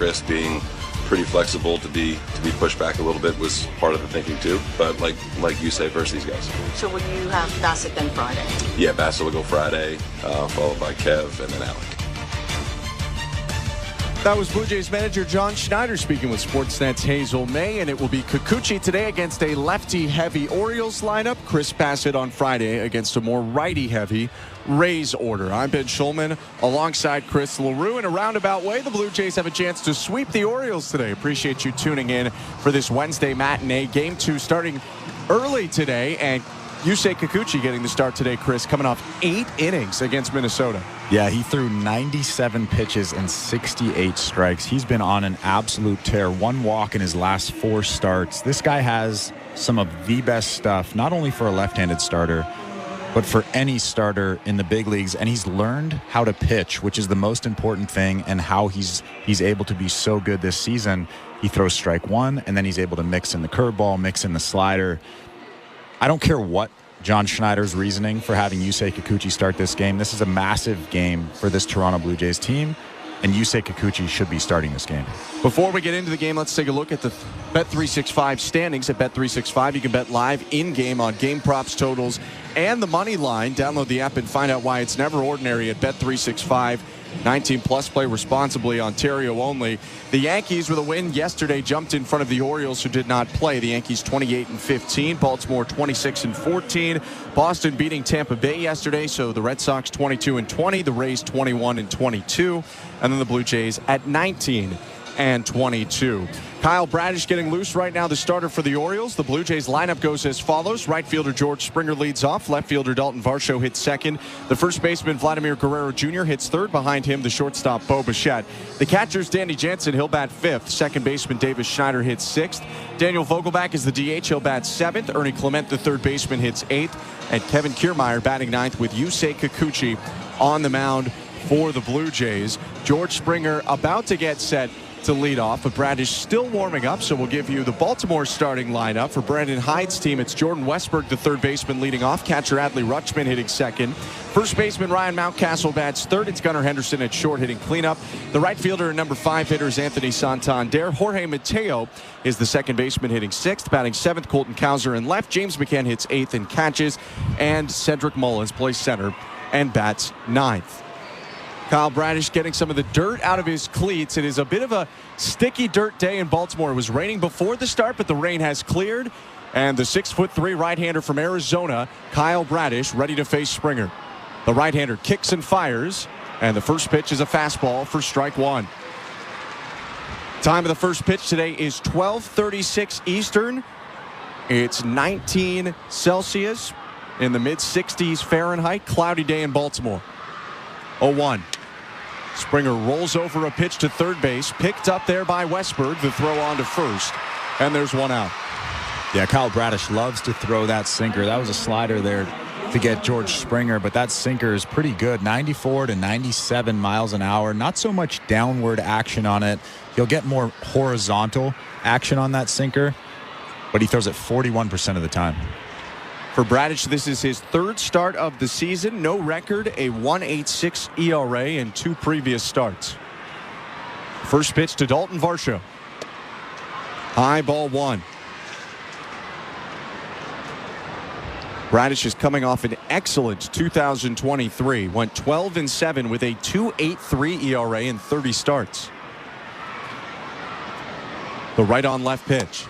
Chris being pretty flexible to be pushed back a little bit was part of the thinking too. But like you say, versus these guys. So will you have Bassitt then Friday? Yeah, Bassitt will go Friday, followed by Kev and then Alec. That was Blue Jays manager John Schneider speaking with Sportsnet's Hazel May, and it will be Kikuchi today against a lefty-heavy Orioles lineup. Chris Bassitt on Friday against a more righty-heavy Rays order. I'm Ben Schulman alongside Chris LaRue. In a roundabout way, the Blue Jays have a chance to sweep the Orioles today. Appreciate you tuning in for this Wednesday matinee. Game 2 starting early today, and Yusei Kikuchi getting the start today, Chris, coming off 8 innings against Minnesota. Yeah, he threw 97 pitches and 68 strikes. He's been on an absolute tear. 1 walk in his last 4 starts. This guy has some of the best stuff, not only for a left-handed starter, but for any starter in the big leagues. And he's learned how to pitch, which is the most important thing, and how he's able to be so good this season. He throws strike 1, and then he's able to mix in the curveball, mix in the slider. I don't care what John Schneider's reasoning for having Yusei Kikuchi start this game. This is a massive game for this Toronto Blue Jays team, and Yusei Kikuchi should be starting this game. Before we get into the game, let's take a look at the Bet365 standings. At Bet365, you can bet live in-game on game props, totals, and the money line. Download the app and find out why it's never ordinary at Bet365. 19 plus, play responsibly, Ontario only. The Yankees with a win yesterday jumped in front of the Orioles, who did not play. The Yankees 28-15, Baltimore 26-14. Boston beating Tampa Bay yesterday, so the Red Sox 22-20, the Rays 21-22, and then the Blue Jays at 19-22. Kyle Bradish getting loose right now, the starter for the Orioles. The Blue Jays lineup goes as follows. Right fielder George Springer leads off. Left fielder Dalton Varsho hits second. The first baseman Vladimir Guerrero Jr. hits third. Behind him, the shortstop Bo Bichette. The catcher's Danny Jansen. He'll bat fifth. Second baseman Davis Schneider hits sixth. Daniel Vogelbach is the DH. He'll bat seventh. Ernie Clement, the third baseman, hits eighth. And Kevin Kiermaier batting ninth with Yusei Kikuchi on the mound for the Blue Jays. George Springer about to get set to lead off, but Bradish still warming up, so we'll give you the Baltimore starting lineup. For Brandon Hyde's team, it's Jordan Westberg, the third baseman, leading off. Catcher Adley Rutschman hitting second. First baseman Ryan Mountcastle bats third. It's Gunnar Henderson at short hitting cleanup. The right fielder and number 5 hitter is Anthony Santander. Jorge Mateo is the second baseman hitting sixth. Batting seventh, Colton Cowser in left. James McCann hits eighth and catches. And Cedric Mullins plays center and bats ninth. Kyle Bradish getting some of the dirt out of his cleats. It is a bit of a sticky dirt day in Baltimore. It was raining before the start, but the rain has cleared. And the 6'3" right-hander from Arizona, Kyle Bradish, ready to face Springer. The right-hander kicks and fires, and the first pitch is a fastball for strike 1. Time of the first pitch today is 12:36 Eastern. It's 19 Celsius in the mid-60s Fahrenheit. Cloudy day in Baltimore. 0-1. Springer rolls over a pitch to third base, picked up there by Westberg. The throw on to first, and there's one out. Yeah, Kyle Bradish loves to throw that sinker. That was a slider there to get George Springer, but that sinker is pretty good. 94 to 97 miles an hour. Not so much downward action on it. He'll get more horizontal action on that sinker, but he throws it 41% of the time. For Bradish, this is his third start of the season. No record, a 1.86 ERA in 2 previous starts. First pitch to Dalton Varsho. High ball 1. Bradish is coming off an excellent 2023. Went 12-7 with a 2.83 ERA in 30 starts. The right on left pitch.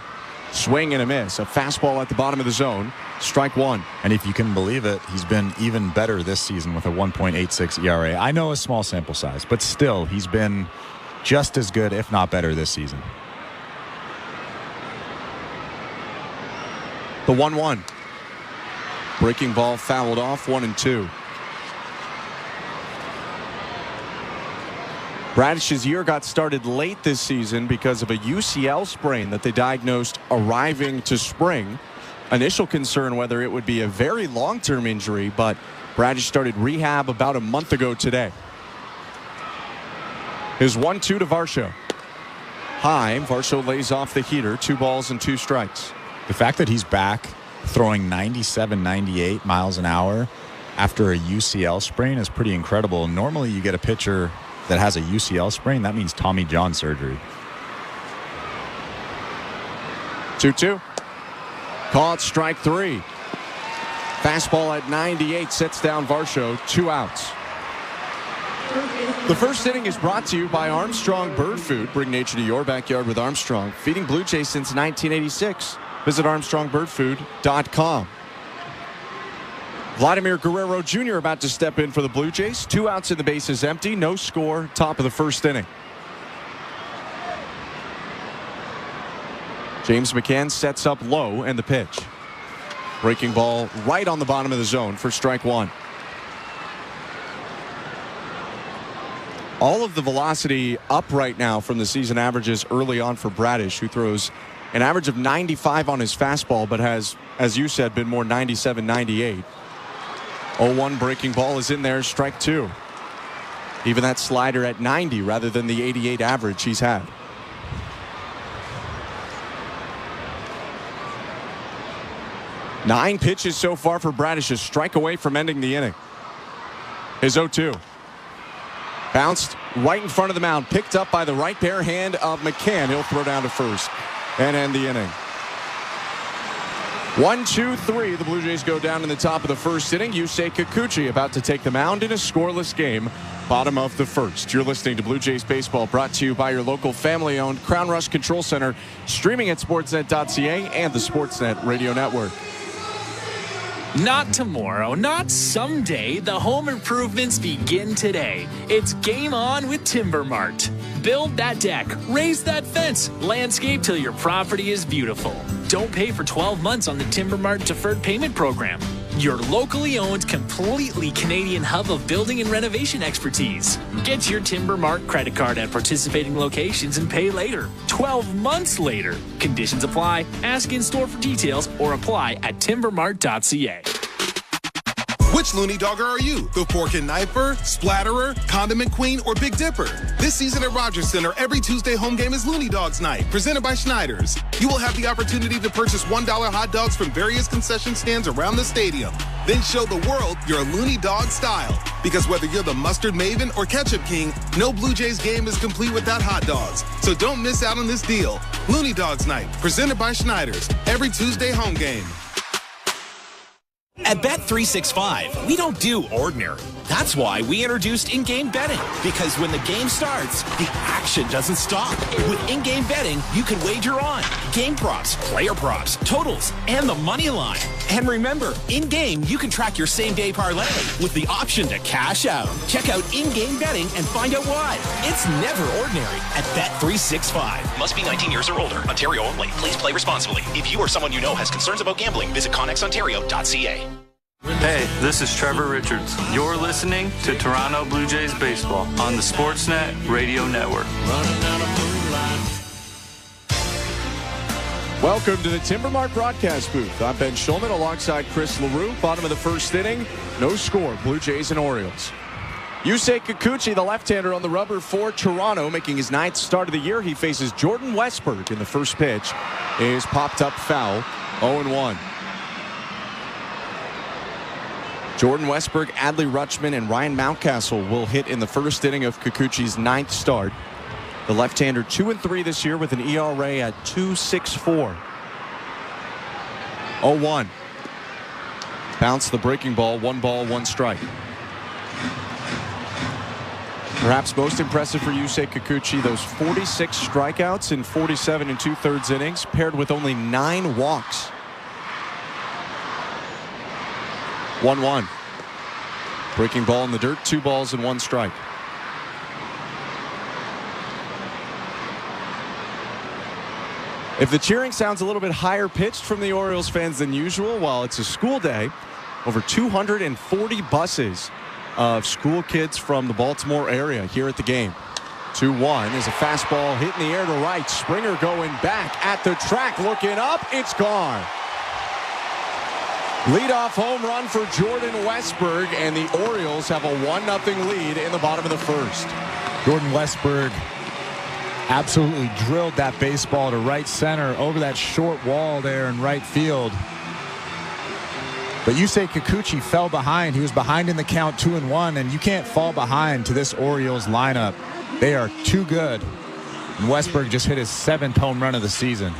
Swing and a miss. A fastball at the bottom of the zone. Strike 1. And if you can believe it, he's been even better this season with a 1.86 ERA. I know a small sample size, but still, he's been just as good, if not better, this season. The 1-1. Breaking ball fouled off, 1-2. Bradish's year got started late this season because of a UCL sprain that they diagnosed arriving to spring. Initial concern whether it would be a very long-term injury, but Bradish started rehab about a month ago today. His 1-2 to Varsho. High, Varsho lays off the heater. 2 balls and 2 strikes. The fact that he's back throwing 97, 98 miles an hour after a UCL sprain is pretty incredible. Normally you get a pitcher that has a UCL sprain, that means Tommy John surgery. 2-2. Caught, strike 3. Fastball at 98 sets down Varsho. 2 outs. The first inning is brought to you by Armstrong Bird Food. Bring nature to your backyard with Armstrong. Feeding Blue Jays since 1986. Visit ArmstrongBirdFood.com. Vladimir Guerrero Jr. about to step in for the Blue Jays. 2 outs and the base is empty. No score. Top of the first inning. James McCann sets up low and the pitch. Breaking ball right on the bottom of the zone for strike 1. All of the velocity up right now from the season averages early on for Bradish, who throws an average of 95 on his fastball, but has, as you said, been more 97, 98. 0-1 breaking ball is in there, strike 2. Even that slider at 90 rather than the 88 average he's had. Nine pitches so far for Bradish, a strike away from ending the inning. His 0-2. Bounced right in front of the mound, picked up by the right bare hand of McCann. He'll throw down to first and end the inning. 1-2-3. The Blue Jays go down in the top of the first inning. Yusei Kikuchi about to take the mound in a scoreless game. Bottom of the first. You're listening to Blue Jays Baseball, brought to you by your local family-owned Crown Rush Control Center, streaming at sportsnet.ca and the Sportsnet Radio Network. Not tomorrow, not someday. The home improvements begin today. It's game on with Timber Mart. Build that deck, raise that fence, landscape till your property is beautiful. Don't pay for 12 months on the Timber Mart deferred payment program. Your locally owned, completely Canadian hub of building and renovation expertise. Get your Timber Mart credit card at participating locations and pay later. 12 months later. Conditions apply. Ask in store for details or apply at timbermart.ca. Which Looney Dogger are you? The fork and knifer, splatterer, condiment queen, or Big Dipper? This season at Rogers Center, every Tuesday home game is Looney Dogs Night, presented by Schneider's. You will have the opportunity to purchase $1 hot dogs from various concession stands around the stadium. Then show the world your Looney Dog style. Because whether you're the mustard maven or ketchup king, no Blue Jays game is complete without hot dogs. So don't miss out on this deal. Looney Dogs Night, presented by Schneider's, every Tuesday home game. At Bet365, we don't do ordinary. That's why we introduced in-game betting. Because when the game starts, the action doesn't stop. With in-game betting, you can wager on game props, player props, totals, and the money line. And remember, in-game, you can track your same-day parlay with the option to cash out. Check out in-game betting and find out why. It's never ordinary at Bet365. Must be 19 years or older. Ontario only. Please play responsibly. If you or someone you know has concerns about gambling, visit connexontario.ca. Hey, this is Trevor Richards. You're listening to Toronto Blue Jays Baseball on the Sportsnet Radio Network. Welcome to the Timber Mart broadcast booth. I'm Ben Schulman alongside Chris LaRue. Bottom of the first inning, no score, Blue Jays and Orioles. Yusei Kikuchi, the left-hander on the rubber for Toronto, making his 9th start of the year. He faces Jordan Westburg, and the first pitch is popped up foul, 0-1. Jordan Westburg, Adley Rutschman, and Ryan Mountcastle will hit in the first inning of Kikuchi's 9th start. The left-hander 2-3 this year with an ERA at 2.64. 0-1. Bounce the breaking ball, 1 ball, 1 strike. Perhaps most impressive for Yusei Kikuchi, those 46 strikeouts in 47 2/3 innings, paired with only 9 walks. 1-1. Breaking ball in the dirt, 2 balls and 1 strike. If the cheering sounds a little bit higher pitched from the Orioles fans than usual, while it's a school day, over 240 buses of school kids from the Baltimore area here at the game. 2-1 is a fastball hit in the air to right. Springer going back at the track, looking up, it's gone. Leadoff home run for Jordan Westburg, and the Orioles have a 1-0 lead in the bottom of the first. Jordan Westburg absolutely drilled that baseball to right center over that short wall there in right field. But Yusei Kikuchi fell behind. He was behind in the count 2-1, and you can't fall behind to this Orioles lineup. They are too good. And Westberg just hit his 7th home run of the season.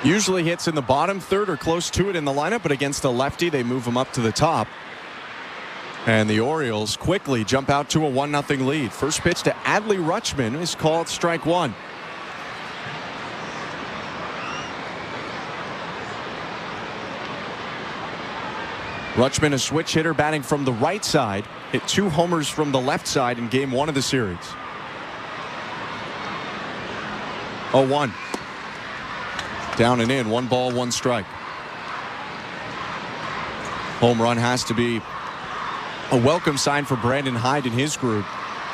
Usually hits in the bottom third or close to it in the lineup, but against a lefty, they move him up to the top. And the Orioles quickly jump out to a 1-0 lead. First pitch to Adley Rutschman is called strike one. Rutschman, a switch hitter, batting from the right side, hit 2 homers from the left side in game 1 of the series. 0-1. Down and in, 1 ball, 1 strike. Home run has to be a welcome sign for Brandon Hyde and his group.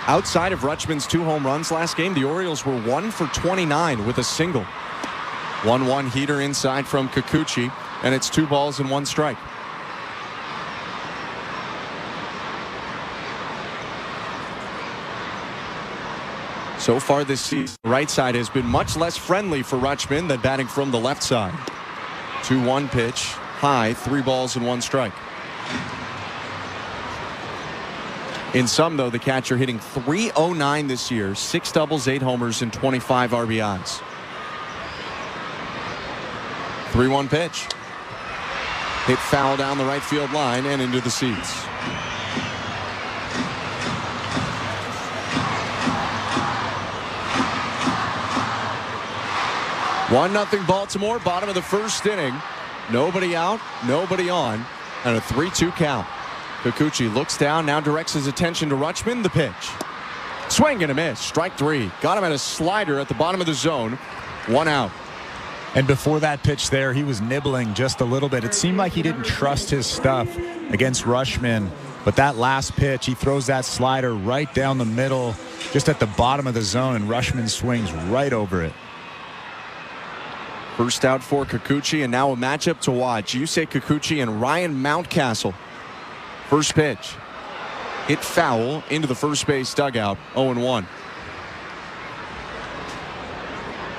Outside of Rutschman's 2 home runs last game, the Orioles were 1 for 29 with a single. 1-1 heater inside from Kikuchi, and it's 2 balls and 1 strike. So far this season, the right side has been much less friendly for Rutschman than batting from the left side. 2-1 pitch, high, 3 balls and 1 strike. In sum, though, the catcher hitting .309 this year, 6 doubles, 8 homers, and 25 RBIs. 3-1 pitch. Hit foul down the right field line and into the seats. 1-0 Baltimore, bottom of the first inning. Nobody out, nobody on, and a 3-2 count. Kikuchi looks down, now directs his attention to Rutschman. The pitch. Swing and a miss. Strike 3. Got him at a slider at the bottom of the zone. 1 out. And before that pitch there, he was nibbling just a little bit. It seemed like he didn't trust his stuff against Rutschman. But that last pitch, he throws that slider right down the middle, just at the bottom of the zone, and Rutschman swings right over it. First out for Kikuchi, and now a matchup to watch. Yusei Kikuchi and Ryan Mountcastle. First pitch. Hit foul into the first base dugout. 0-1.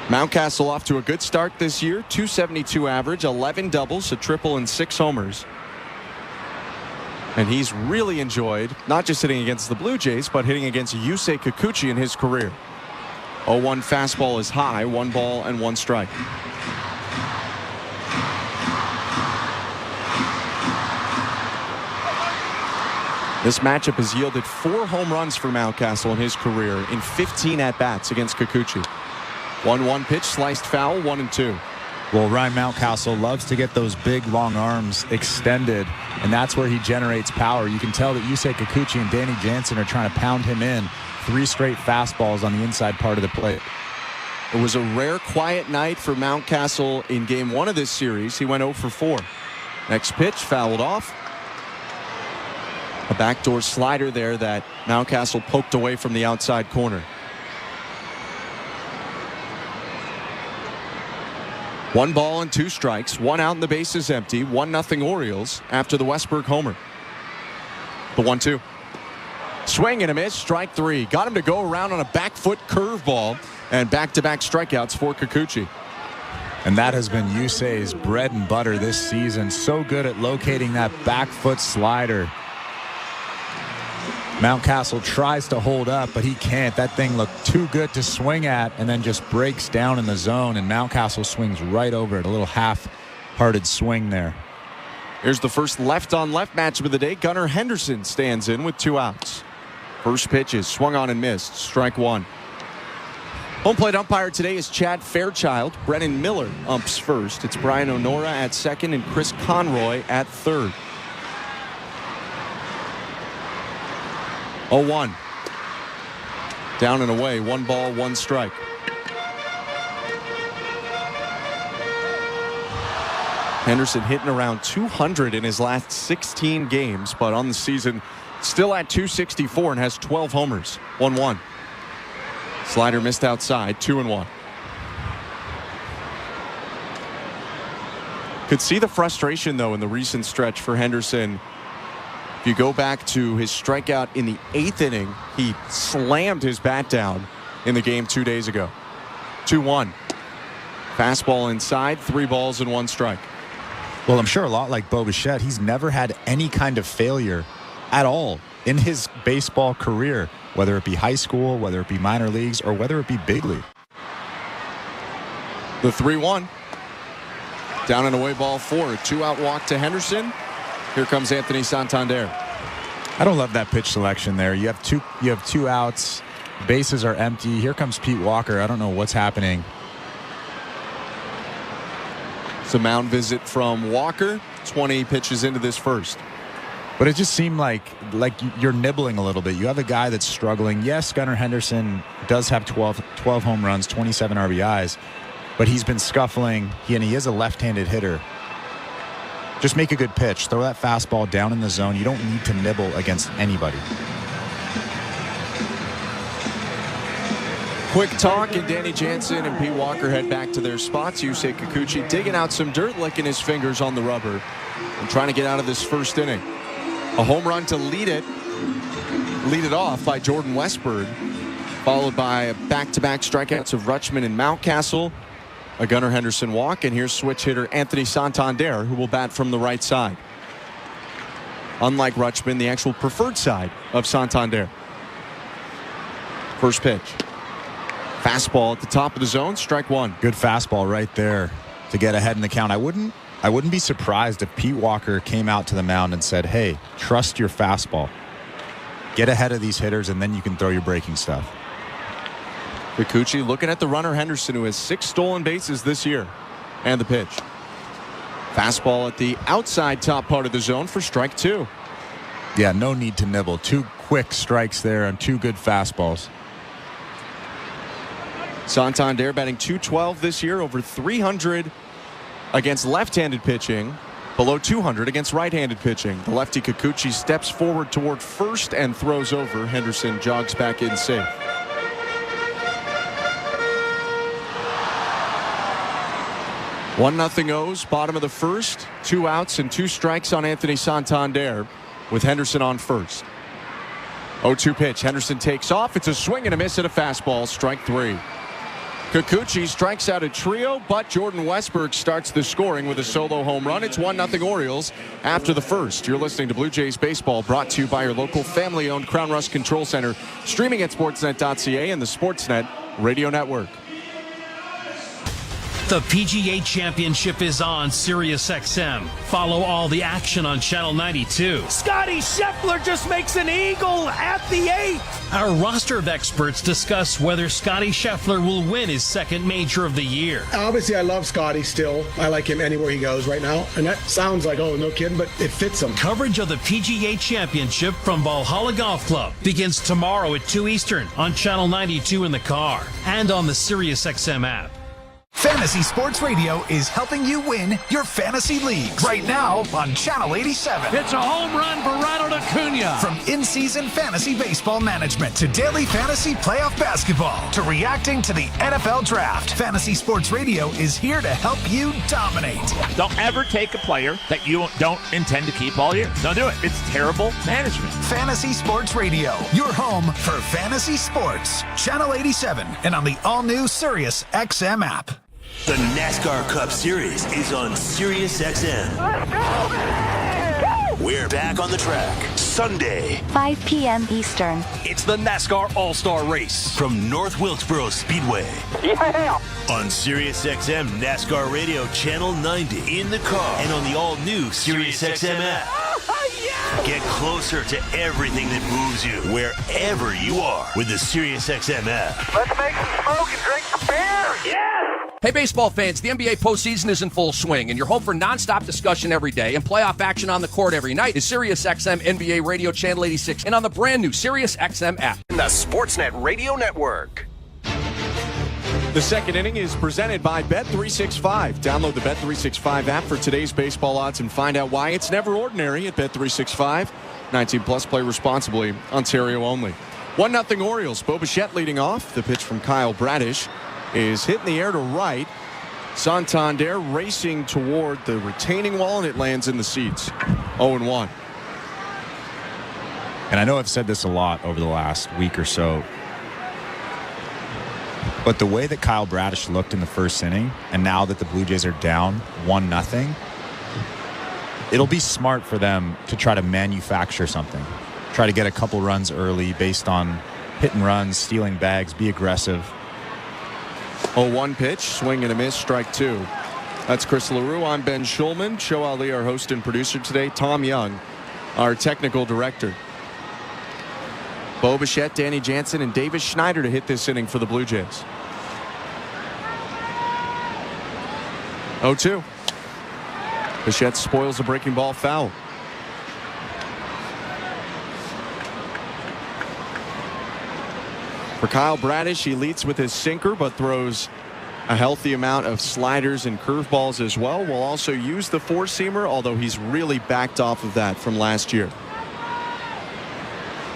Mountcastle off to a good start this year. .272 average, 11 doubles, a triple, and 6 homers. And he's really enjoyed not just hitting against the Blue Jays, but hitting against Yusei Kikuchi in his career. 0-1 fastball is high, 1 ball and 1 strike. This matchup has yielded 4 home runs for Mountcastle in his career in 15 at-bats against Kikuchi. 1-1 pitch, sliced foul, 1-2. Well, Ryan Mountcastle loves to get those big, long arms extended, and that's where he generates power. You can tell that Yusei Kikuchi and Danny Jansen are trying to pound him in. 3 straight fastballs on the inside part of the plate. It was a rare quiet night for Mountcastle in game 1 of this series. He went 0 for 4. Next pitch, fouled off. A backdoor slider there that Mountcastle poked away from the outside corner. 1 ball and 2 strikes, 1 out and the base is empty. 1-0 Orioles after the Westberg homer. The 1-2. Swing and a miss, strike 3. Got him to go around on a back foot curveball, and back-to-back strikeouts for Kikuchi. And that has been Yusei's bread and butter this season. So good at locating that back foot slider. Mountcastle tries to hold up, but he can't. That thing looked too good to swing at, and then just breaks down in the zone, and Mountcastle swings right over it. A little half-hearted swing there. Here's the first left-on-left matchup of the day. Gunnar Henderson stands in with 2 outs. First pitch is swung on and missed. Strike 1. Home plate umpire today is Chad Fairchild. Brennan Miller umps first. It's Brian Onora at second and Chris Conroy at third. 0-1. Down and away. 1 ball, 1 strike. Henderson hitting around 200 in his last 16 games, but on the season still at .264 and has 12 homers. 1-1. Slider missed outside. 2-1. Could see the frustration, though, in the recent stretch for Henderson. If you go back to his strikeout in the 8th inning, he slammed his bat down in the game 2 days ago. 2-1. Fastball inside, 3 balls and 1 strike. Well, I'm sure a lot like Bassitt, he's never had any kind of failure at all in his baseball career, whether it be high school, whether it be minor leagues, or whether it be big league. The 3-1. Down and away ball 4. A 2-out walk to Henderson. Here comes Anthony Santander. I don't love that pitch selection there. You have two outs. Bases are empty. Here comes Pete Walker. I don't know what's happening. It's a mound visit from Walker. 20 pitches into this first. But it just seemed like you're nibbling a little bit. You have a guy that's struggling. Yes, Gunnar Henderson does have 12 home runs, 27 RBIs, but he's been scuffling, and he is a left-handed hitter. Just make a good pitch. Throw that fastball down in the zone. You don't need to nibble against anybody. Quick talk, and Danny Jansen and Pete Walker head back to their spots. Yusei Kikuchi digging out some dirt, licking his fingers on the rubber, and trying to get out of this first inning. A home run to lead it off by Jordan Westburg, followed by back-to-back strikeouts of Rutschman and Mountcastle, a Gunnar Henderson walk, and here's switch hitter Anthony Santander, who will bat from the right side. Unlike Rutschman, the actual preferred side of Santander. First pitch. Fastball at the top of the zone, strike one. Good fastball right there to get ahead in the count. I wouldn't be surprised if Pete Walker came out to the mound and said, hey, trust your fastball. Get ahead of these hitters, and then you can throw your breaking stuff. Kikuchi looking at the runner Henderson, who has 6 stolen bases this year. And the pitch. Fastball at the outside top part of the zone for strike 2. Yeah, no need to nibble. 2 quick strikes there on 2 good fastballs. Santander batting .212 this year, over 300 against left-handed pitching, below 200 against right-handed pitching. The lefty Kikuchi steps forward toward first and throws over. Henderson jogs back in safe. 1-0 O's, bottom of the first. 2 outs and 2 strikes on Anthony Santander with Henderson on first. 0-2 pitch. Henderson takes off. It's a swing and a miss at a fastball. Strike 3. Kikuchi strikes out a trio, but Jordan Westburg starts the scoring with a solo home run. It's 1-0 Orioles after the first. You're listening to Blue Jays Baseball, brought to you by your local family-owned Crown Rust Control Center, streaming at sportsnet.ca and the Sportsnet Radio Network. The PGA Championship is on SiriusXM. Follow all the action on Channel 92. Scotty Scheffler just makes an eagle at the 8th. Our roster of experts discuss whether Scotty Scheffler will win his second major of the year. Obviously, I love Scotty still. I like him anywhere he goes right now. And that sounds like, oh, no kidding, but it fits him. Coverage of the PGA Championship from Valhalla Golf Club begins tomorrow at 2 Eastern on Channel 92 in the car and on the SiriusXM app. Fantasy Sports Radio is helping you win your fantasy leagues right now on Channel 87. It's a home run for Ronald Acuna. From in-season fantasy baseball management to daily fantasy playoff basketball to reacting to the NFL draft, Fantasy Sports Radio is here to help you dominate. Don't ever take a player that you don't intend to keep all year. Don't do it. It's terrible management. Fantasy Sports Radio, your home for fantasy sports. Channel 87 and on the all-new SiriusXM app. The NASCAR Cup Series is on SiriusXM. We're back on the track Sunday, 5 p.m. Eastern. It's the NASCAR All-Star Race from North Wilkesboro Speedway. Yeah! On SiriusXM NASCAR Radio Channel 90 in the car and on the all-new SiriusXM app. Get closer to everything that moves you wherever you are with the SiriusXM app. Let's make some smoke and drink some beer. Yeah! Hey, baseball fans, the NBA postseason is in full swing, and your home for nonstop discussion every day and playoff action on the court every night is SiriusXM NBA Radio Channel 86 and on the brand new SiriusXM app. The Sportsnet Radio Network. The second inning is presented by Bet365. Download the Bet365 app for today's baseball odds and find out why it's never ordinary at Bet365. 19 plus, play responsibly. Ontario only. 1-0 Orioles. Bassitt leading off. The pitch from Kyle Bradish is hit in the air to right. Santander racing toward the retaining wall, and it lands in the seats. 0-1. And I know I've said this a lot over the last week or so, but the way that Kyle Bradish looked in the first inning, and now that the Blue Jays are down 1-0, it'll be smart for them to try to manufacture something. Try to get a couple runs early based on hit and runs, stealing bags, be aggressive. 0-1 pitch, swing and a miss, strike 2. That's Chris LaRue. I'm Ben Schulman. Show Ali, our host and producer today. Tom Young, our technical director. Bo Bichette, Danny Jansen, and Davis Schneider to hit this inning for the Blue Jays. 0-2. Bichette spoils a breaking ball foul. For Kyle Bradish, he leads with his sinker, but throws a healthy amount of sliders and curveballs as well. Will also use the four-seamer, although he's really backed off of that from last year.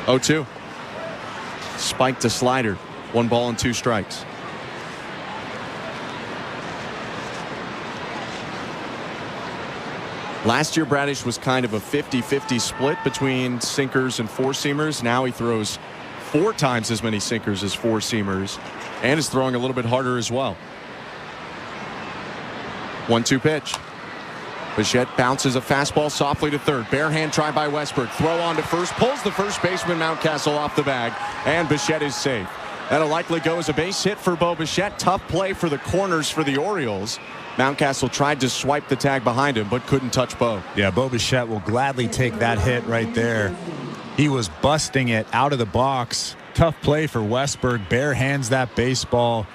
0-2. Spiked a slider. 1 ball and 2 strikes. Last year, Bradish was kind of a 50-50 split between sinkers and four-seamers. Now he throws 4 times as many sinkers as four-seamers and is throwing a little bit harder as well. 1-2 pitch. Bichette bounces a fastball softly to third. Bare hand try by Westbrook. Throw on to first. Pulls the first baseman Mountcastle off the bag. And Bichette is safe. That'll likely go as a base hit for Bo Bichette. Tough play for the corners for the Orioles. Mountcastle tried to swipe the tag behind him, but couldn't touch Bo. Yeah, Bo Bichette will gladly take that hit right there. He was busting it out of the box. Tough play for Westberg. Bare hands that baseball.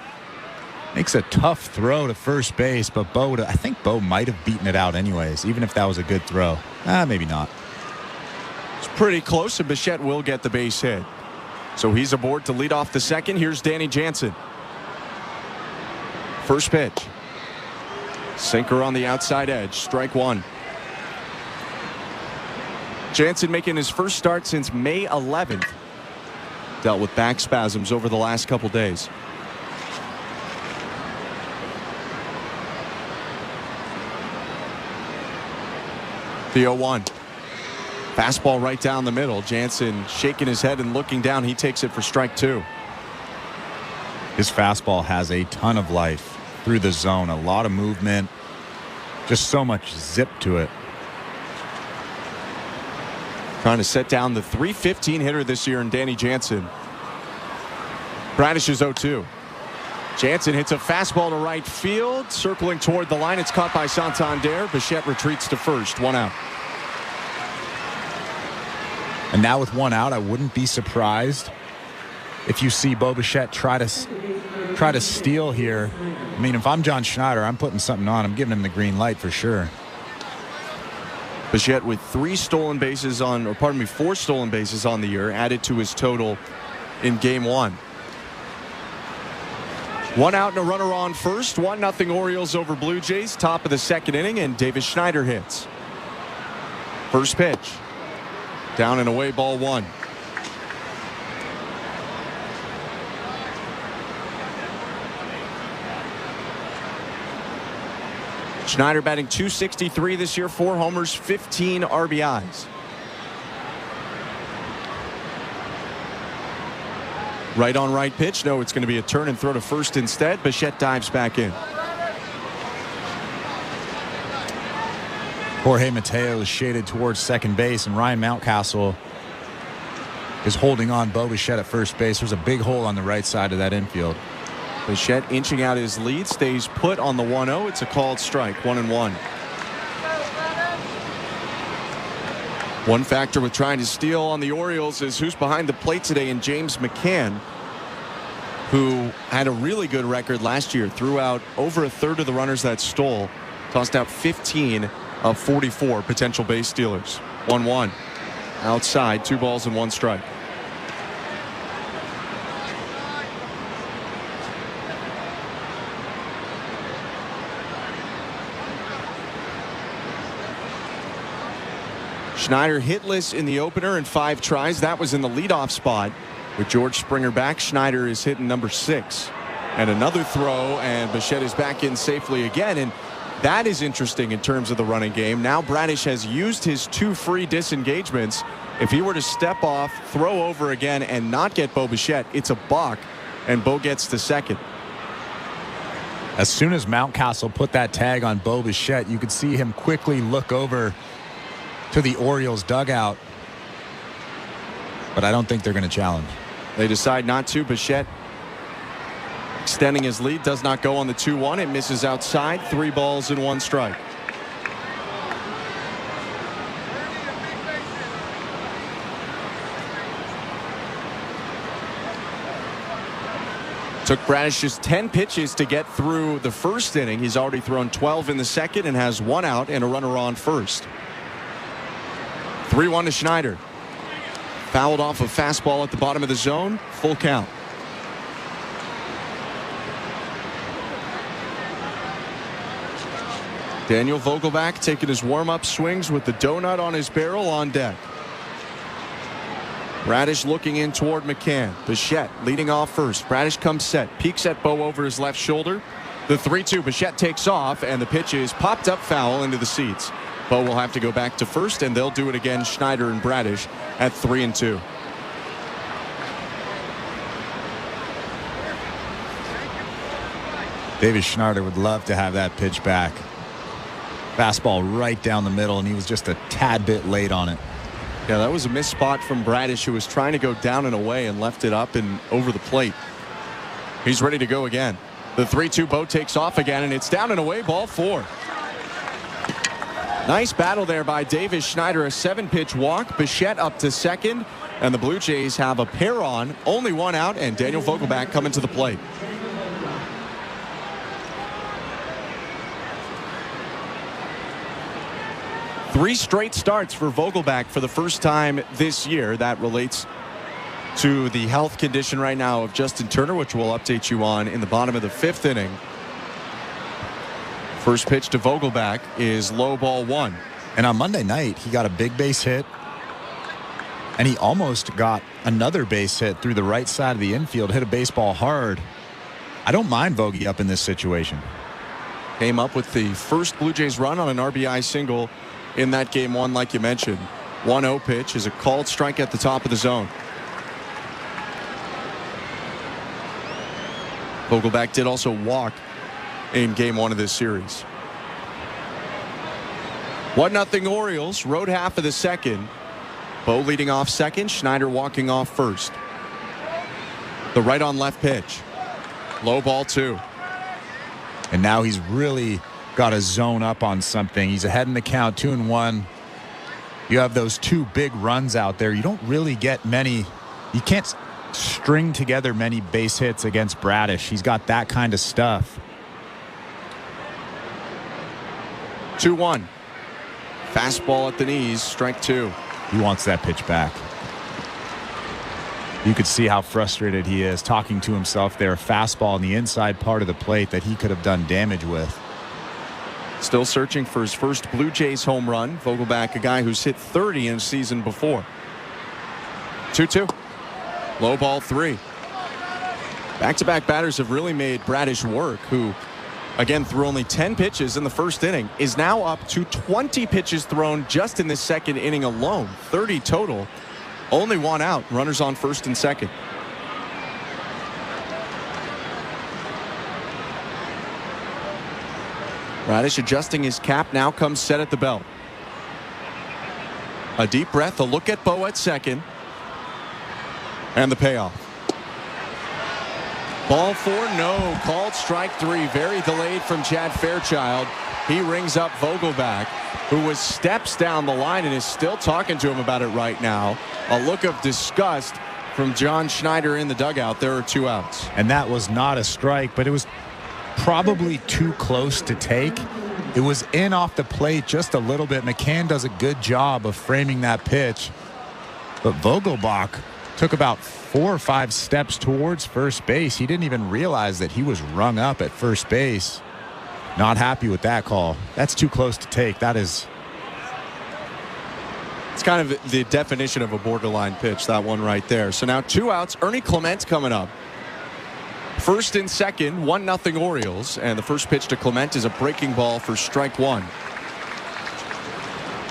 Makes a tough throw to first base, but I think Bo might have beaten it out anyways, even if that was a good throw. Maybe not. It's pretty close, and Bichette will get the base hit. So he's aboard to lead off the second. Here's Danny Jansen. First pitch. Sinker on the outside edge. Strike 1. Jansen making his first start since May 11th. Dealt with back spasms over the last couple days. The 0-1. Fastball right down the middle. Jansen shaking his head and looking down. He takes it for strike 2. His fastball has a ton of life through the zone. A lot of movement. Just so much zip to it. Trying to set down the .315 hitter this year in Danny Jansen. Bradish is 0-2. Jansen hits a fastball to right field. Circling toward the line. It's caught by Santander. Bichette retreats to first. 1 out. And now with 1 out, I wouldn't be surprised if you see Bo Bichette try to steal here. I mean, if I'm John Schneider, I'm putting something on. I'm giving him the green light for sure. Bichette with 4 stolen bases on the year, added to his total in game 1. 1 out and a runner on first. 1-0 Orioles over Blue Jays. Top of the second inning, and Davis Schneider hits. First pitch. Down and away, ball 1. Schneider batting .263 this year, 4 homers, 15 RBIs. Right on right pitch. No, it's going to be a turn and throw to first instead. Bichette dives back in. Jorge Mateo is shaded towards second base, and Ryan Mountcastle is holding on Bo Bichette at first base. There's a big hole on the right side of that infield. Bichette inching out his lead, stays put on the 1-0. It's a called strike, 1-1. One factor with trying to steal on the Orioles is who's behind the plate today, and James McCann, who had a really good record last year, threw out over a third of the runners that stole, tossed out 15 of 44 potential base stealers. 1-1. Outside, 2 balls and 1 strike. Schneider hitless in the opener in 5 tries. That was in the leadoff spot. With George Springer back, Schneider is hitting number 6. And another throw, and Bichette is back in safely again. And that is interesting in terms of the running game. Now Bradish has used his 2 free disengagements. If he were to step off, throw over again, and not get Bo Bichette, it's a balk, and Bo gets to second. As soon as Mountcastle put that tag on Bo Bichette, you could see him quickly look over to the Orioles dugout. But I don't think they're going to challenge. They decide not to. Bassitt extending his lead, does not go on the 2-1. It misses outside. 3 balls and 1 strike. Took Bradish just 10 pitches to get through the first inning. He's already thrown 12 in the second and has 1 out and a runner on first. 3-1 to Schneider. Fouled off a fastball at the bottom of the zone. Full count. Daniel Vogelbach taking his warm-up swings with the donut on his barrel on deck. Bradish looking in toward McCann. Bassitt leading off first. Bradish comes set. Peeks at Bo over his left shoulder. The 3-2. Bassitt takes off, and the pitch is popped up foul into the seats. Bo will have to go back to first, and they'll do it again, Schneider and Bradish, at 3-2. Davis Schneider would love to have that pitch back. Fastball right down the middle, and he was just a tad bit late on it. Yeah, that was a missed spot from Bradish, who was trying to go down and away and left it up and over the plate. He's ready to go again. The 3-2. Bo takes off again, and it's down and away, ball 4. Nice battle there by Davis Schneider. A 7-pitch walk. Bassitt up to second, and the Blue Jays have a pair on. Only 1 out, and Daniel Vogelbach coming to the plate. Three straight starts for Vogelbach for the first time this year. That relates to the health condition right now of Justin Turner, which we'll update you on in the bottom of the 5th inning. First pitch to Vogelbach is low, ball 1. And on Monday night, he got a big base hit, and he almost got another base hit through the right side of the infield, hit a baseball hard. I don't mind Vogie up in this situation. Came up with the first Blue Jays run on an RBI single in that game 1, like you mentioned. 1-0 pitch is a called strike at the top of the zone. Vogelbach did also walk in game 1 of this series. 1-0 Orioles. Rode half of the second. Bo leading off second. Schneider walking off first. The right on left pitch. Low, ball 2. And now he's really got to zone up on something. He's ahead in the count, 2-1. You have those 2 big runs out there. You don't really get many. You can't string together many base hits against Bradish. He's got that kind of stuff. 2-1. Fastball at the knees, strike 2. He wants that pitch back. You could see how frustrated he is, talking to himself there. Fastball in the inside part of the plate that he could have done damage with. Still searching for his first Blue Jays home run. Vogelbach, a guy who's hit 30 in a season before. 2-2. Low, ball 3. Back-to-back batters have really made Bradish work, who, again, threw only 10 pitches in the first inning, is now up to 20 pitches thrown just in this second inning alone. 30 total. Only 1 out. Runners on first and second. Bradish adjusting his cap, now comes set at the belt. A deep breath, a look at Bo at second. And the payoff. Ball 4, no. Called strike 3. Very delayed from Chad Fairchild. He rings up Vogelbach, who was steps down the line and is still talking to him about it right now. A look of disgust from John Schneider in the dugout. There are 2 outs. And that was not a strike, but it was probably too close to take. It was in off the plate just a little bit. McCann does a good job of framing that pitch, but Vogelbach took about 4 or 5 steps towards first base. He didn't even realize that he was rung up at first base. Not happy with that call. That's too close to take. That is. It's kind of the definition of a borderline pitch, that one right there. So now 2 outs. Ernie Clement coming up. First and second, 1-0 Orioles, and the first pitch to Clement is a breaking ball for strike 1.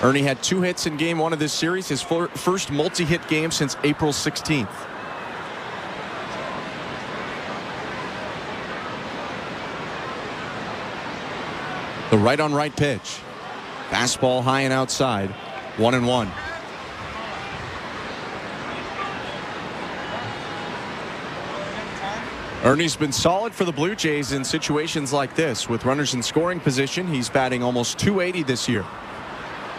Ernie had 2 hits in game 1 of this series, his first multi-hit game since April 16th. The right on right pitch. Fastball high and outside. 1-1. Ernie's been solid for the Blue Jays in situations like this. With runners in scoring position, he's batting almost .280 this year.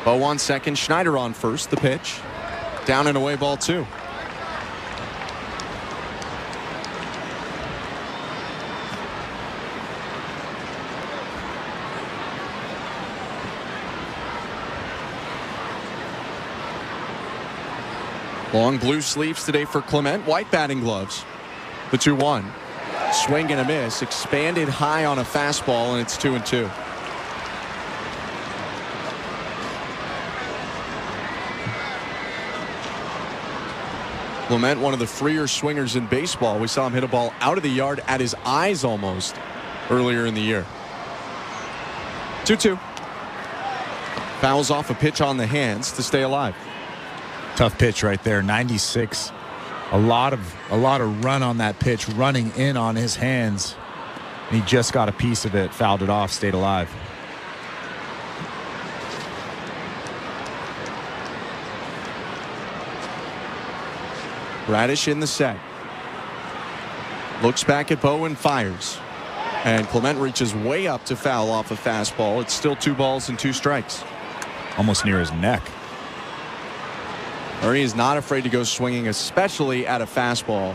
Bo on second, Schneider on first. The pitch. Down and away, ball 2. Long blue sleeves today for Clement. White batting gloves. The 2-1. Swing and a miss. Expanded high on a fastball, and it's 2-2. Clement, one of the freer swingers in baseball. We saw him hit a ball out of the yard at his eyes almost earlier in the year. 2-2. Fouls off a pitch on the hands to stay alive. Tough pitch right there. 96. A lot of run on that pitch, running in on his hands. And he just got a piece of it, fouled it off, stayed alive. Bradish in the set. Looks back at Bo and fires. And Clement reaches way up to foul off a fastball. It's still 2 balls and 2 strikes. Almost near his neck. Ernie is not afraid to go swinging, especially at a fastball.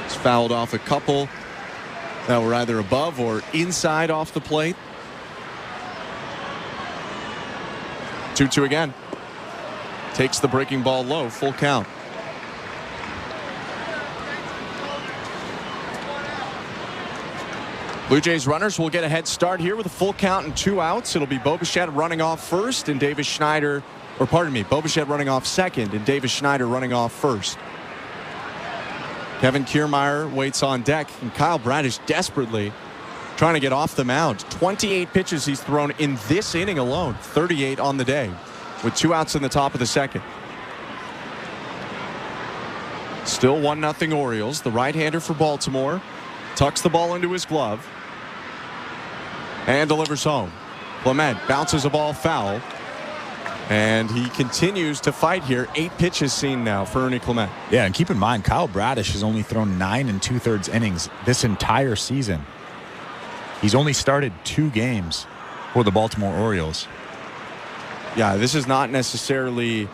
He's fouled off a couple that were either above or inside off the plate. 2-2 again. Takes the breaking ball low, full count. Blue Jays runners will get a head start here with a full count and 2 outs. It'll be Bo Bichette running off first and Davis Schneider, or pardon me, Bo Bichette running off second and Davis Schneider running off first. Kevin Kiermaier waits on deck, and Kyle Bradish desperately trying to get off the mound. 28 pitches he's thrown in this inning alone, 38 on the day, with 2 outs in the top of the second. Still 1-0 Orioles. The right-hander for Baltimore tucks the ball into his glove and delivers home. Clement bounces a ball foul, and he continues to fight here. 8 pitches seen now for Ernie Clement. Yeah, and keep in mind, Kyle Bradish has only thrown 9 2/3 innings this entire season. He's only started 2 games for the Baltimore Orioles. Yeah, this is not necessarily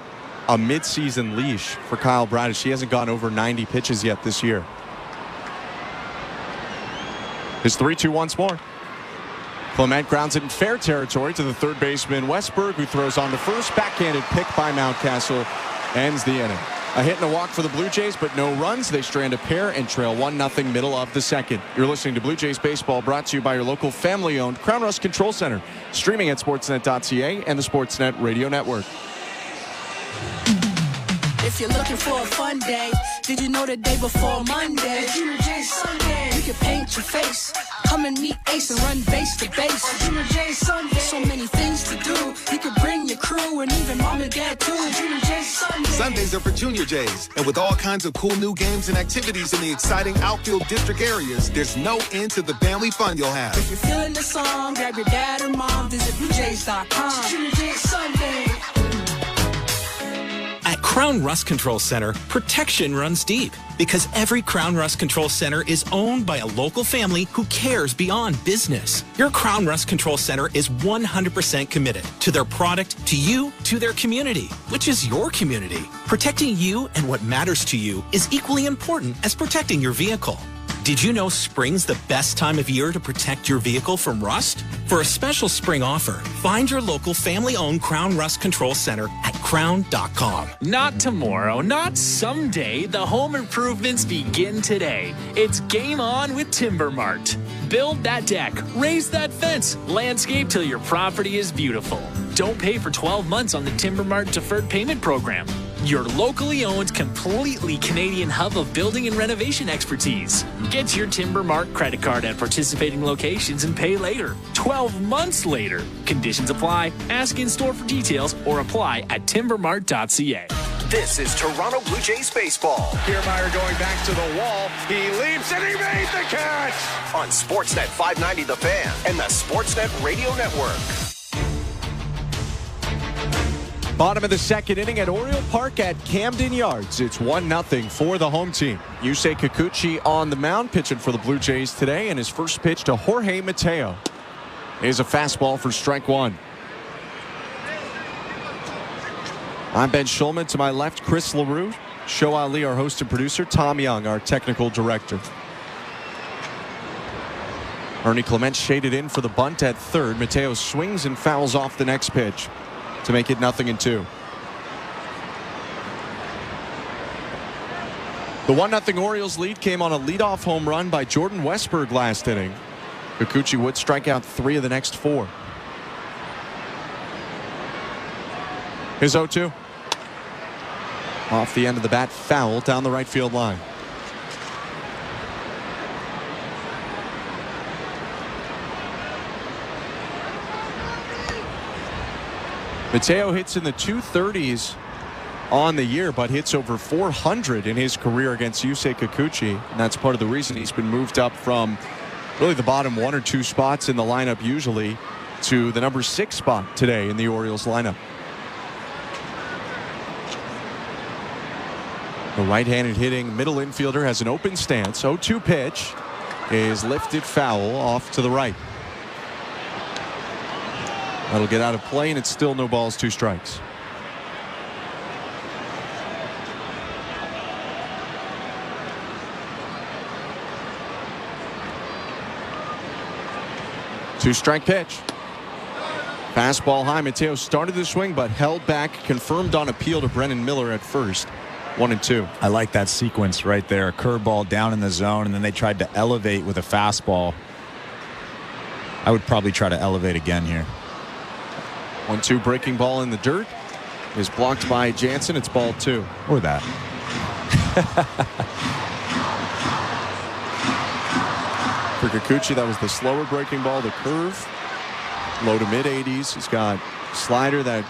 a midseason leash for Kyle Bradish. He hasn't gone over 90 pitches yet this year. His 3-2 once more. Clement grounds it in fair territory to the third baseman Westberg, who throws on to first. Backhanded pick by Mountcastle ends the inning. A hit and a walk for the Blue Jays, but no runs. They strand a pair and trail 1-0 middle of the second. You're listening to Blue Jays Baseball, brought to you by your local family-owned Crown Rust Control Center. Streaming at sportsnet.ca and the Sportsnet Radio Network. If you're looking for a fun day, did you know the day before Monday? Junior J Sunday. You can paint your face, come and meet Ace and run base to base. Junior J Sunday. So many things to do. You can bring your crew and even mom and dad too. Junior J Sunday. Sundays are for Junior Jays, and with all kinds of cool new games and activities in the exciting outfield district areas, there's no end to the family fun you'll have. If you're feeling the song, grab your dad or mom, visit BlueJays.com. Junior J Sunday. At Crown Rust Control Center, protection runs deep because every Crown Rust Control Center is owned by a local family who cares beyond business. Your Crown Rust Control Center is 100% committed to their product, to you, to their community, which is your community. Protecting you and what matters to you is equally important as protecting your vehicle. Did you know spring's the best time of year to protect your vehicle from rust? For a special spring offer, find your local family-owned Crown Rust Control Center at crown.com. Not tomorrow, not someday. The home improvements begin today. It's game on with Timber Mart. Build that deck, raise that fence, landscape till your property is beautiful. Don't pay for 12 months on the Timber Mart Deferred Payment Program. Your locally owned, completely Canadian hub of building and renovation expertise. Get your Timber Mart credit card at participating locations and pay later. 12 months later. Conditions apply. Ask in store for details or apply at timbermart.ca. This is Toronto Blue Jays baseball. Kiermaier going back to the wall. He leaps and he made the catch! On Sportsnet 590 The Fan and the Sportsnet Radio Network. Bottom of the second inning at Oriole Park at Camden Yards. It's 1-0 for the home team. Yusei Kikuchi on the mound, pitching for the Blue Jays today, and his first pitch to Jorge Mateo is a fastball for strike one. I'm Ben Schulman. To my left, Chris LaRue. Show Ali, our host and producer. Tom Young, our technical director. Ernie Clement shaded in for the bunt at third. Mateo swings and fouls off the next pitch to make it 0-2. The 1-0 Orioles lead came on a leadoff home run by Jordan Westberg last inning. Kikuchi would strike out 3 of the next 4. His 0-2. Off the end of the bat, foul down the right field line. Mateo hits in the 230s on the year, but hits over 400 in his career against Yusei Kikuchi, and that's part of the reason he's been moved up from really the bottom 1 or 2 spots in the lineup usually to the number 6 spot today in the Orioles lineup. The right-handed hitting middle infielder has an open stance. 0-2 pitch is lifted foul off to the right. That'll get out of play, and it's still no balls, 2 strikes. Two-strike pitch. Fastball high. Mateo started the swing, but held back. Confirmed on appeal to Brennan Miller at first. 1-2. I like that sequence right there. A curveball down in the zone, and then they tried to elevate with a fastball. I would probably try to elevate again here. 1-2 breaking ball in the dirt is blocked by Jansen. It's ball 2. Or that. For Kikuchi, that was the slower breaking ball, the curve. Low to mid 80s. He's got slider that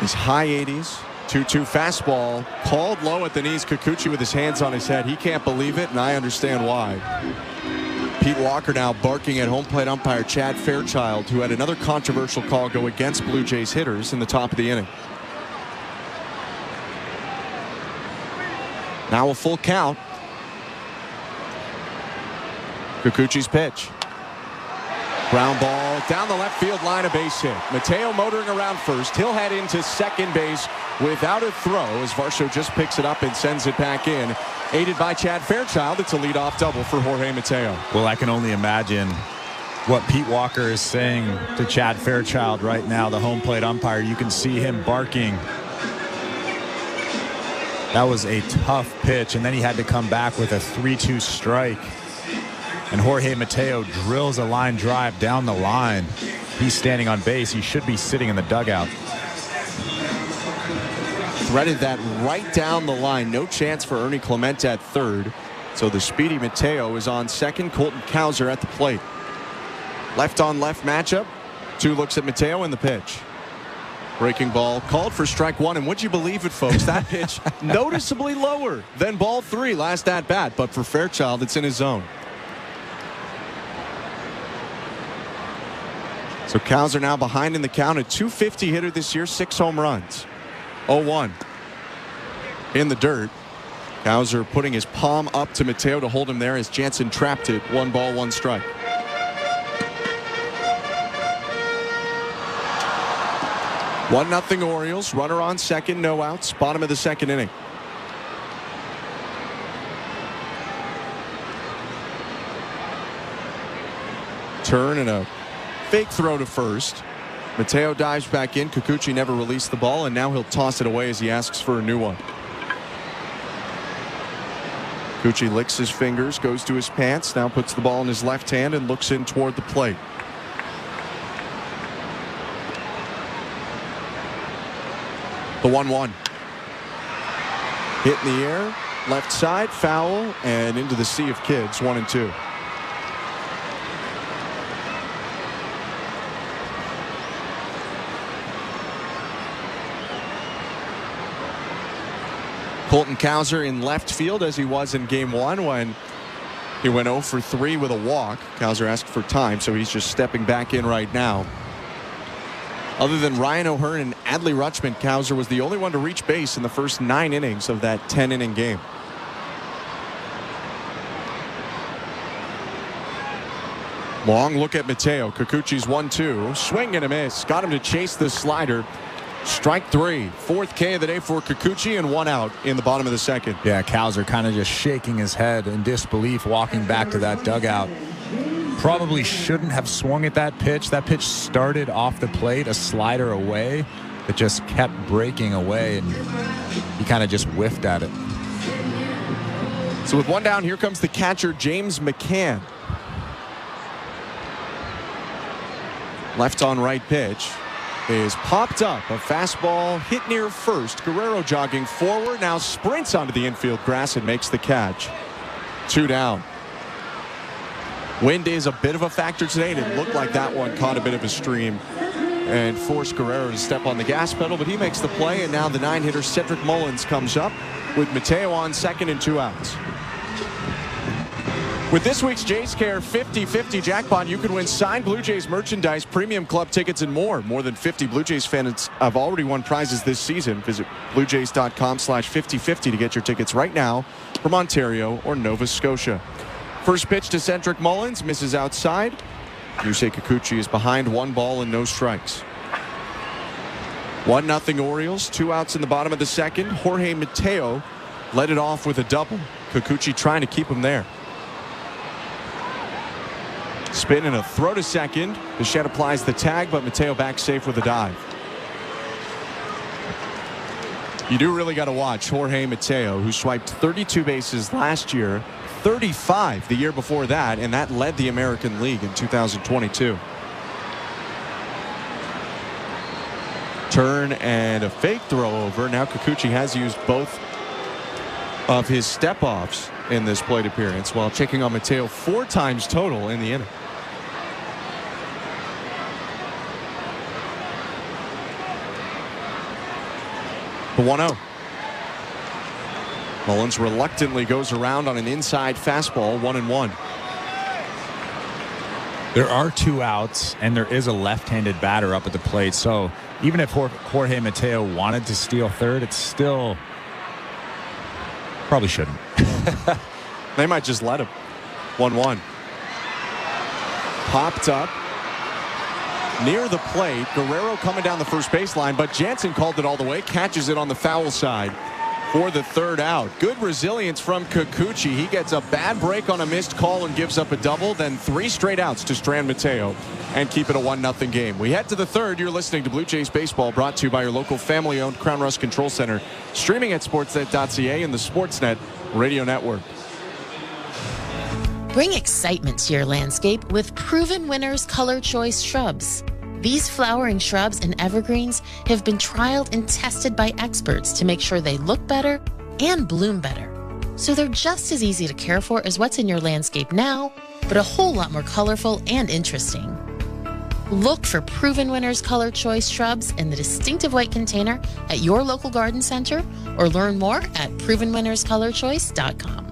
is high 80s. 2-2 fastball called low at the knees. Kikuchi with his hands on his head. He can't believe it, and I understand why. Pete Walker now barking at home plate umpire Chad Fairchild, who had another controversial call go against Blue Jays hitters in the top of the inning. Now a full count. Kikuchi's pitch. Ground ball down the left field line, a base hit. Mateo motoring around first. He'll head into second base without a throw as Varsho just picks it up and sends it back in. Aided by Chad Fairchild, it's a leadoff double for Jorge Mateo. Well, I can only imagine what Pete Walker is saying to Chad Fairchild right now, the home plate umpire. You can see him barking. That was a tough pitch, and then he had to come back with a 3-2 strike. And Jorge Mateo drills a line drive down the line. He's standing on base. He should be sitting in the dugout. Threaded that right down the line. No chance for Ernie Clement at third. So the speedy Mateo is on second. Colton Cowser at the plate. Left on left matchup. 2 looks at Mateo in the pitch. Breaking ball called for strike 1. And would you believe it, folks? That pitch noticeably lower than ball 3 last at bat. But for Fairchild, it's in his zone. So Cowser now behind in the count. A .250 hitter this year, 6 home runs. 0-1 in the dirt. Cowser putting his palm up to Mateo to hold him there as Jansen trapped it. 1 ball, 1 strike. One 1-0 Orioles. Runner on second, no outs. Bottom of the second inning. Turn and a fake throw to first. Mateo dives back in. Kikuchi never released the ball, and now he'll toss it away as he asks for a new one. Kikuchi licks his fingers, goes to his pants, now puts the ball in his left hand and looks in toward the plate. The 1-1. Hit in the air, left side, foul, and into the sea of kids. 1-2. Colton Cowser in left field as he was in game 1 when he went 0 for 3 with a walk. Cowser asked for time, so he's just stepping back in right now. Other than Ryan O'Hearn and Adley Rutschman, Cowser was the only one to reach base in the first 9 innings of that 10-inning game. Long look at Mateo. Kikuchi's 1-2. Swing and a miss. Got him to chase the slider. Strike 3. 4th K of the day for Kikuchi, and 1 out in the bottom of the second. Yeah, Cowser kind of just shaking his head in disbelief, walking back to that dugout. Probably shouldn't have swung at that pitch. That pitch started off the plate, a slider away, that just kept breaking away, and he kind of just whiffed at it. So with 1 down, here comes the catcher, James McCann. Left on right pitch is popped up. A fastball hit near first. Guerrero jogging forward, now sprints onto the infield grass and makes the catch. 2 down. Wind is a bit of a factor today, and it looked like that one caught a bit of a stream and forced Guerrero to step on the gas pedal, but he makes the play, and now the 9-hitter Cedric Mullins comes up with Mateo on second and 2 outs. With this week's Jays Care 50-50 jackpot, you can win signed Blue Jays merchandise, premium club tickets, and more. More than 50 Blue Jays fans have already won prizes this season. Visit bluejays.com/5050 to get your tickets right now from Ontario or Nova Scotia. First pitch to Cedric Mullins, misses outside. Yusei Kikuchi is behind, 1 ball and no strikes. 1-0 Orioles, 2 outs in the bottom of the second. Jorge Mateo led it off with a double. Kikuchi trying to keep him there. Spin and a throw to second. Bassitt applies the tag, but Mateo back safe with a dive. You do really got to watch Jorge Mateo, who swiped 32 bases last year, 35 the year before that, and that led the American League in 2022. Turn and a fake throw over. Now Kikuchi has used both of his step-offs in this plate appearance, while checking on Mateo 4 times total in the inning. The 1-0. Mullins reluctantly goes around on an inside fastball, 1-1. There are 2 outs, and there is a left-handed batter up at the plate. So even if Jorge Mateo wanted to steal third, it's still probably shouldn't. They might just let him. 1-1. Popped up near the plate. Guerrero coming down the first baseline, but Jansen called it all the way, catches it on the foul side for the 3rd out. Good resilience from Kikuchi. He gets a bad break on a missed call and gives up a double, then 3 straight outs to strand Mateo and keep it a 1-0 game. We head to the 3rd. You're listening to Blue Jays Baseball, brought to you by your local family-owned Crown Rust Control Center, streaming at sportsnet.ca and the Sportsnet Radio Network. Bring excitement to your landscape with Proven Winners Color Choice Shrubs. These flowering shrubs and evergreens have been trialed and tested by experts to make sure they look better and bloom better. So they're just as easy to care for as what's in your landscape now, but a whole lot more colorful and interesting. Look for Proven Winners Color Choice Shrubs in the distinctive white container at your local garden center, or learn more at provenwinnerscolorchoice.com.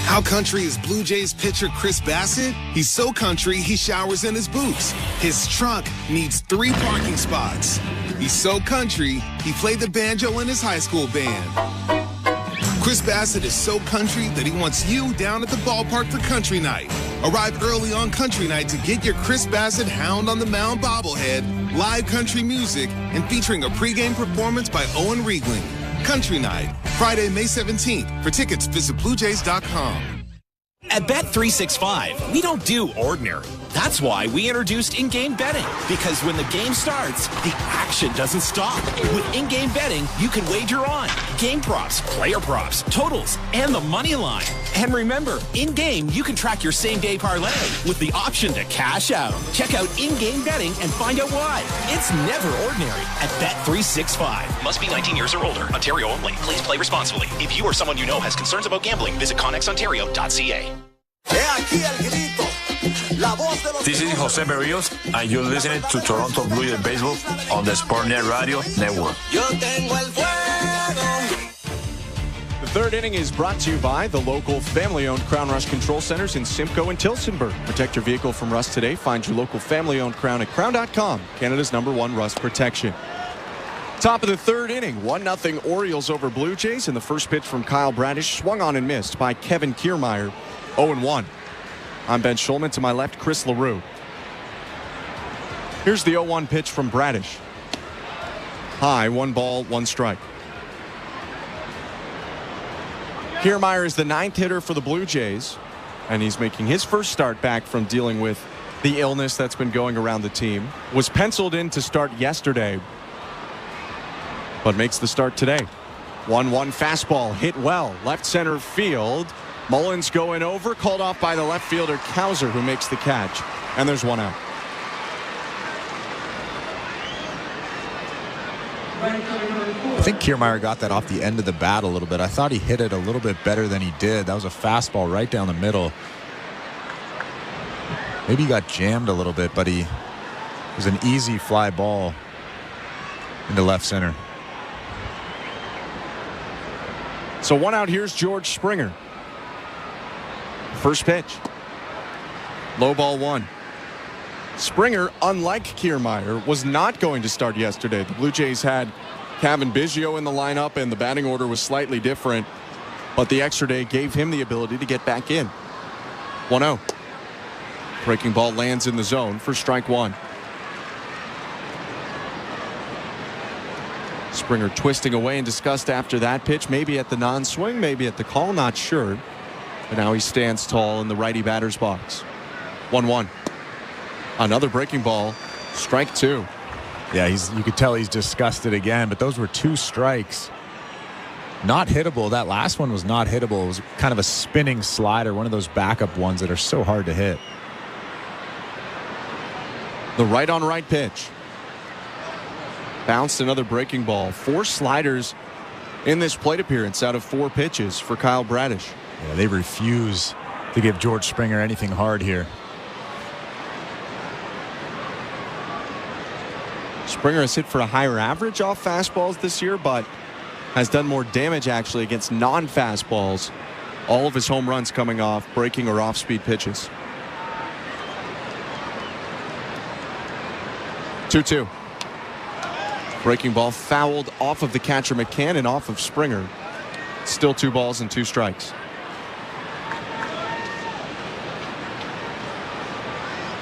How country is Blue Jays pitcher Chris Bassitt? He's so country, he showers in his boots. His truck needs 3 parking spots. He's so country, he played the banjo in his high school band. Chris Bassitt is so country that he wants you down at the ballpark for Country Night. Arrive early on Country Night to get your Chris Bassitt Hound on the Mound bobblehead, live country music, and featuring a pregame performance by Owen Riegling. Country Night, Friday, May 17th. For tickets, visit BlueJays.com. At Bet365, we don't do ordinary. That's why we introduced in-game betting. Because when the game starts, the action doesn't stop. With in-game betting, you can wager on game props, player props, totals, and the money line. And remember, in-game, you can track your same-day parlay with the option to cash out. Check out in-game betting and find out why. It's never ordinary at Bet365. Must be 19 years or older. Ontario only. Please play responsibly. If you or someone you know has concerns about gambling, visit connexontario.ca. This is Jose Berrios, and you're listening to Toronto Blue Jays Baseball on the Sportsnet Radio Network. The third inning is brought to you by the local family-owned Crown Rust Control Centers in Simcoe and Tillsonburg. Protect your vehicle from rust today. Find your local family-owned Crown at crown.com, Canada's #1 rust protection. Top of the third inning, 1-0 Orioles over Blue Jays, and the first pitch from Kyle Bradish swung on and missed by Kevin Kiermaier, 0-1. I'm Ben Schulman. To my left, Chris LaRue. Here's the 0-1 pitch from Bradish. High, 1 ball, 1 strike. Kiermaier is the 9th hitter for the Blue Jays, and he's making his first start back from dealing with the illness that's been going around the team. Was penciled in to start yesterday, but makes the start today. 1-1 fastball hit well, left center field. Mullins going over, called off by the left fielder Kauser, who makes the catch, and there's 1 out. I think Kiermaier got that off the end of the bat a little bit. I thought he hit it a little bit better than he did. That was a fastball right down the middle. Maybe he got jammed a little bit, but it was an easy fly ball into left center. So 1 out. Here's George Springer. First pitch. Low ball 1. Springer, unlike Kiermaier, was not going to start yesterday. The Blue Jays had Kevin Biggio in the lineup, and the batting order was slightly different, but the extra day gave him the ability to get back in. 1-0. Breaking ball lands in the zone for strike 1. Springer twisting away in disgust after that pitch, maybe at the non-swing, maybe at the call, not sure. But now he stands tall in the righty batter's box. 1-1. Another breaking ball, strike 2. Yeah, you could tell he's disgusted again, but those were 2 strikes. Not hittable. That last one was not hittable. It was kind of a spinning slider, one of those backup ones that are so hard to hit. The right-on-right pitch. Bounced another breaking ball. 4 sliders in this plate appearance out of 4 pitches for Kyle Bradish. Yeah, they refuse to give George Springer anything hard here. Springer has hit for a higher average off fastballs this year, but has done more damage actually against non-fastballs. All of his home runs coming off breaking or off-speed pitches. 2-2. Breaking ball fouled off of the catcher McCann and off of Springer. Still 2 balls and 2 strikes.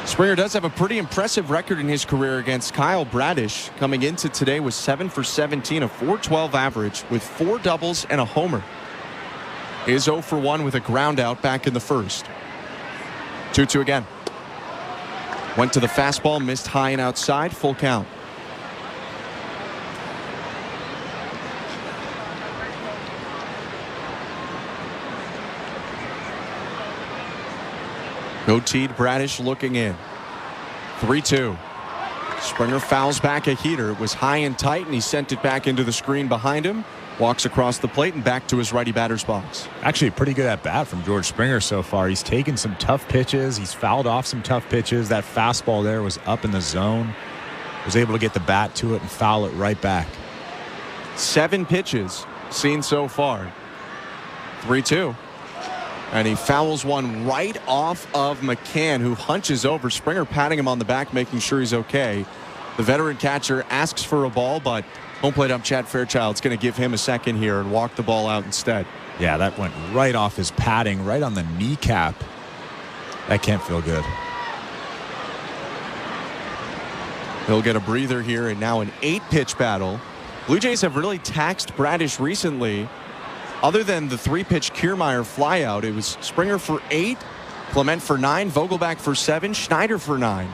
Springer does have a pretty impressive record in his career against Kyle Bradish. Coming into today was 7 for 17, a .412 average with 4 doubles and a homer. Is 0 for 1 with a ground out back in the first. 2-2 again. Went to the fastball, missed high and outside, full count. Goateed Bradish looking in. 3-2. Springer fouls back a heater. It was high and tight, and he sent it back into the screen behind him. Walks across the plate and back to his righty batter's box. Actually, a pretty good at bat from George Springer so far. He's taken some tough pitches. He's fouled off some tough pitches. That fastball there was up in the zone. Was able to get the bat to it and foul it right back. 7 pitches seen so far. 3-2. And he fouls one right off of McCann, who hunches over. Springer patting him on the back, making sure he's okay. The veteran catcher asks for a ball, but home plate ump Chad Fairchild's going to give him a second here and walk the ball out instead. Yeah, that went right off his padding, right on the kneecap. That can't feel good. He'll get a breather here, and now an 8-pitch battle. Blue Jays have really taxed Bradish recently. Other than the 3-pitch Kiermaier flyout, it was Springer for 8, Clement for 9, Vogelback for 7, Schneider for 9.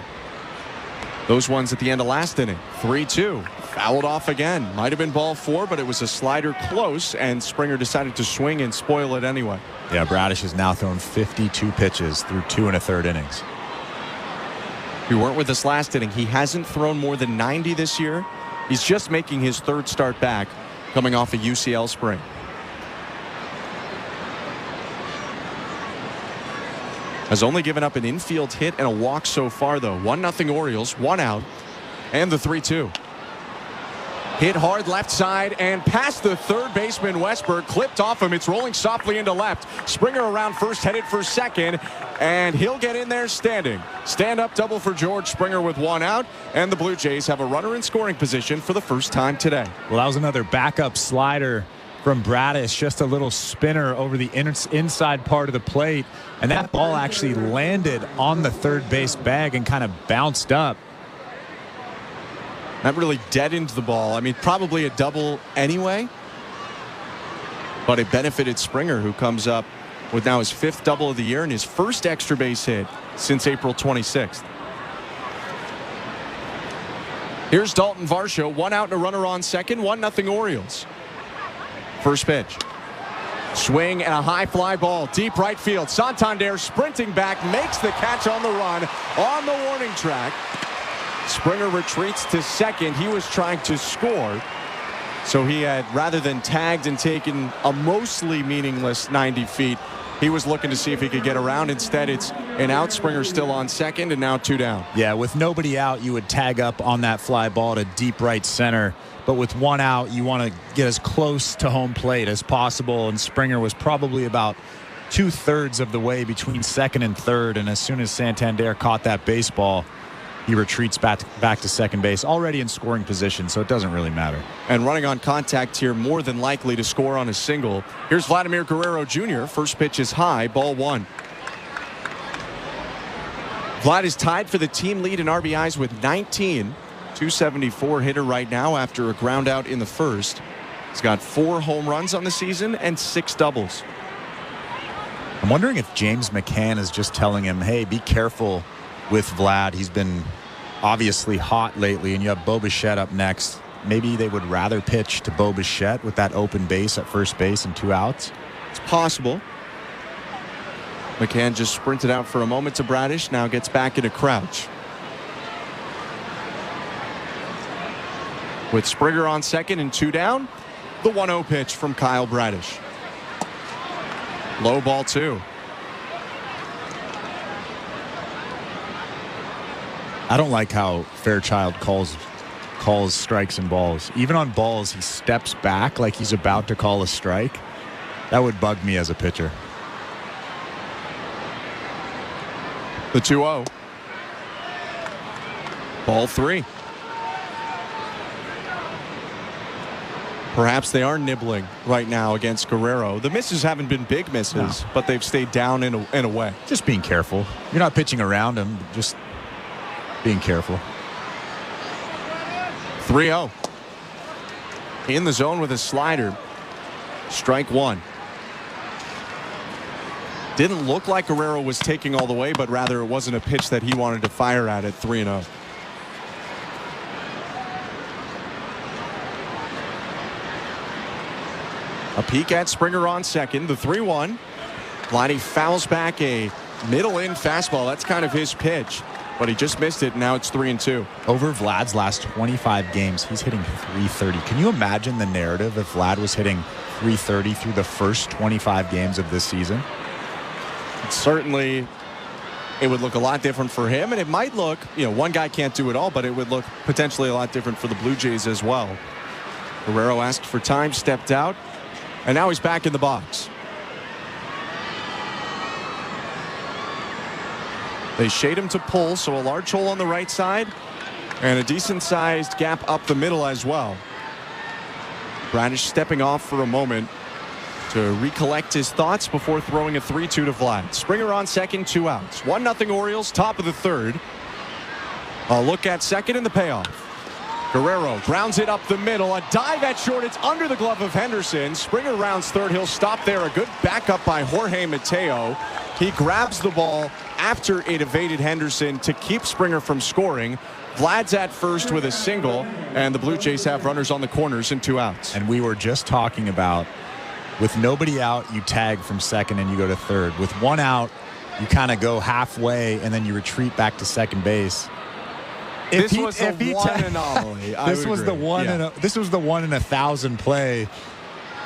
Those ones at the end of last inning. 3-2. Fouled off again. Might have been ball 4, but it was a slider close, and Springer decided to swing and spoil it anyway. Yeah, Bradish has now thrown 52 pitches through 2 1/3 innings. If you weren't with us last inning, he hasn't thrown more than 90 this year. He's just making his 3rd start back, coming off a UCL sprain. Has only given up an infield hit and a walk so far, though. 1-0 Orioles, 1 out, and the 3-2. Hit hard left side and past the third baseman Westberg. Clipped off him. It's rolling softly into left. Springer around first, headed for second. And he'll get in there standing. Stand-up double for George Springer with one out. And the Blue Jays have a runner in scoring position for the first time today. Well, that was another backup slider from Bradish. Just a little spinner over the inside part of the plate. And that ball actually landed on the third base bag and kind of bounced up. That really deadened the ball. I mean, probably a double anyway. But it benefited Springer, who comes up with now his 5th double of the year and his first extra base hit since April 26th. Here's Dalton Varsho. 1 out and a runner on second. 1-0 Orioles. First pitch. Swing and a high fly ball. Deep right field. Santander sprinting back. Makes the catch on the run on the warning track. Springer retreats to second. He was trying to score. So he had, rather than tagged and taken a mostly meaningless 90 feet, he was looking to see if he could get around. Instead, it's an out. Springer still on second, and now 2 down. Yeah, with nobody out, you would tag up on that fly ball to deep right center. But with 1 out, you want to get as close to home plate as possible. And Springer was probably about 2/3 of the way between second and third. And as soon as Santander caught that baseball, he retreats back to second base, already in scoring position, so it doesn't really matter. And running on contact here, more than likely to score on a single. Here's Vladimir Guerrero Jr. First pitch is high, ball 1. Vlad is tied for the team lead in RBIs with 19. 274 hitter right now after a ground out in the first. He's got 4 home runs on the season and 6 doubles. I'm wondering if James McCann is just telling him, hey, be careful with Vlad. He's been obviously hot lately, and you have Bo Bichette up next. Maybe they would rather pitch to Bo Bichette with that open base at first base and 2 outs. It's possible. McCann just sprinted out for a moment to Bradish, now gets back into crouch. With Springer on second and 2 down, the 1-0 pitch from Kyle Bradish. Low ball 2. I don't like how Fairchild calls strikes and balls. Even on balls, he steps back like he's about to call a strike. That would bug me as a pitcher. The 2-0. Ball 3. Perhaps they are nibbling right now against Guerrero. The misses haven't been big misses, but they've stayed down in a way. Just being careful. You're not pitching around him, just being careful. 3-0. In the zone with a slider. Strike 1. Didn't look like Guerrero was taking all the way, but rather it wasn't a pitch that he wanted to fire at 3-0. A peek at Springer on second. The 3-1. Vladdy fouls back a middle-in fastball. That's kind of his pitch, but he just missed it. Now it's 3-2. Over Vlad's last 25 games, he's hitting .330. Can you imagine the narrative if Vlad was hitting .330 through the first 25 games of this season? Certainly, it would look a lot different for him, and it might look, one guy can't do it all, but it would look potentially a lot different for the Blue Jays as well. Guerrero asked for time, stepped out, and now he's back in the box. They shade him to pull, so a large hole on the right side and a decent-sized gap up the middle as well. Bradish stepping off for a moment to recollect his thoughts before throwing a 3-2 to Vlad. Springer on second, 2 outs. 1-0 Orioles, top of the third. A look at second in the payoff. Guerrero grounds it up the middle. A dive at short. It's under the glove of Henderson. Springer rounds third. He'll stop there. A good backup by Jorge Mateo. He grabs the ball after it evaded Henderson to keep Springer from scoring. Vlad's at first with a single, and the Blue Jays have runners on the corners and 2 outs. And we were just talking about, with nobody out, you tag from second and you go to third. With 1 out, you kind of go halfway and then you retreat back to second base. This was the one anomaly. This was the one in 1,000 play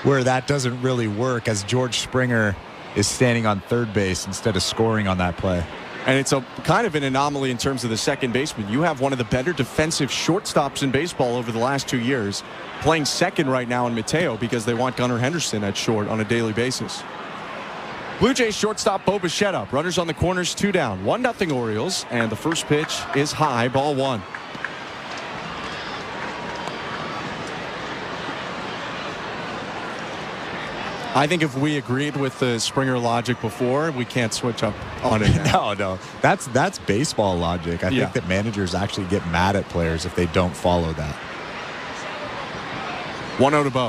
where that doesn't really work, as George Springer is standing on third base instead of scoring on that play. And it's a kind of an anomaly in terms of the second baseman. You have one of the better defensive shortstops in baseball over the last 2 years playing second right now in Mateo because they want Gunnar Henderson at short on a daily basis. Blue Jays shortstop Bo Bichette up. Runners on the corners, 2 down. 1-0 Orioles, and the first pitch is high, ball 1. I think if we agreed with the Springer logic before, we can't switch up on it now. No. That's baseball logic. I think that managers actually get mad at players if they don't follow that. 1-0 to Bo.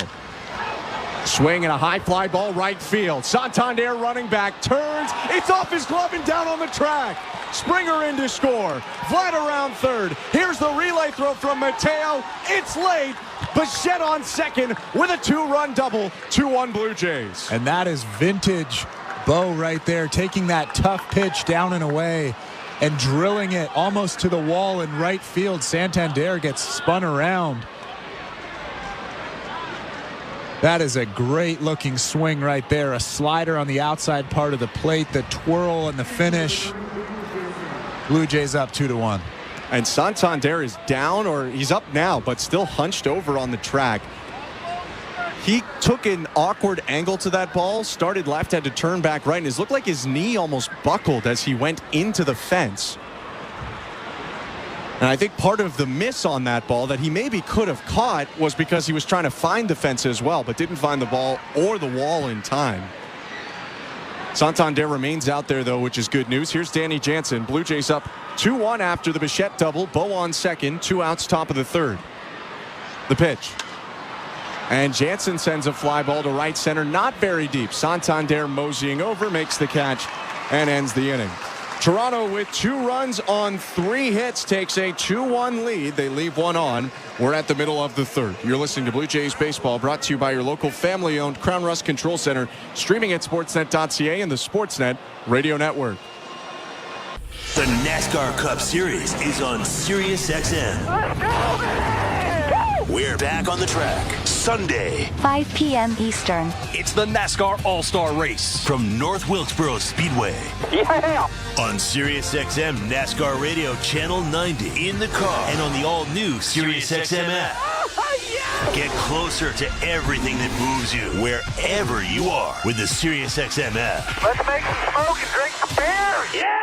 Swing and a high fly ball right field. Santander running back, turns. It's off his glove and down on the track. Springer in to score. Vlad around third. Here's the relay throw from Mateo. It's late. Bassitt on second with a 2-run double. 2-1 Blue Jays. And that is vintage Bo right there, taking that tough pitch down and away and drilling it almost to the wall in right field. Santander gets spun around. That is a great looking swing right there. A slider on the outside part of the plate, the twirl and the finish. Blue Jays up 2-1. And Santander is down, or he's up now, but still hunched over on the track. He took an awkward angle to that ball, started left, had to turn back right, and it looked like his knee almost buckled as he went into the fence. And I think part of the miss on that ball that he maybe could have caught was because he was trying to find the fence as well, but didn't find the ball or the wall in time. Santander remains out there, though, which is good news. Here's Danny Jansen. Blue Jays up 2-1 after the Bichette double. Bo on second. 2 outs, top of the third. The pitch. And Jansen sends a fly ball to right center. Not very deep. Santander moseying over, makes the catch, and ends the inning. Toronto with 2 runs on 3 hits takes a 2-1 lead. They leave 1 on. We're at the middle of the third. You're listening to Blue Jays Baseball, brought to you by your local family-owned Crown Rust Control Center, streaming at sportsnet.ca and the Sportsnet Radio Network. The NASCAR Cup Series is on SiriusXM. Let's go, baby! We're back on the track Sunday, 5 p.m. Eastern. It's the NASCAR All-Star Race from North Wilkesboro Speedway. Yeah! On SiriusXM NASCAR Radio Channel 90 in the car and on the all-new SiriusXM app. Oh, yeah! Get closer to everything that moves you wherever you are with the SiriusXM app. Let's make some smoke and drink some beer! Yeah!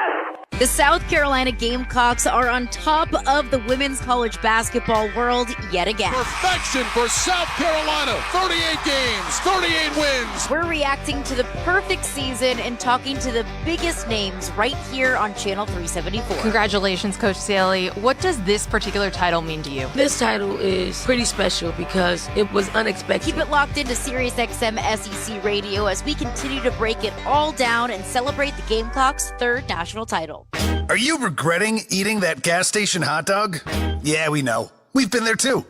The South Carolina Gamecocks are on top of the women's college basketball world yet again. Perfection for South Carolina. 38 games, 38 wins. We're reacting to the perfect season and talking to the biggest names right here on Channel 374. Congratulations, Coach Staley. What does this particular title mean to you? This title is pretty special because it was unexpected. Keep it locked into SiriusXM SEC Radio as we continue to break it all down and celebrate the Gamecocks' 3rd national title. Are you regretting eating that gas station hot dog? Yeah, we know. We've been there too.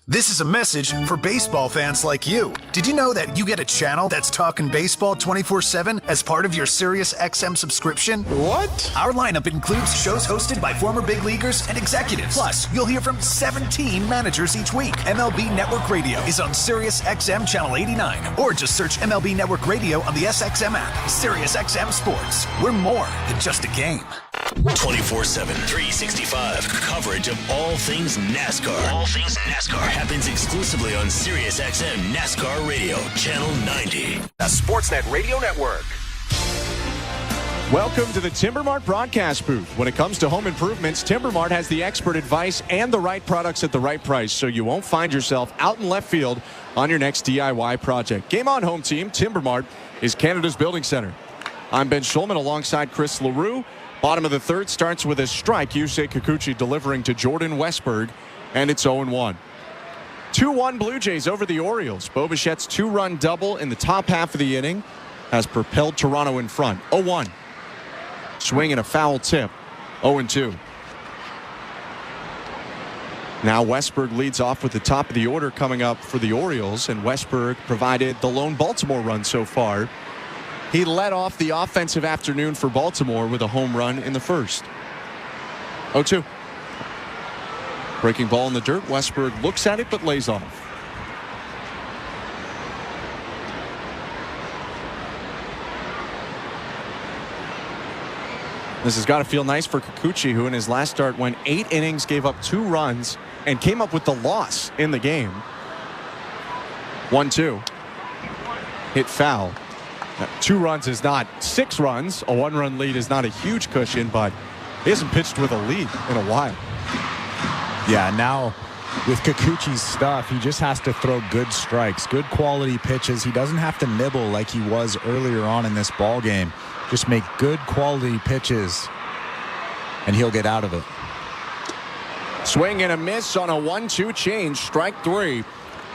This is a message for baseball fans like you. Did you know that you get a channel that's talking baseball 24/7 as part of your SiriusXM subscription? What? Our lineup includes shows hosted by former big leaguers and executives. Plus, you'll hear from 17 managers each week. MLB Network Radio is on SiriusXM Channel 89, or just search MLB Network Radio on the SXM app. SiriusXM Sports. We're more than just a game. 24/7, 365 coverage of all things NASCAR. All things NASCAR happens exclusively on SiriusXM NASCAR Radio, Channel 90. The Sportsnet Radio Network. Welcome to the Timbermart broadcast booth. When it comes to home improvements, Timbermart has the expert advice and the right products at the right price, so you won't find yourself out in left field on your next DIY project. Game on, home team. Timbermart is Canada's building center. I'm Ben Schulman alongside Chris LaRue. Bottom of the third starts with a strike. Yusei Kikuchi delivering to Jordan Westberg, and it's 0-1. 2-1 Blue Jays over the Orioles. Bo Bichette's 2-run double in the top half of the inning has propelled Toronto in front. 0-1. Swing and a foul tip. 0-2. Now Westberg leads off with the top of the order coming up for the Orioles, and Westberg provided the lone Baltimore run so far. He led off the offensive afternoon for Baltimore with a home run in the first. 0-2. Breaking ball in the dirt. Westberg looks at it but lays off. This has got to feel nice for Kikuchi, who in his last start went 8 innings, gave up 2 runs, and came up with the loss in the game. 1-2. Hit foul. 2 runs is not 6 runs. A 1-run lead is not a huge cushion, but he hasn't pitched with a lead in a while. Yeah, now with Kikuchi's stuff, he just has to throw good strikes, good quality pitches. He doesn't have to nibble like he was earlier on in this ball game. Just make good quality pitches, and he'll get out of it. Swing and a miss on a 1-2 change, strike 3.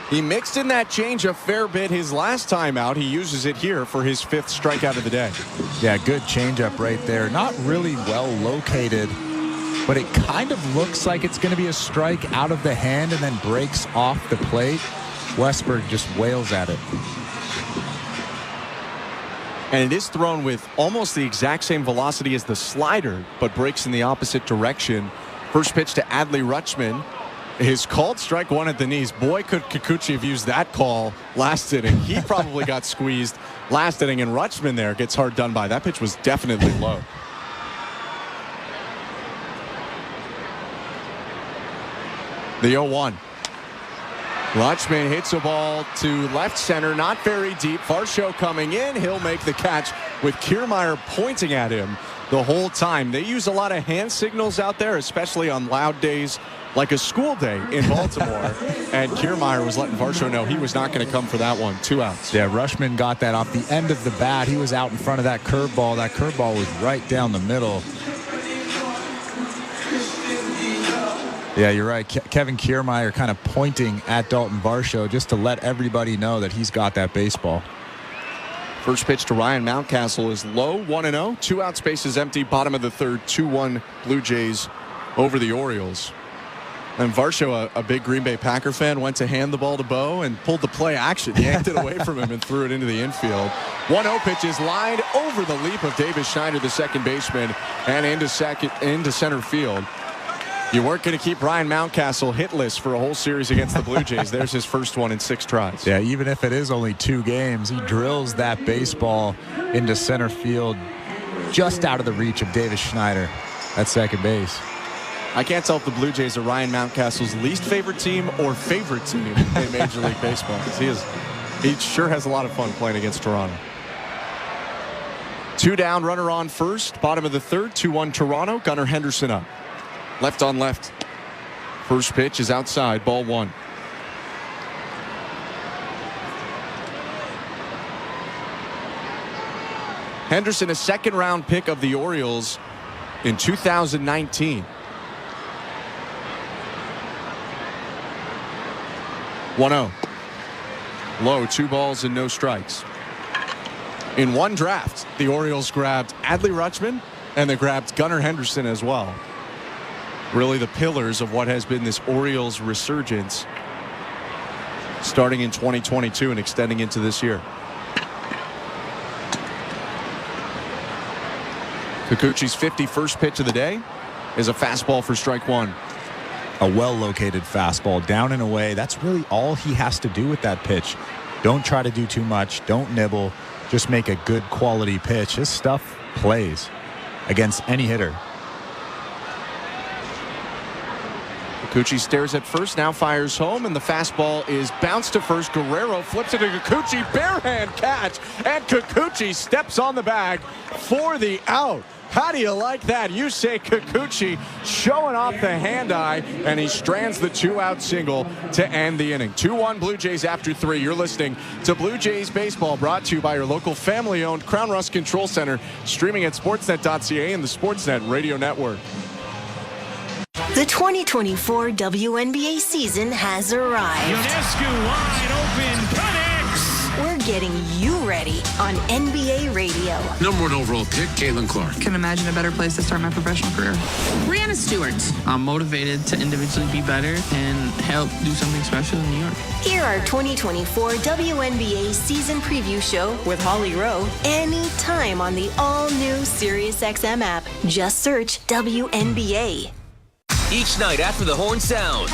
He mixed in that change a fair bit his last time out. He uses it here for his 5th strikeout of the day. Yeah, good changeup right there. Not really well located, but it kind of looks like it's going to be a strike out of the hand and then breaks off the plate. Westberg just wails at it. And it is thrown with almost the exact same velocity as the slider, but breaks in the opposite direction. First pitch to Adley Rutschman. His called strike 1 at the knees. Boy, could Kikuchi have used that call last inning. He probably got squeezed last inning, and Rutschman there gets hard done by. That pitch was definitely low. The 0-1. Rutschman hits a ball to left center, not very deep. Varsho coming in. He'll make the catch with Kiermaier pointing at him the whole time. They use a lot of hand signals out there, especially on loud days like a school day in Baltimore. And Kiermaier was letting Varsho know he was not going to come for that one. 2 outs. Yeah, Rutschman got that off the end of the bat. He was out in front of that curveball. That curveball was right down the middle. Yeah, you're right. Kevin Kiermaier kind of pointing at Dalton Varsho just to let everybody know that he's got that baseball. First pitch to Ryan Mountcastle is low, 1-0. 2 out, space is empty. Bottom of the 3rd, 2-1 Blue Jays over the Orioles. And Varsho, a big Green Bay Packer fan, went to hand the ball to Bo and pulled the play action, yanked it away from him and threw it into the infield. 1-0 pitch is lined over the leap of Davis Schneider, the second baseman, and into center field. You weren't going to keep Ryan Mountcastle hitless for a whole series against the Blue Jays. There's his first one in 6 tries. Yeah, even if it is only 2 games, he drills that baseball into center field just out of the reach of Davis Schneider at second base. I can't tell if the Blue Jays are Ryan Mountcastle's least favorite team or favorite team in Major League Baseball, because he sure has a lot of fun playing against Toronto. 2 down, runner on first, bottom of the 3rd, 2-1 Toronto. Gunnar Henderson up. Left on left. First pitch is outside, ball 1. Henderson, a second-round pick of the Orioles in 2019. 1-0. Low, 2 balls and no strikes. In one draft, the Orioles grabbed Adley Rutschman, and they grabbed Gunnar Henderson as well. Really the pillars of what has been this Orioles resurgence starting in 2022 and extending into this year. Kikuchi's 51st pitch of the day is a fastball for strike 1. A well-located fastball down and away. That's really all he has to do with that pitch. Don't try to do too much. Don't nibble. Just make a good quality pitch. His stuff plays against any hitter. Kikuchi stares at first, now fires home, and the fastball is bounced to first. Guerrero flips it to Kikuchi, bare hand catch, and Kikuchi steps on the bag for the out. How do you like that? You say Kikuchi showing off the hand-eye, and he strands the 2-out single to end the inning. 2-1 Blue Jays after 3. You're listening to Blue Jays Baseball, brought to you by your local family-owned Crown Rust Control Center, streaming at sportsnet.ca and the Sportsnet Radio Network. The 2024 WNBA season has arrived. Ionescu wide open, connects! We're getting you ready on NBA Radio. Number 1 overall pick, Caitlin Clark. Can imagine a better place to start my professional career. Brianna Stewart. I'm motivated to individually be better and help do something special in New York. Hear our 2024 WNBA season preview show with Holly Rowe anytime on the all-new SiriusXM app. Just search WNBA. Each night after the horn sounds,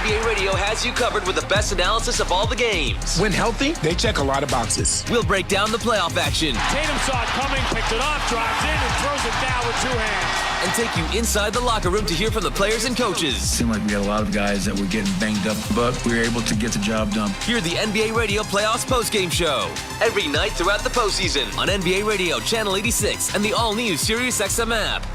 NBA Radio has you covered with the best analysis of all the games. When healthy, they check a lot of boxes. We'll break down the playoff action. Tatum saw it coming, picked it off, drives in, and throws it down with 2 hands. And take you inside the locker room to hear from the players and coaches. It seemed like we had a lot of guys that were getting banged up, but we were able to get the job done. Hear the NBA Radio Playoffs postgame show every night throughout the postseason on NBA Radio Channel 86 and the all-new SiriusXM app.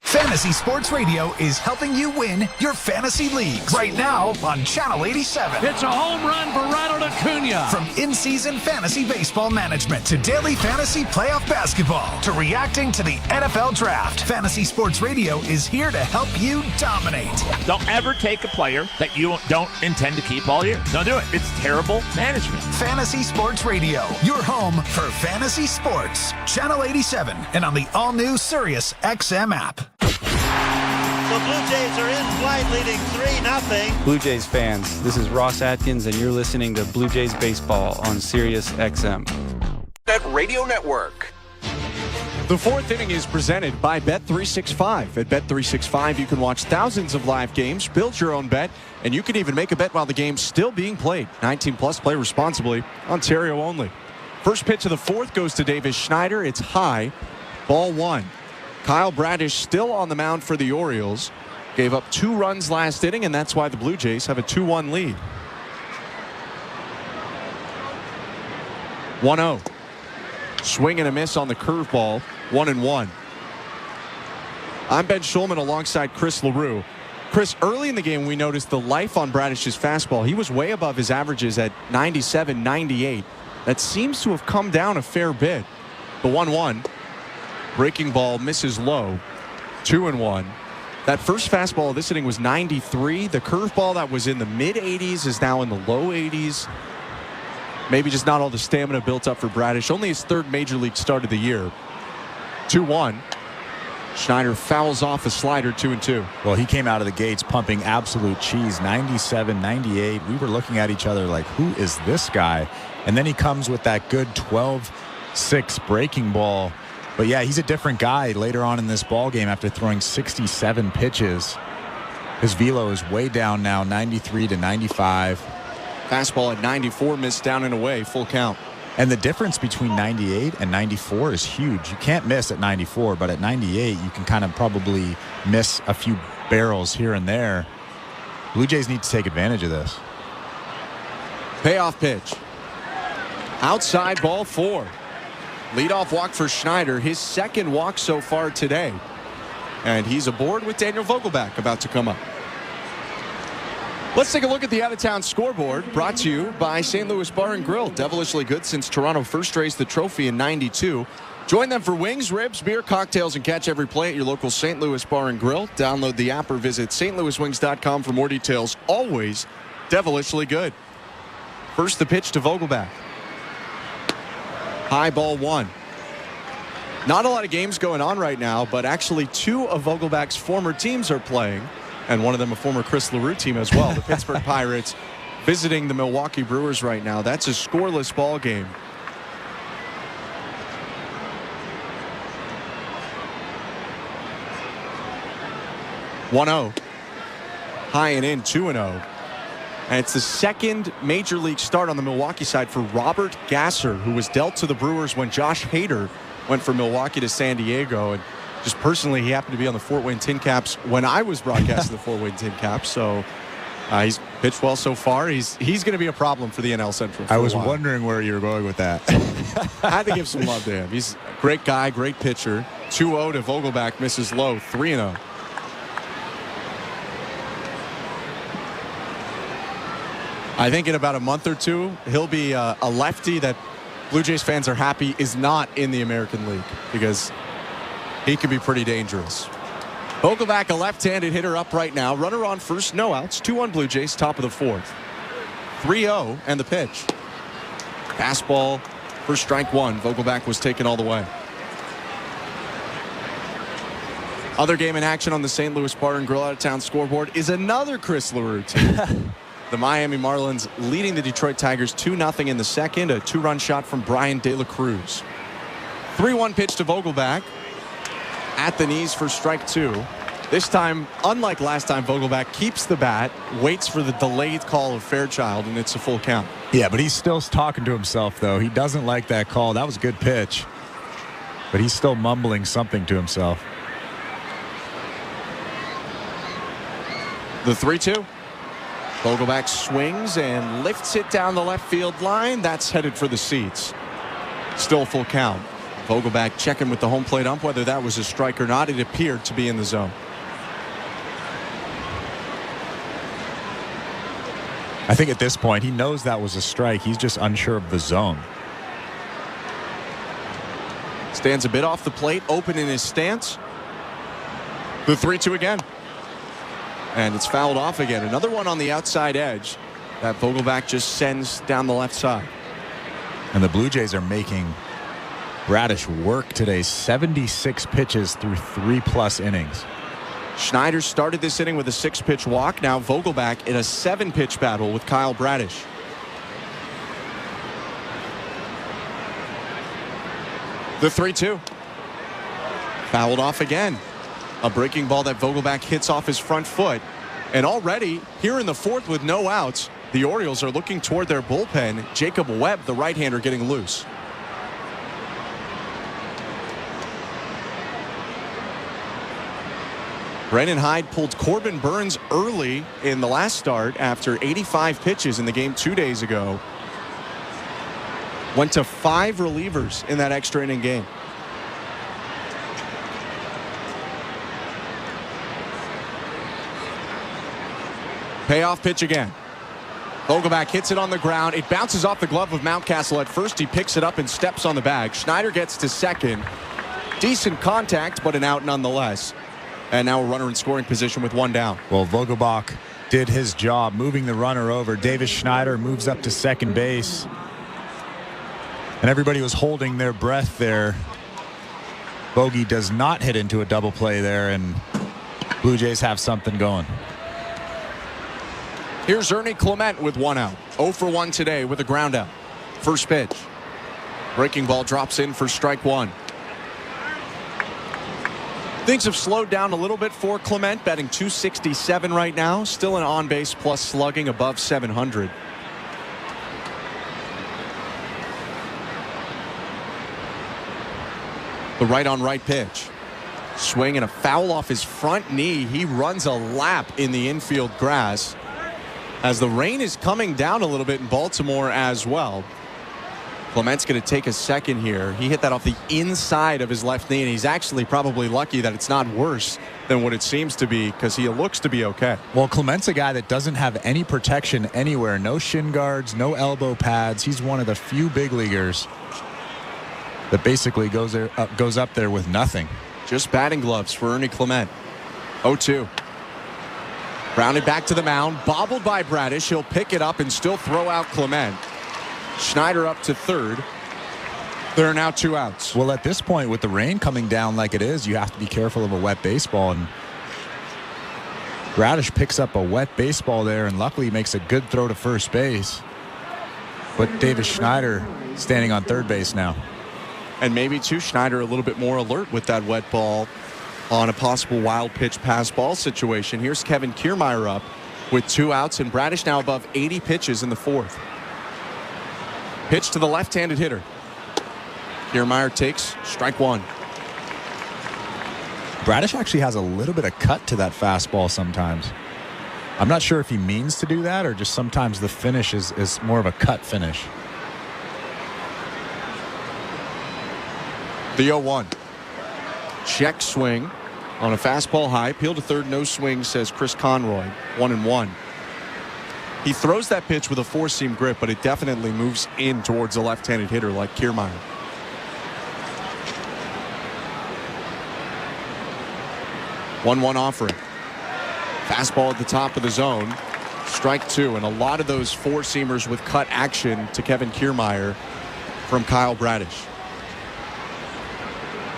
Fantasy Sports Radio is helping you win your fantasy leagues right now on Channel 87. It's a home run for Ronald Acuna. From in-season fantasy baseball management to daily fantasy playoff basketball to reacting to the NFL draft, Fantasy Sports Radio is here to help you dominate. Don't ever take a player that you don't intend to keep all year. Don't do it. It's terrible management. Fantasy Sports Radio, your home for fantasy sports. Channel 87 and on the all-new SiriusXM app. The Blue Jays are in flight, leading 3-0. Blue Jays fans, this is Ross Atkins, and you're listening to Blue Jays Baseball on SiriusXM. At Radio Network. The fourth inning is presented by Bet365. At Bet365, you can watch thousands of live games, build your own bet, and you can even make a bet while the game's still being played. 19 plus, play responsibly. Ontario only. First pitch of the fourth goes to Davis Schneider. It's high. Ball 1. Kyle Bradish still on the mound for the Orioles. Gave up 2 runs last inning, and that's why the Blue Jays have a 2-1 lead. 1-0. Swing and a miss on the curveball. 1-1. I'm Ben Schulman alongside Chris LaRue. Chris, early in the game, we noticed the life on Bradish's fastball. He was way above his averages at 97, 98. That seems to have come down a fair bit. The 1-1. Breaking ball misses low. 2-1. That first fastball of this inning was 93. The curveball that was in the mid-80s is now in the low 80s. Maybe just not all the stamina built up for Bradish. Only his 3rd major league start of the year. 2-1. Schneider fouls off a slider. 2-2. Well, he came out of the gates pumping absolute cheese. 97, 98. We were looking at each other like, who is this guy? And then he comes with that good 12-6 breaking ball. But yeah, he's a different guy later on in this ball game after throwing 67 pitches. His velo is way down now, 93 to 95. Fastball at 94, missed down and away, full count. And the difference between 98 and 94 is huge. You can't miss at 94, but at 98, you can kind of probably miss a few barrels here and there. Blue Jays need to take advantage of this. Payoff pitch. Outside, ball 4. Leadoff walk for Schneider, his 2nd walk so far today. And he's aboard with Daniel Vogelbach about to come up. Let's take a look at the out-of-town scoreboard, brought to you by St. Louis Bar and Grill. Devilishly good since Toronto first raised the trophy in '92. Join them for wings, ribs, beer, cocktails, and catch every play at your local St. Louis Bar and Grill. Download the app or visit stlouiswings.com for more details. Always devilishly good. First, the pitch to Vogelbach. High, ball 1. Not a lot of games going on right now, but actually 2 of Vogelbach's former teams are playing, and one of them a former Chris LaRue team as well. The Pittsburgh Pirates visiting the Milwaukee Brewers right now. That's a scoreless ball game. (1-0) high and in. 2-0. And it's the 2nd major league start on the Milwaukee side for Robert Gasser, who was dealt to the Brewers when Josh Hader went from Milwaukee to San Diego. And just personally, he happened to be on the Fort Wayne Tin Caps when I was broadcasting the Fort Wayne Tin Caps. So he's pitched well so far. He's going to be a problem for the NL Central. I was wondering where you were going with that. I had to give some love to him. He's a great guy, great pitcher. 2-0 to Vogelbach, misses low. 3-0. I think in about a month or 2, he'll be a lefty that Blue Jays fans are happy is not in the American League, because he can be pretty dangerous. Vogelbach, a left-handed hitter, up right now. Runner on first, no outs. 2-1 Blue Jays, top of the 4th. 3-0 and the pitch. Fastball for strike 1. Vogelbach was taken all the way. Other game in action on the St. Louis Bar and Grill out-of-town scoreboard is another Chris LaRue team. The Miami Marlins leading the Detroit Tigers 2-0 in the 2nd. A 2-run shot from Brian De La Cruz. 3-1 pitch to Vogelbach. At the knees for strike 2. This time, unlike last time, Vogelbach keeps the bat, waits for the delayed call of Fairchild, and it's a full count. Yeah, but he's still talking to himself, though. He doesn't like that call. That was a good pitch. But he's still mumbling something to himself. The 3-2. Vogelbach swings and lifts it down the left field line. That's headed for the seats. Still full count. Vogelbach checking with the home plate ump whether that was a strike or not. It appeared to be in the zone. I think at this point he knows that was a strike. He's just unsure of the zone. Stands a bit off the plate, open in his stance. The 3-2 again. And it's fouled off again. Another one on the outside edge that Vogelbach just sends down the left side. And the Blue Jays are making Bradish work today. 76 pitches through 3+ innings. Schneider started this inning with a 6-pitch walk. Now Vogelbach in a 7-pitch battle with Kyle Bradish. The 3-2. Fouled off again. A breaking ball that Vogelbach hits off his front foot. And already here in the fourth with no outs, the Orioles are looking toward their bullpen. Jacob Webb, the right-hander, getting loose. Brennan Hyde pulled Corbin Burns early in the last start after 85 pitches in the game 2 days ago. Went to 5 relievers in that extra inning game. Payoff pitch again. Vogelbach hits it on the ground. It bounces off the glove of Mountcastle at first. He picks it up and steps on the bag. Schneider gets to second. Decent contact, but an out nonetheless. And now a runner in scoring position with one down. Well, Vogelbach did his job moving the runner over. Davis Schneider moves up to second base. And everybody was holding their breath there. Bogey does not hit into a double play there, and Blue Jays have something going. Here's Ernie Clement with one out. 0 for 1 today with a ground out. First pitch. Breaking ball drops in for strike one. Things have slowed down a little bit for Clement, batting .267 right now. Still an on-base plus slugging above 700. The right-on-right pitch. Swing and a foul off his front knee. He runs a lap in the infield grass as the rain is coming down a little bit in Baltimore as well. Clement's going to take a second here. He hit that off the inside of his left knee, and he's actually probably lucky that it's not worse than what it seems to be because he looks to be okay. Well, Clement's a guy that doesn't have any protection anywhere. No shin guards, no elbow pads. He's one of the few big leaguers that basically goes up there with nothing. Just batting gloves for Ernie Clement. 0-2. Grounded back to the mound, bobbled by Bradish. He'll pick it up and still throw out Clement. Schneider up to third. There are now 2 outs. Well, at this point, with the rain coming down like it is, you have to be careful of a wet baseball. And Bradish picks up a wet baseball there, and luckily makes a good throw to first base. But Davis Schneider standing on third base now. And maybe, too, Schneider a little bit more alert with that wet ball on a possible wild pitch pass ball situation. Here's Kevin Kiermaier up with 2 outs, and Bradish now above 80 pitches in the fourth. Pitch to the left-handed hitter. Kiermaier takes strike one. Bradish actually has a little bit of cut to that fastball sometimes. I'm not sure if he means to do that or just sometimes the finish is more of a cut finish. The 0-1. Check swing on a fastball high. Peel to third, no swing, says Chris Conroy. 1-1. He throws that pitch with a 4-seam grip, but it definitely moves in towards a left-handed hitter like Kiermaier. One offering. Fastball at the top of the zone. Strike two, and a lot of those 4-seamers with cut action to Kevin Kiermaier from Kyle Bradish.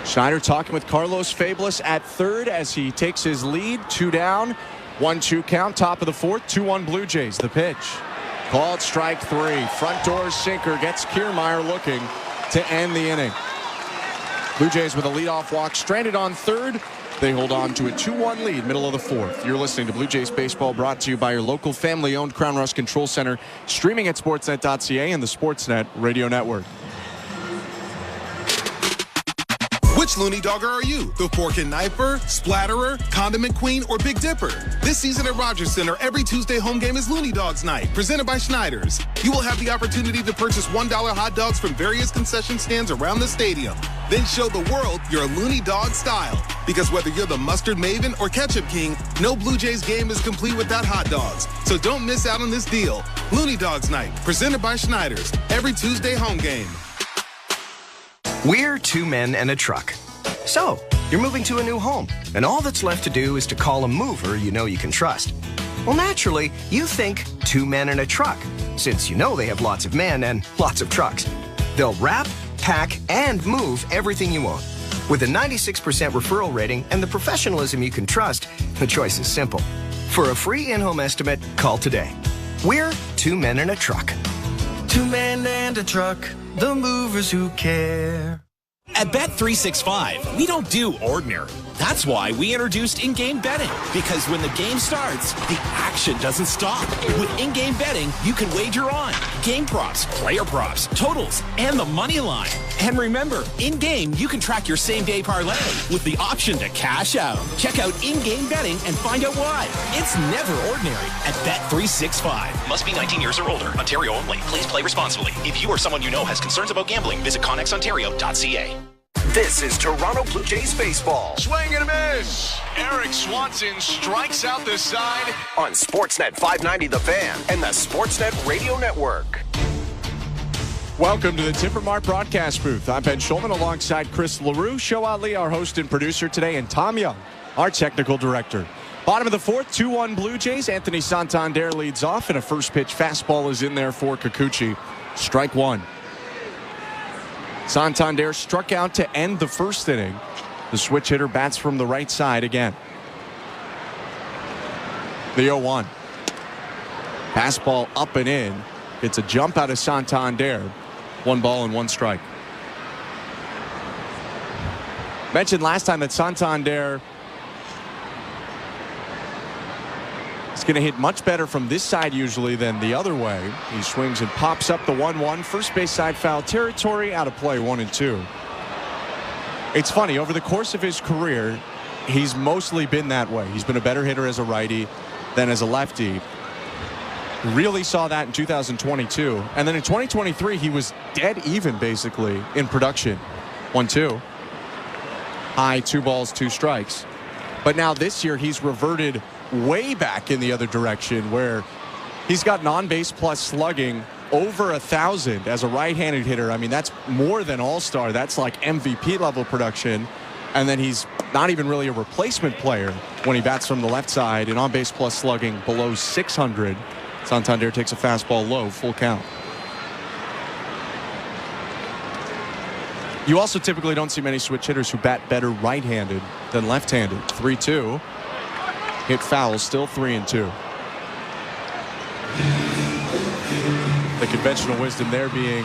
Schneider talking with Carlos Fablis at third as he takes his lead. 2 down. 1-2 count, top of the fourth. 2-1 Blue Jays. The pitch. Called strike 3. Front door sinker gets Kiermaier looking to end the inning. Blue Jays with a leadoff walk, stranded on third. They hold on to a 2-1 lead, middle of the fourth. You're listening to Blue Jays Baseball, brought to you by your local family-owned Crown Rush Control Center, streaming at sportsnet.ca and the Sportsnet Radio Network. Which Looney Dogger are you? The fork and knifer, splatterer, condiment queen, or Big Dipper? This season at Rogers Center, every Tuesday home game is Looney Dogs Night, presented by Schneider's. You will have the opportunity to purchase $1 hot dogs from various concession stands around the stadium. Then show the world your Looney Dog style. Because whether you're the mustard maven or ketchup king, no Blue Jays game is complete without hot dogs. So don't miss out on this deal. Looney Dogs Night, presented by Schneider's, every Tuesday home game. We're two men and a truck. So, you're moving to a new home, and all that's left to do is to call a mover you know you can trust. Well, naturally, you think two men and a truck, since you know they have lots of men and lots of trucks. They'll wrap, pack, and move everything you own. With a 96% referral rating and the professionalism you can trust, the choice is simple. For a free in-home estimate, call today. We're two men and a truck. Two men and a truck, the movers who care. At Bet365, we don't do ordinary. That's why we introduced in-game betting. Because when the game starts, the action doesn't stop. With in-game betting, you can wager on game props, player props, totals, and the money line. And remember, in-game, you can track your same-day parlay with the option to cash out. Check out in-game betting and find out why. It's never ordinary at Bet365. Must be 19 years or older. Ontario only. Please play responsibly. If you or someone you know has concerns about gambling, visit connexontario.ca. This is Toronto Blue Jays baseball. Swing and a miss. Eric Swanson strikes out the side On Sportsnet 590 The Fan and the Sportsnet Radio Network. Welcome to the Tipper Mart broadcast booth. I'm Ben Schulman alongside Chris LaRue, Show Ali, our host and producer today, and Tom Young, our technical director. Bottom of the fourth, 2-1 Blue Jays. Anthony Santander leads off, and a first pitch fastball is in there for Kikuchi. Strike one. Santander struck out to end the first inning. The switch hitter bats from the right side again. The 0-1. Fastball up and in. It's a jump out of Santander. 1 ball and 1 strike. Mentioned last time that Santander is going to hit much better from this side usually than the other way. He swings and pops up the 1-1. First base side foul territory, out of play, 1-2. It's funny, over the course of his career, he's mostly been that way. He's been a better hitter as a righty than as a lefty. Really saw that in 2022. And then in 2023, he was dead even, basically, in production. 1-2. High, 2 balls, 2 strikes. But now this year, he's reverted way back in the other direction, where he's got on-base plus slugging over 1,000 as a right-handed hitter. I mean, that's more than all-star. That's like MVP level production. And then he's not even really a replacement player when he bats from the left side, and on-base plus slugging below 600. Santander takes a fastball low, full count. You also typically don't see many switch hitters who bat better right-handed than left-handed. 3-2. Hit foul, still 3-2. The conventional wisdom there being,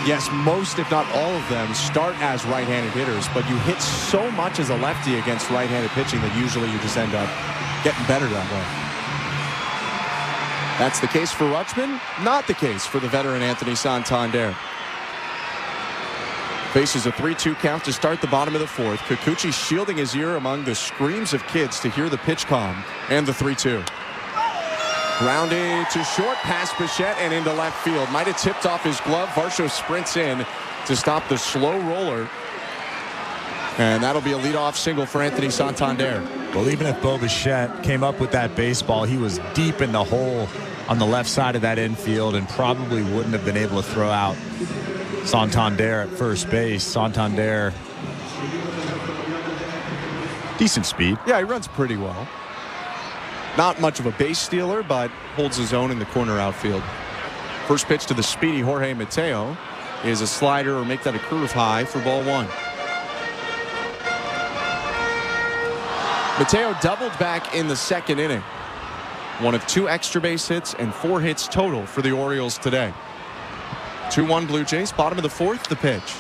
yes, most if not all of them start as right-handed hitters, but you hit so much as a lefty against right-handed pitching that usually you just end up getting better that way. That's the case for Rutschman, not the case for the veteran Anthony Santander. Faces a 3-2 count to start the bottom of the fourth. Kikuchi shielding his ear among the screams of kids to hear the pitch calm, and the 3-2. Grounded to short past Bassitt and into left field. Might have tipped off his glove. Varsho sprints in to stop the slow roller. And that'll be a leadoff single for Anthony Santander. Well, even if Bo Bichette came up with that baseball, he was deep in the hole on the left side of that infield and probably wouldn't have been able to throw out Santander at first base. Santander, decent speed. Yeah, he runs pretty well. Not much of a base stealer, but holds his own in the corner outfield. First pitch to the speedy Jorge Mateo is a slider, or make that a curve high, for ball 1. Mateo doubled back in the second inning. One of 2 extra base hits and 4 hits total for the Orioles today. 2-1 Blue Jays, bottom of the fourth, the pitch.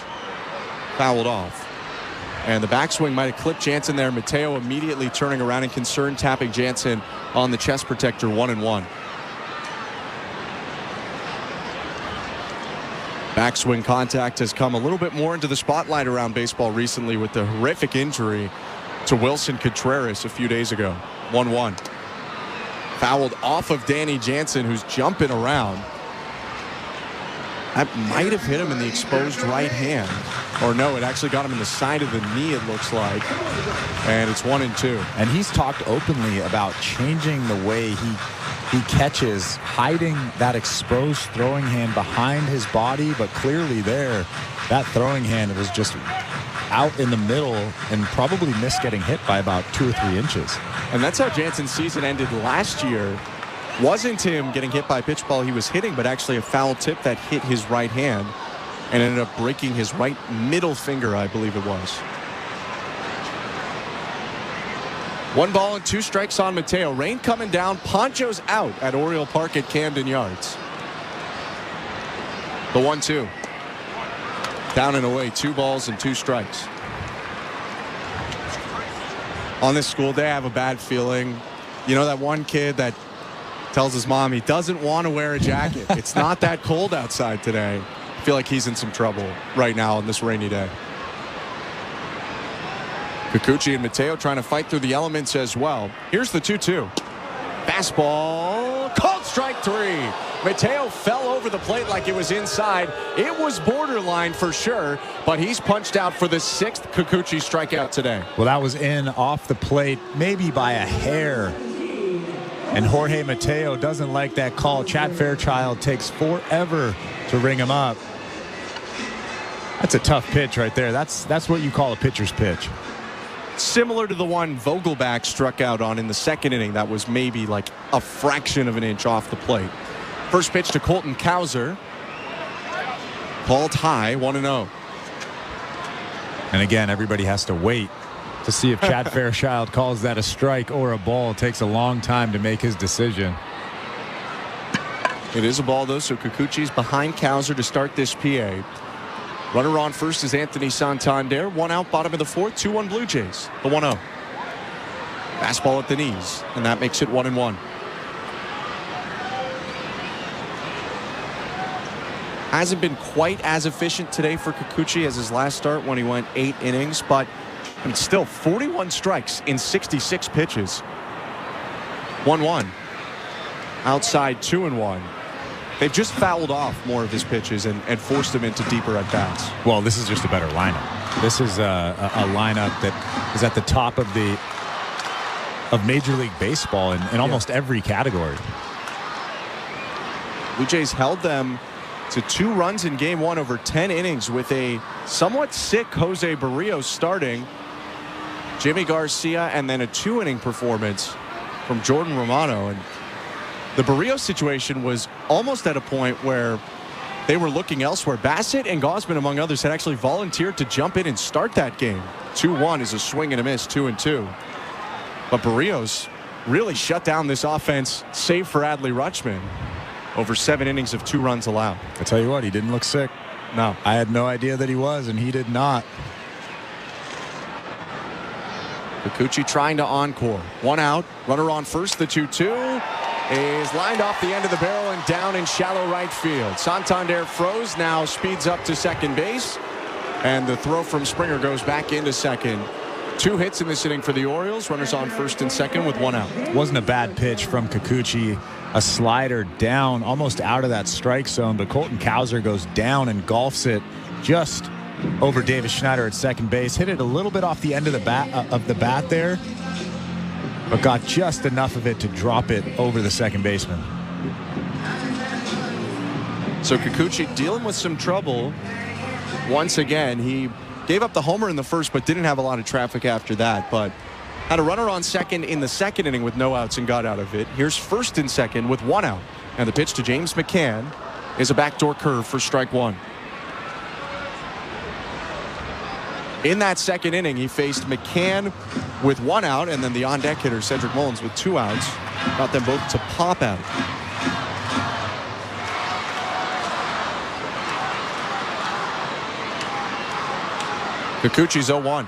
Fouled off. And the backswing might have clipped Jansen there. Mateo immediately turning around in concern, tapping Jansen on the chest protector, 1-1. Backswing contact has come a little bit more into the spotlight around baseball recently with the horrific injury to Wilson Contreras a few days ago. 1-1. Fouled off of Danny Jansen, who's jumping around. That might have hit him in the exposed right hand. Or no, it actually got him in the side of the knee, it looks like. And it's 1-2. And he's talked openly about changing the way he catches, hiding that exposed throwing hand behind his body, but clearly there, that throwing hand was just out in the middle and probably missed getting hit by about 2 or 3 inches. And that's how Jansen's season ended last year. Wasn't him getting hit by a pitch ball he was hitting, but actually a foul tip that hit his right hand and ended up breaking his right middle finger, I believe it was. 1 ball and 2 strikes on Mateo. Rain coming down. Poncho's out at Oriole Park at Camden Yards. The 1-2. Down and away. 2 balls and 2 strikes. On this school day, I have a bad feeling. You know that one kid that tells his mom he doesn't want to wear a jacket. It's not that cold outside today. I feel like he's in some trouble right now on this rainy day. Kikuchi and Mateo trying to fight through the elements as well. Here's the 2-2. Fastball. Called strike 3. Mateo fell over the plate like it was inside. It was borderline for sure, but he's punched out for the 6th Kikuchi strikeout today. Well, that was in off the plate, maybe by a hair. And Jorge Mateo doesn't like that call. Chad Fairchild takes forever to ring him up. That's a tough pitch right there. That's what you call a pitcher's pitch. Similar to the one Vogelback struck out on in the 2nd inning. That was maybe like a fraction of an inch off the plate. First pitch to Colton Cowser. Called high, 1-0. And again, everybody has to wait to see if Chad Fairchild calls that a strike or a ball. It takes a long time to make his decision. It is a ball, though, so Kikuchi's behind Cowser to start this PA. Runner on first is Anthony Santander. 1 out, bottom of the 4th, 2-1 Blue Jays. The 1-0. Fastball at the knees, and that makes it 1-1. Hasn't been quite as efficient today for Kikuchi as his last start when he went 8 innings, but still 41 strikes in 66 pitches. 1-1. Outside 2-1. They've just fouled off more of his pitches and forced him into deeper at bats. Well, this is just a better lineup. This is a lineup that is at the top of Major League Baseball in almost every category. Blue Jays held them to 2 runs in game 1 over 10 innings with a somewhat sick Jose Barrios starting. Jimmy Garcia, and then a 2-inning performance from Jordan Romano. And the Barrios situation was almost at a point where they were looking elsewhere. Bassitt and Gausman, among others, had actually volunteered to jump in and start that game. 2-1 is a swing and a miss, 2-2. But Barrios really shut down this offense, save for Adley Rutschman. Over 7 innings of 2 runs allowed. I tell you what, he didn't look sick. No. I had no idea that he was, and he did not. Kikuchi trying to encore. 1 out. Runner on first. The 2-2 is lined off the end of the barrel and down in shallow right field. Santander froze, now speeds up to second base. And the throw from Springer goes back into second. 2 hits in this inning for the Orioles. Runners on first and second with 1 out. Wasn't a bad pitch from Kikuchi. A slider down, almost out of that strike zone, but Colton Cowser goes down and golfs it just over Davis Schneider at second base. Hit it a little bit off the end of the bat there, but got just enough of it to drop it over the second baseman. So Kikuchi dealing with some trouble once again. He gave up the homer in the first, but didn't have a lot of traffic after that. But had a runner on second in the 2nd inning with no outs and got out of it. Here's first and second with 1 out. And the pitch to James McCann is a backdoor curve for strike 1. In that 2nd inning, he faced McCann with 1 out, and then the on-deck hitter, Cedric Mullins, with 2 outs. Got them both to pop out. Kikuchi's 0-1.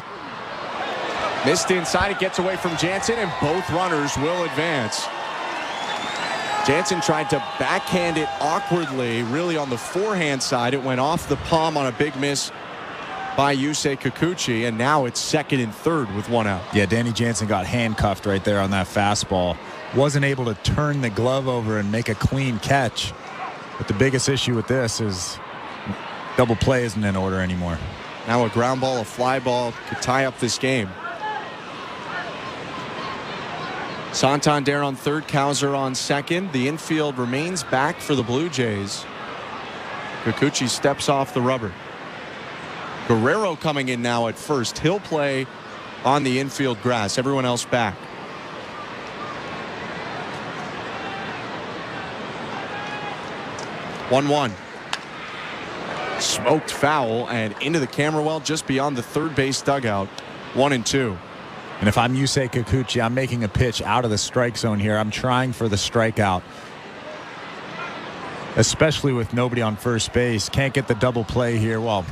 Missed inside, it gets away from Jansen, and both runners will advance. Jansen tried to backhand it awkwardly, really on the forehand side. It went off the palm on a big miss by Yusei Kikuchi, and now it's second and third with one out. Yeah, Danny Jansen got handcuffed right there on that fastball. Wasn't able to turn the glove over and make a clean catch. But the biggest issue with this is double play isn't in order anymore. Now a ground ball, a fly ball could tie up this game. Santander on third, Cowser on second. The infield remains back for the Blue Jays. Kikuchi steps off the rubber. Guerrero coming in now at first. He'll play on the infield grass. Everyone else back. One. Smoked foul and into the camera well just beyond the third base dugout. 1-2. And if I'm Yusei Kikuchi, I'm making a pitch out of the strike zone here. I'm trying for the strikeout, especially with nobody on first base. Can't get the double play here. Well,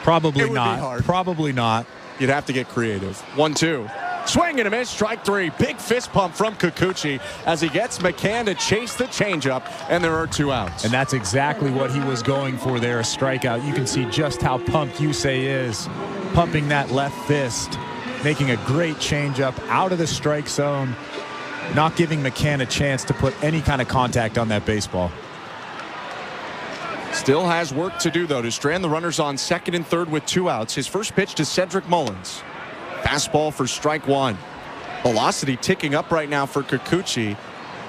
probably not. Probably not. You'd have to get creative. 1-2. Swing and a miss. Strike three. Big fist pump from Kikuchi as he gets McCann to chase the changeup, and there are two outs. And that's exactly what he was going for there, a strikeout. You can see just how pumped Yusei is, pumping that left fist, making a great changeup out of the strike zone, not giving McCann a chance to put any kind of contact on that baseball. Still has work to do, though, to strand the runners on second and third with two outs. His first pitch to Cedric Mullins. Fastball for strike one. Velocity ticking up right now for Kikuchi.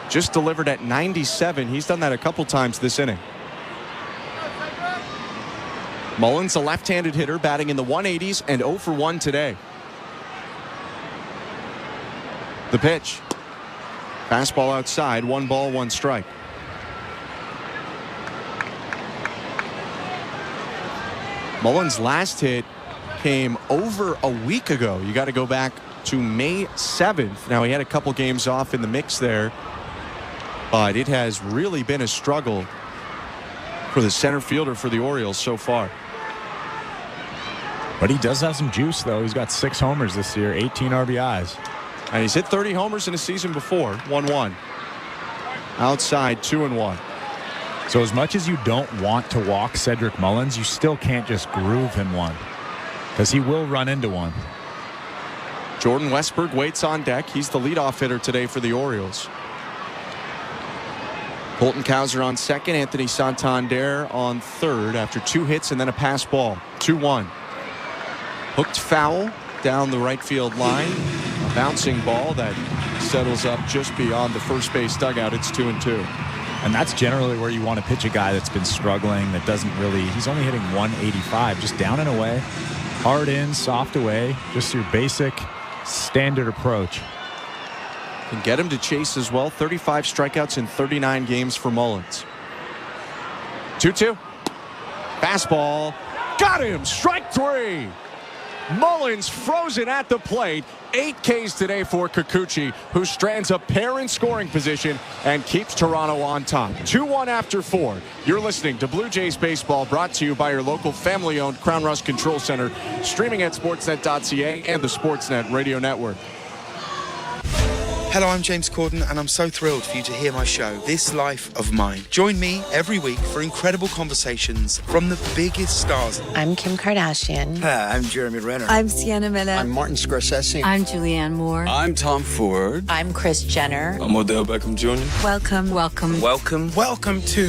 Just delivered at 97. He's done that a couple times this inning. Mullins, a left-handed hitter, batting in the 180s and 0 for 1 today. The pitch. Fastball outside. 1 ball, 1 strike. Mullins' last hit came over a week ago. You got to go back to May 7th. Now, he had a couple games off in the mix there, but it has really been a struggle for the center fielder for the Orioles so far. But he does have some juice, though. He's got 6 homers this year, 18 RBIs. And he's hit 30 homers in a season before. 1-1. Outside, 2-1. So as much as you don't want to walk Cedric Mullins, you still can't just groove him one, because he will run into one. Jordan Westberg waits on deck. He's the leadoff hitter today for the Orioles. Colton Cowser on second. Anthony Santander on third after 2 hits and then a pass ball. 2-1. Hooked foul down the right field line. A bouncing ball that settles up just beyond the first base dugout. It's 2-2. And that's generally where you want to pitch a guy that's been struggling, that doesn't really, he's only hitting 185, just down and away, hard in, soft away, just your basic standard approach. Can get him to chase as well. 35 strikeouts in 39 games for Mullins. 2-2. Fastball. Got him. Strike 3. Mullins frozen at the plate. 8 Ks today for Kikuchi, who strands a pair in scoring position and keeps Toronto on top. 2-1 after 4. You're listening to Blue Jays Baseball, brought to you by your local family-owned Crown Rush Control Center, streaming at sportsnet.ca and the Sportsnet Radio Network. Hello, I'm James Corden, and I'm so thrilled for you to hear my show, This Life of Mine. Join me every week for incredible conversations from the biggest stars. I'm Kim Kardashian. Hi, I'm Jeremy Renner. I'm Sienna Miller. I'm Martin Scorsese. I'm Julianne Moore. I'm Tom Ford. I'm Kris Jenner. I'm Odell Beckham Jr. Welcome. Welcome to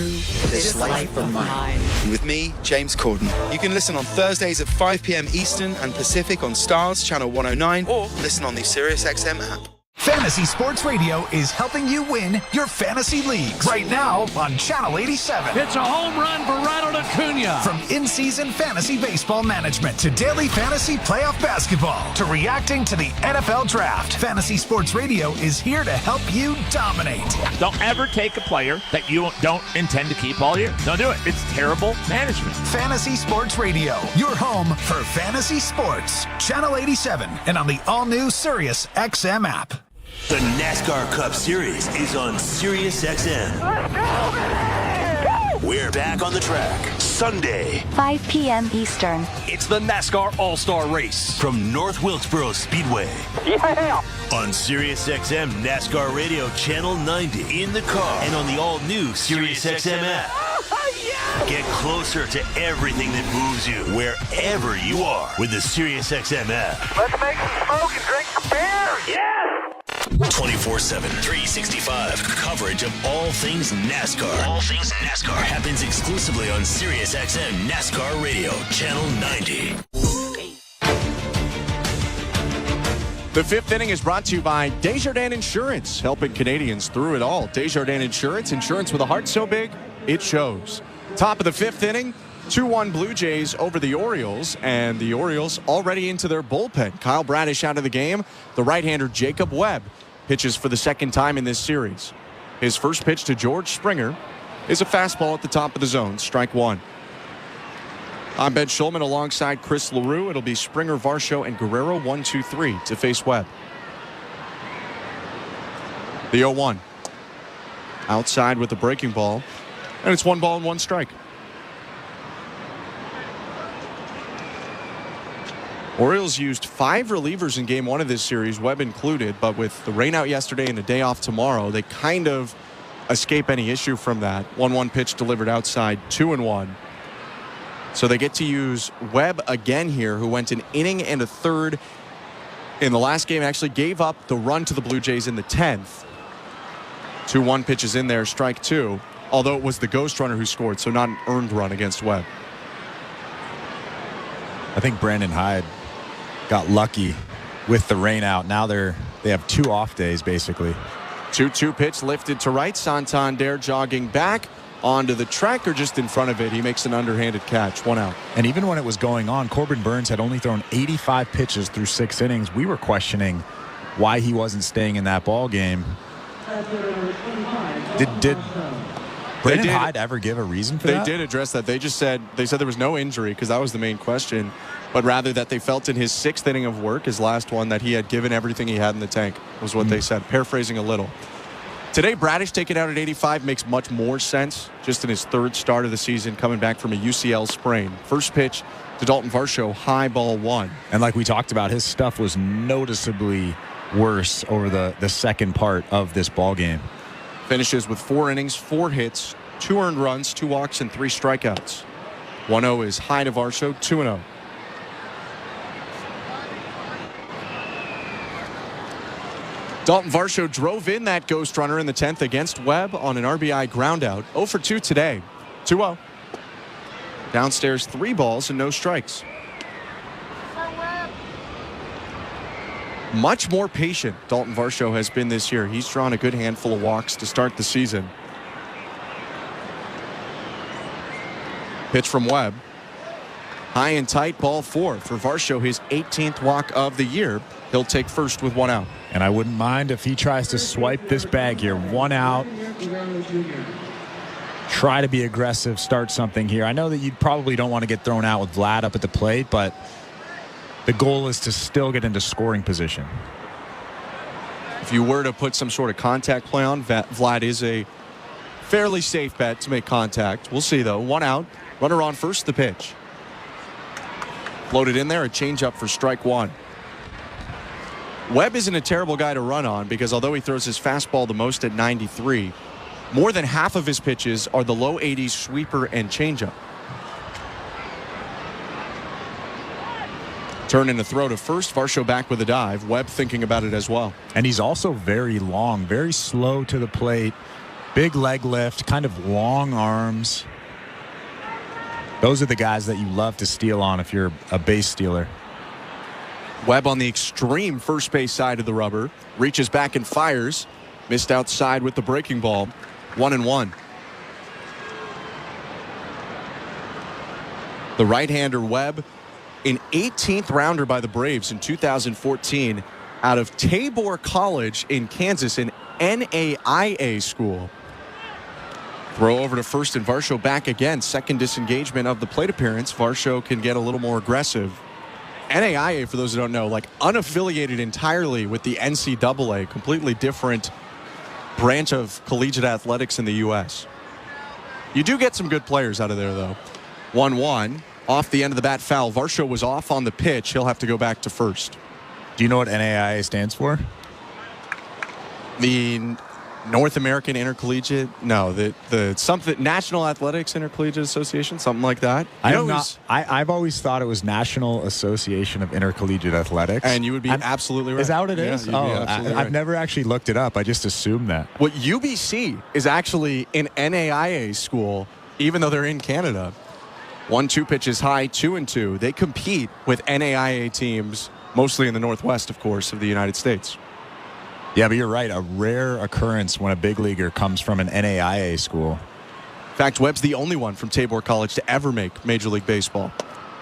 This Life of Mine. With me, James Corden. You can listen on Thursdays at 5 p.m. Eastern and Pacific on Stars Channel 109, or listen on the SiriusXM app. Fantasy Sports Radio is helping you win your fantasy leagues right now on Channel 87. It's a home run for Ronald Acuna. From in-season fantasy baseball management to daily fantasy playoff basketball to reacting to the NFL draft, Fantasy Sports Radio is here to help you dominate. Don't ever take a player that you don't intend to keep all year. Don't do it. It's terrible management. Fantasy Sports Radio, your home for fantasy sports. Channel 87 and on the all-new SiriusXM app. The NASCAR Cup Series is on SiriusXM. We're back on the track Sunday, 5 p.m. Eastern. It's the NASCAR All-Star Race from North Wilkesboro Speedway. Yeah! On SiriusXM NASCAR Radio Channel 90 in the car and on the all-new SiriusXM app. Get closer to everything that moves you wherever you are with the SiriusXM app. Let's make some smoke and drink some beer. Yes! 24/7, 365 coverage of all things NASCAR. All things NASCAR happens exclusively on SiriusXM NASCAR Radio Channel 90. The fifth inning is brought to you by Desjardins Insurance, helping Canadians through it all. Desjardins Insurance with a heart so big, it shows. Top of the fifth inning, 2-1 Blue Jays over the Orioles, and the Orioles already into their bullpen. Kyle Bradish out of the game. The right-hander Jacob Webb pitches for the second time in this series. His first pitch to George Springer is a fastball at the top of the zone, strike one. I'm Ben Schulman alongside Chris LaRue. It'll be Springer, Varsho, and Guerrero 1-2-3 to face Webb. The 0-1. Outside with the breaking ball. And it's 1 ball and 1 strike. Orioles used 5 relievers in game 1 of this series, Webb included, but with the rain out yesterday and a day off tomorrow, they kind of escape any issue from that. 1-1 pitch delivered outside, 2-1. So they get to use Webb again here, who went an inning and a third in the last game, actually gave up the run to the Blue Jays in the 10th. 2-1 pitches in there, strike 2. Although it was the ghost runner who scored, so not an earned run against Webb. I think Brandon Hyde got lucky with the rain out. Now they have 2 off days, basically. 2-2 pitch lifted to right. Santander jogging back onto the track or just in front of it. He makes an underhanded catch. 1 out. And even when it was going on, Corbin Burns had only thrown 85 pitches through 6 innings. We were questioning why he wasn't staying in that ball game. Did Brandon Hyde ever give a reason for that? They did address that. They said there was no injury, because that was the main question, but rather that they felt in his 6th inning of work, his last one, that he had given everything he had in the tank, was what they said, paraphrasing a little. Today, Bradish taken out at 85 makes much more sense, just in his 3rd start of the season, coming back from a UCL sprain. First pitch to Dalton Varsho, high ball 1. And like we talked about, his stuff was noticeably worse over the second part of this ball game. Finishes with 4 innings, 4 hits, 2 earned runs, 2 walks, and 3 strikeouts. 1-0 is high to Varsho, 2-0. Dalton Varsho drove in that ghost runner in the 10th against Webb on an RBI groundout. 0 for 2 today. 2-0. Downstairs, 3 balls and no strikes. Much more patient Dalton Varsho has been this year. He's drawn a good handful of walks to start the season. Pitch from Webb. High and tight, ball 4 for Varsho, his 18th walk of the year. He'll take first with 1 out. And I wouldn't mind if he tries to swipe this bag here. 1 out. Try to be aggressive, start something here. I know that you probably don't want to get thrown out with Vlad up at the plate, but the goal is to still get into scoring position. If you were to put some sort of contact play on, Vlad is a fairly safe bet to make contact. We'll see, though. 1 out. Runner on first, the pitch. Floated in there, a changeup for strike 1. Webb isn't a terrible guy to run on, because although he throws his fastball the most at 93, more than half of his pitches are the low 80s sweeper and changeup. Turn in a throw to first. Varsho back with a dive. Webb thinking about it as well. And he's also very long, very slow to the plate. Big leg lift, kind of long arms. Those are the guys that you love to steal on if you're a base stealer. Webb on the extreme first base side of the rubber. Reaches back and fires. Missed outside with the breaking ball. 1-1. The right-hander Webb, an 18th rounder by the Braves in 2014 out of Tabor College in Kansas, an NAIA school. Throw over to first and Varsho back again. Second disengagement of the plate appearance. Varsho can get a little more aggressive. NAIA, for those who don't know, like unaffiliated entirely with the NCAA, completely different branch of collegiate athletics in the U.S. You do get some good players out of there, though. 1-1. Off the end of the bat foul. Varsho was off on the pitch. He'll have to go back to first. Do you know what NAIA stands for? The North American Intercollegiate? No, the something National Athletics Intercollegiate Association, something like that. I've always thought it was National Association of Intercollegiate Athletics. And you would be absolutely right. Is that what it is? I've never actually looked it up. I just assumed that. What UBC is actually an NAIA school, even though they're in Canada. 1-2 pitches high, 2-2. They compete with NAIA teams, mostly in the Northwest, of course, of the United States. Yeah, but you're right. A rare occurrence when a big leaguer comes from an NAIA school. In fact, Webb's the only one from Tabor College to ever make Major League Baseball.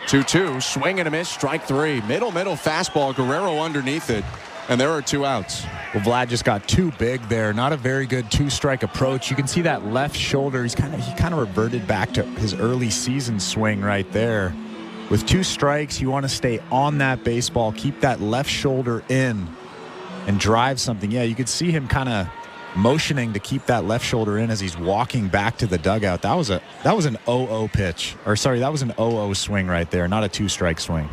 2-2, swing and a miss, strike three. Middle, fastball, Guerrero underneath it, and there are 2 outs. Well, Vlad just got too big there. Not a very good 2-strike approach. You can see that left shoulder. He kind of reverted back to his early season swing right there. With 2 strikes, you want to stay on that baseball, keep that left shoulder in, and drive something. Yeah, you could see him kind of motioning to keep that left shoulder in as he's walking back to the dugout. That was an 0-0 pitch. Or sorry, that was an 0-0 swing right there, not a 2-strike swing.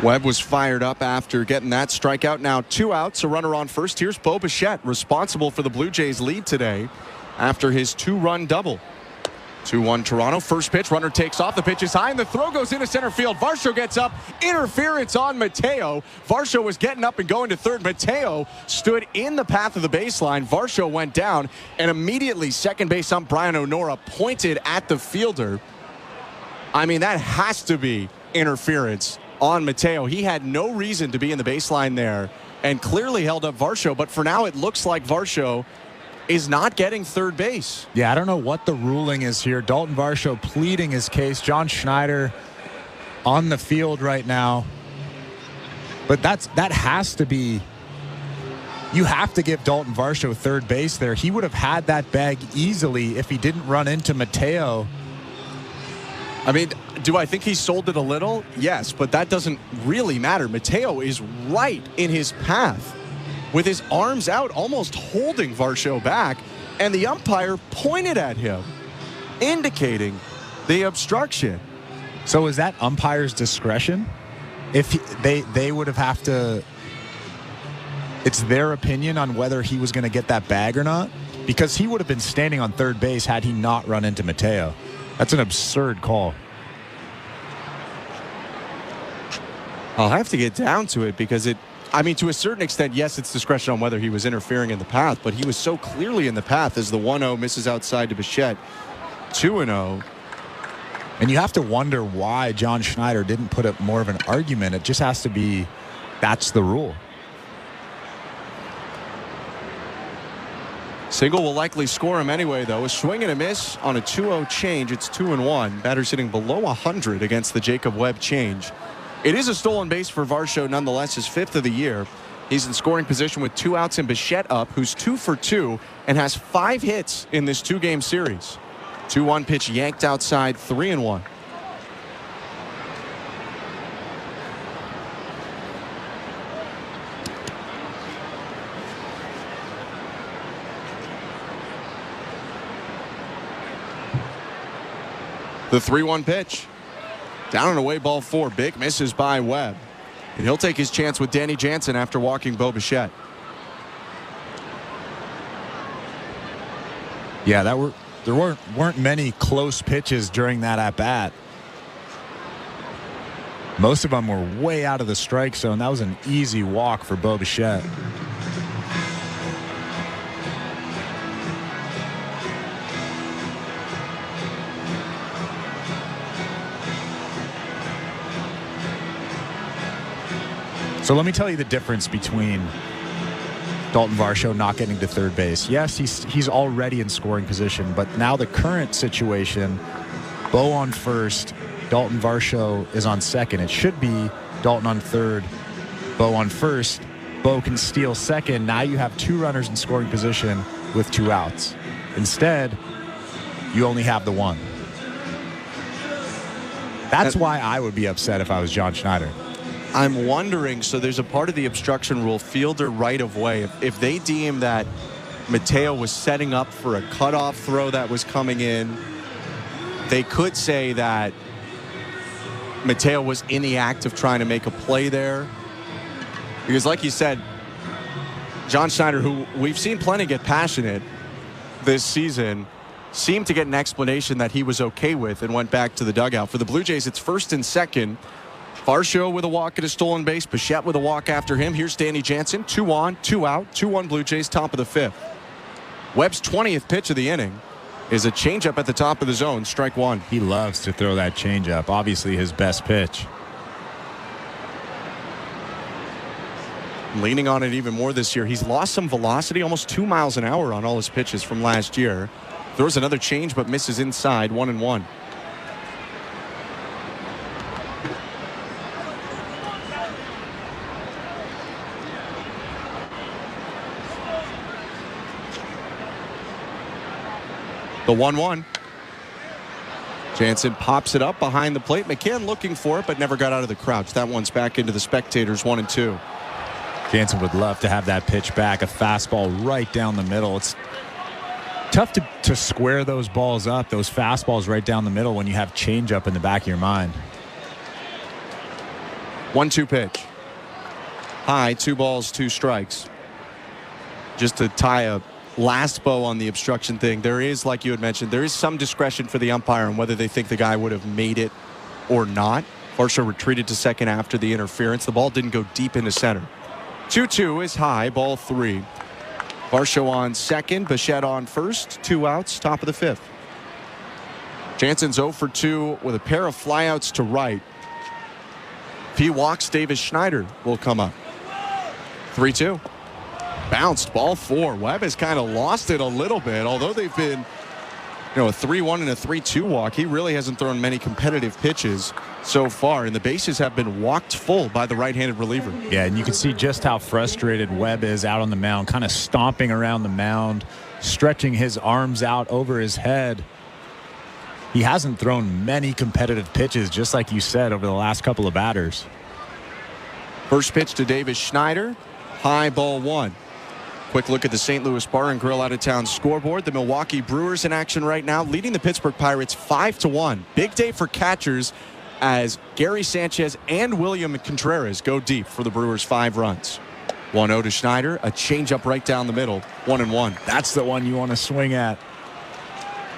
Webb was fired up after getting that strikeout. Now 2 outs, a runner on first. Here's Bo Bichette, responsible for the Blue Jays' lead today after his 2-run double. 2-1 Toronto. First pitch, runner takes off. The pitch is high, and the throw goes into center field. Varsho gets up. Interference on Mateo. Varsho was getting up and going to third. Mateo stood in the path of the baseline. Varsho went down, and immediately second base ump Brian O'Nora pointed at the fielder. I mean, that has to be interference on Mateo. He had no reason to be in the baseline there and clearly held up Varsho, but for now it looks like Varsho is not getting third base. Yeah, I don't know what the ruling is here. Dalton Varsho pleading his case. John Schneider on the field right now. But that has to be, you have to give Dalton Varsho third base there. He would have had that bag easily if he didn't run into Mateo. I mean, do I think he sold it a little? Yes, but that doesn't really matter. Mateo is right in his path with his arms out, almost holding Varsho back, and the umpire pointed at him, indicating the obstruction. So is that umpire's discretion? If they would have to, it's their opinion on whether he was going to get that bag or not? Because he would have been standing on third base had he not run into Mateo. That's an absurd call. I'll have to get down to it because I mean, to a certain extent, yes, it's discretion on whether he was interfering in the path, but he was so clearly in the path as the 1-0 misses outside to Bichette. 2-0. And you have to wonder why John Schneider didn't put up more of an argument. It just has to be, that's the rule. Single will likely score him anyway, though. A swing and a miss on a 2-0 change. It's 2-1. Batters hitting below 100 against the Jacob Webb change. It is a stolen base for Varsho, nonetheless, his 5th of the year. He's in scoring position with 2 outs and Bichette up, who's 2 for 2 and has 5 hits in this 2-game series. 2-1 pitch yanked outside, 3-1. The 3-1 pitch. Down and away, ball 4. Big misses by Webb. And he'll take his chance with Danny Jansen after walking Bo Bichette. Yeah, there weren't many close pitches during that at-bat. Most of them were way out of the strike zone. That was an easy walk for Bo Bichette. So let me tell you the difference between Dalton Varsho not getting to third base. Yes, he's already in scoring position, but now the current situation, Bo on first, Dalton Varsho is on second. It should be Dalton on third, Bo on first. Bo can steal second. Now you have 2 runners in scoring position with 2 outs. Instead, you only have the 1. That's why I would be upset if I was John Schneider. I'm wondering, so there's a part of the obstruction rule, fielder right of way. If they deem that Mateo was setting up for a cutoff throw that was coming in. They could say that Mateo was in the act of trying to make a play there. Because like you said, John Schneider, who we've seen plenty get passionate this season, seemed to get an explanation that he was okay with and went back to the dugout. For the Blue Jays, it's 1st and 2nd. Varsho with a walk and a stolen base. Bassitt with a walk after him. Here's Danny Jansen. 2 on, 2 out. 2-1 Blue Jays, top of the 5th. Webb's 20th pitch of the inning is a changeup at the top of the zone. Strike 1. He loves to throw that changeup. Obviously his best pitch. Leaning on it even more this year. He's lost some velocity, almost 2 miles an hour on all his pitches from last year. Throws another change but misses inside. 1-1. The 1-1. Jansen pops it up behind the plate. McCann looking for it, but never got out of the crouch. That one's back into the spectators. 1-2. Jansen would love to have that pitch back. A fastball right down the middle. It's tough to square those balls up, those fastballs right down the middle when you have changeup in the back of your mind. 1-2 pitch. High, 2 balls, 2 strikes. Just to tie a last bow on the obstruction thing, there is, like you had mentioned, there is some discretion for the umpire on whether they think the guy would have made it or not. Varsho retreated to second after the interference. The ball didn't go deep into center. 2-2 is high, ball 3. Varsho on second, Bassitt on first. 2 outs, top of the 5th. Jansen's 0 for 2 with a pair of flyouts to right. If he walks, Davis Schneider will come up. 3-2. Bounced, ball 4. Webb has kind of lost it a little bit, although they've been, a 3-1 and a 3-2 walk. He really hasn't thrown many competitive pitches so far, and the bases have been walked full by the right-handed reliever. Yeah, and you can see just how frustrated Webb is out on the mound, kind of stomping around the mound, stretching his arms out over his head. He hasn't thrown many competitive pitches, just like you said, over the last couple of batters. First pitch to Davis Schneider, high, ball 1. Quick look at the St. Louis Bar and Grill out-of-town scoreboard. The Milwaukee Brewers in action right now, leading the Pittsburgh Pirates 5-1. Big day for catchers as Gary Sanchez and William Contreras go deep for the Brewers' 5 runs. 1-0 to Schneider, a changeup right down the middle. 1-1. That's the one you want to swing at.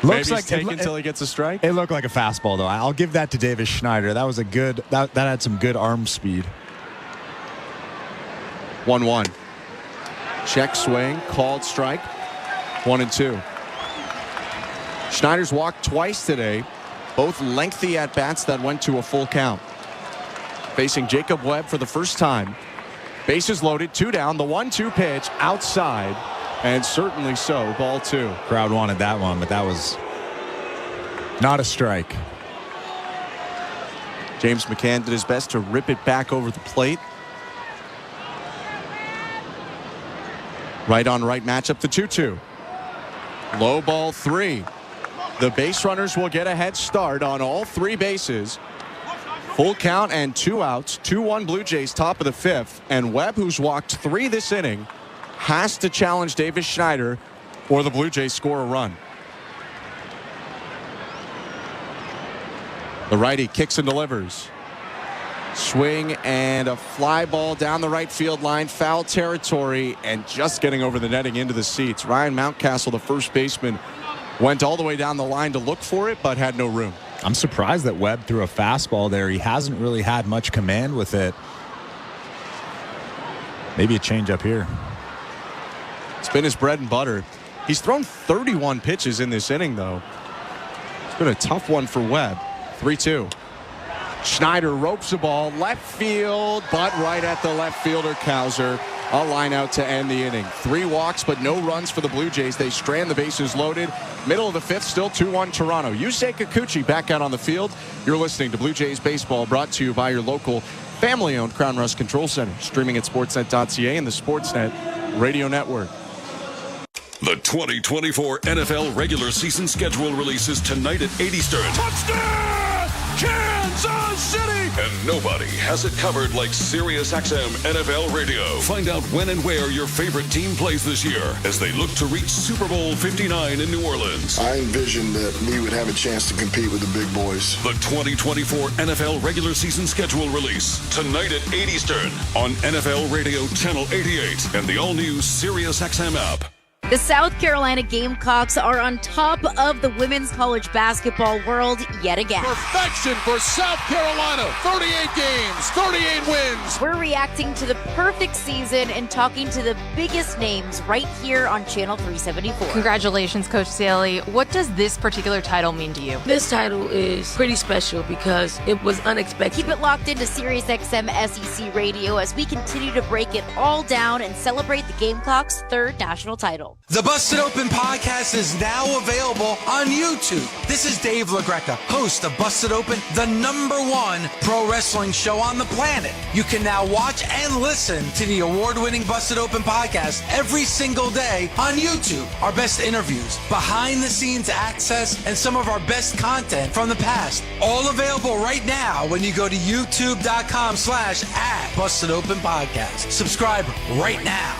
Looks like take until he gets a strike. It looked like a fastball, though. I'll give that to Davis Schneider. That was a good. That had some good arm speed. 1-1. Check swing, called strike. 1-2. Schneider's walked twice today, both lengthy at-bats that went to a full count. Facing Jacob Webb for the first time. Bases loaded, 2 down, the 1-2 pitch outside, and certainly so, ball 2. Crowd wanted that one, but that was not a strike. James McCann did his best to rip it back over the plate. Right on right matchup, the 2-2. Low ball 3. The base runners will get a head start on all 3 bases. Full count and 2 outs. 2-1 Blue Jays, top of the 5th. And Webb, who's walked 3 this inning, has to challenge Davis Schneider or the Blue Jays score a run. The righty kicks and delivers. Swing and a fly ball down the right field line, foul territory, and just getting over the netting into the seats. Ryan Mountcastle, the first baseman, went all the way down the line to look for it, but had no room. I'm surprised that Webb threw a fastball there. He hasn't really had much command with it. Maybe a changeup here. It's been his bread and butter. He's thrown 31 pitches in this inning, though. It's been a tough one for Webb. 3-2. Schneider ropes the ball left field, but right at the left fielder Cowser. A line out to end the inning. 3 walks, but no runs for the Blue Jays. They strand the bases loaded. Middle of the 5th, still 2-1 Toronto. Yusei Kikuchi back out on the field. You're listening to Blue Jays Baseball, brought to you by your local family-owned Crown Rust Control Center. Streaming at sportsnet.ca and the Sportsnet Radio Network. The 2024 NFL regular season schedule releases tonight at 8 Eastern. Touchdown! Kansas City! And nobody has it covered like SiriusXM NFL Radio. Find out when and where your favorite team plays this year as they look to reach Super Bowl 59 in New Orleans. I envisioned that we would have a chance to compete with the big boys. The 2024 NFL regular season schedule release tonight at 8 Eastern on NFL Radio Channel 88 and the all-new SiriusXM app. The South Carolina Gamecocks are on top of the women's college basketball world yet again. Perfection for South Carolina. 38 games, 38 wins. We're reacting to the perfect season and talking to the biggest names right here on Channel 374. Congratulations, Coach Staley. What does this particular title mean to you? This title is pretty special because it was unexpected. Keep it locked into SiriusXM SEC Radio as we continue to break it all down and celebrate the Gamecocks' third national title. The Busted Open podcast is now available on YouTube. This is Dave LaGreca, host of Busted Open, the #1 pro wrestling show on the planet. You can now watch and listen to the award-winning Busted Open podcast every single day on YouTube. Our best interviews, behind-the-scenes access, and some of our best content from the past. All available right now when you go to youtube.com/@BustedOpenPodcast. Subscribe right now.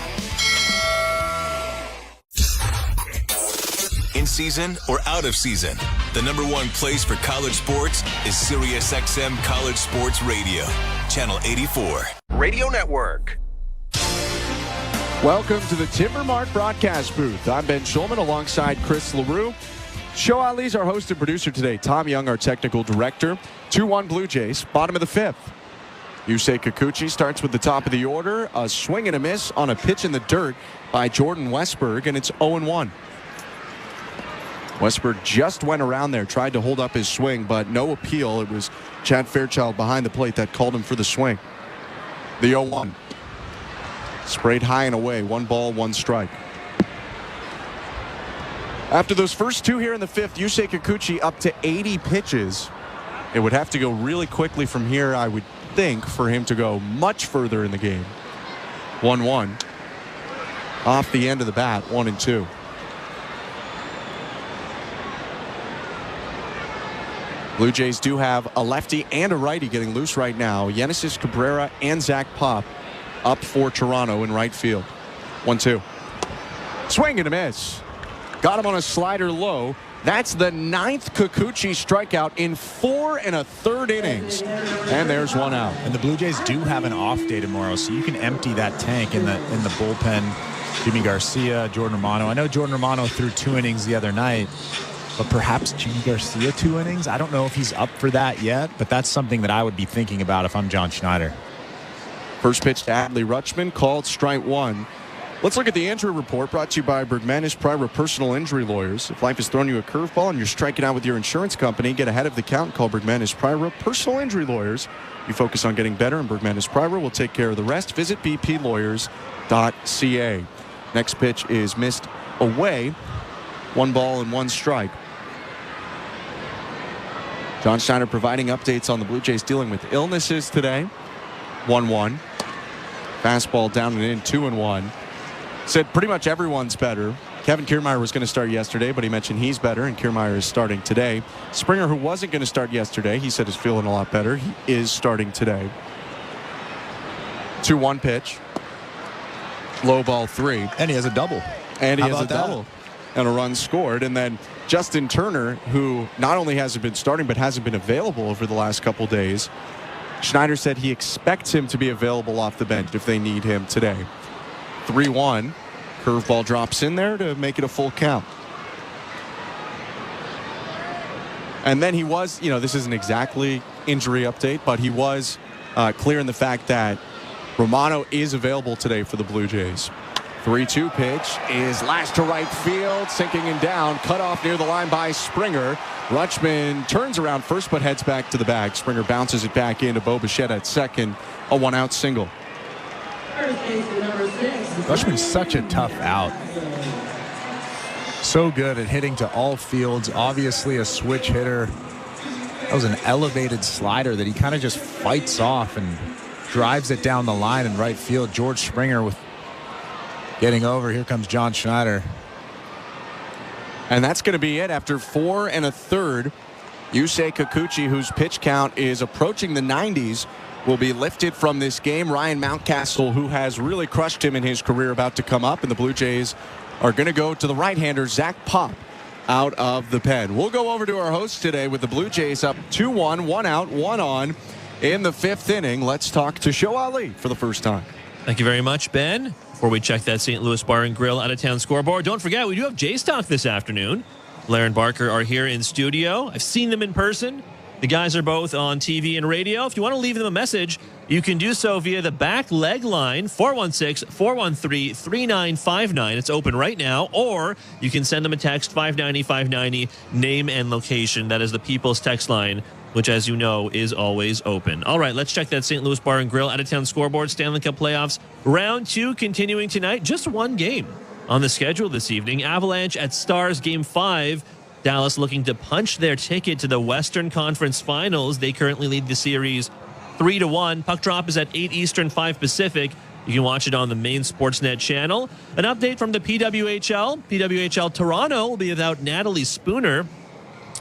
In season or out of season, the #1 place for college sports is SiriusXM College Sports Radio, Channel 84. Radio Network. Welcome to the Timbermark broadcast booth. I'm Ben Schulman alongside Chris LaRue. Show Ali's our host and producer today. Tom Young, our technical director. 2-1 Blue Jays, bottom of the 5th. Yusei Kikuchi starts with the top of the order. A swing and a miss on a pitch in the dirt by Jordan Westberg, and it's 0-1. Westberg just went around there, tried to hold up his swing, but no appeal. It was Chad Fairchild behind the plate that called him for the swing. The 0-1. Sprayed high and away. 1 ball, 1 strike. After those first 2 here in the 5th, Yusei Kikuchi up to 80 pitches. It would have to go really quickly from here, I would think, for him to go much further in the game. 1-1. Off the end of the bat, 1-2. Blue Jays do have a lefty and a righty getting loose right now. Genesis Cabrera and Zach Pop up for Toronto in right field. 1-2. Swing and a miss. Got him on a slider low. That's the 9th Kikuchi strikeout in 4 1/3 innings. And there's 1 out. And the Blue Jays do have an off day tomorrow, so you can empty that tank in the bullpen. Jimmy Garcia, Jordan Romano. I know Jordan Romano threw 2 innings the other night. But perhaps Jimmy Garcia 2 innings. I don't know if he's up for that yet, but that's something that I would be thinking about if I'm John Schneider. First pitch to Adley Rutschman, called strike 1. Let's look at the injury report brought to you by Bergmanis Private Personal Injury Lawyers. If life has thrown you a curveball and you're striking out with your insurance company, get ahead of the count and call Bergmanis Private Personal Injury Lawyers. You focus on getting better, and Bergmanis Private will take care of the rest. Visit bplawyers.ca. Next pitch is missed away. 1 ball and 1 strike. John Schneider providing updates on the Blue Jays dealing with illnesses today. 1-1. Fastball down and in, 2-1. Said pretty much everyone's better. Kevin Kiermaier was going to start yesterday, but he mentioned he's better, and Kiermaier is starting today. Springer, who wasn't going to start yesterday, he said is feeling a lot better. He is starting today. 2-1 pitch. Low ball 3. And he has a double. And he has a double. And a run scored. And then Justin Turner, who not only hasn't been starting but hasn't been available over the last couple days, Schneider said he expects him to be available off the bench if they need him today. 3-1. Curveball drops in there to make it a full count. And then he was, this isn't exactly injury update, but he was clear in the fact that Romano is available today for the Blue Jays. 3-2 pitch is lashed to right field, sinking and down, cut off near the line by Springer. Rutschman turns around first but heads back to the bag. Springer bounces it back into Bo Bichette at second, a 1-out single. Rutschman's such a tough out. So good at hitting to all fields, obviously a switch hitter. That was an elevated slider that he kind of just fights off and drives it down the line in right field. George Springer with getting over. Here comes John Schneider. And that's going to be it after 4 1/3 Yusei Kikuchi, whose pitch count is approaching the 90s, will be lifted from this game. Ryan Mountcastle, who has really crushed him in his career, about to come up, and the Blue Jays are going to go to the right-hander, Zach Pop, out of the pen. We'll go over to our host today with the Blue Jays up 2-1, 1 out, 1 on in the 5th inning. Let's talk to Show Ali for the first time. Thank you very much, Ben. Before we check that St. Louis Bar and Grill out-of-town scoreboard, don't forget, we do have Jays Talk this afternoon. Blair and Barker are here in studio. I've seen them in person. The guys are both on TV and radio. If you want to leave them a message, you can do so via the back leg line, 416-413-3959. It's open right now. Or you can send them a text, 590-590, name and location. That is the People's Text line, which, as you know, is always open. All right, let's check that St. Louis Bar and Grill out-of-town scoreboard. Stanley Cup playoffs, round 2 continuing tonight. Just one game on the schedule this evening. Avalanche at Stars, Game 5. Dallas looking to punch their ticket to the Western Conference Finals. They currently lead the series 3-1. Puck drop is at 8 Eastern, 5 Pacific. You can watch it on the main Sportsnet channel. An update from the PWHL. PWHL Toronto will be without Natalie Spooner.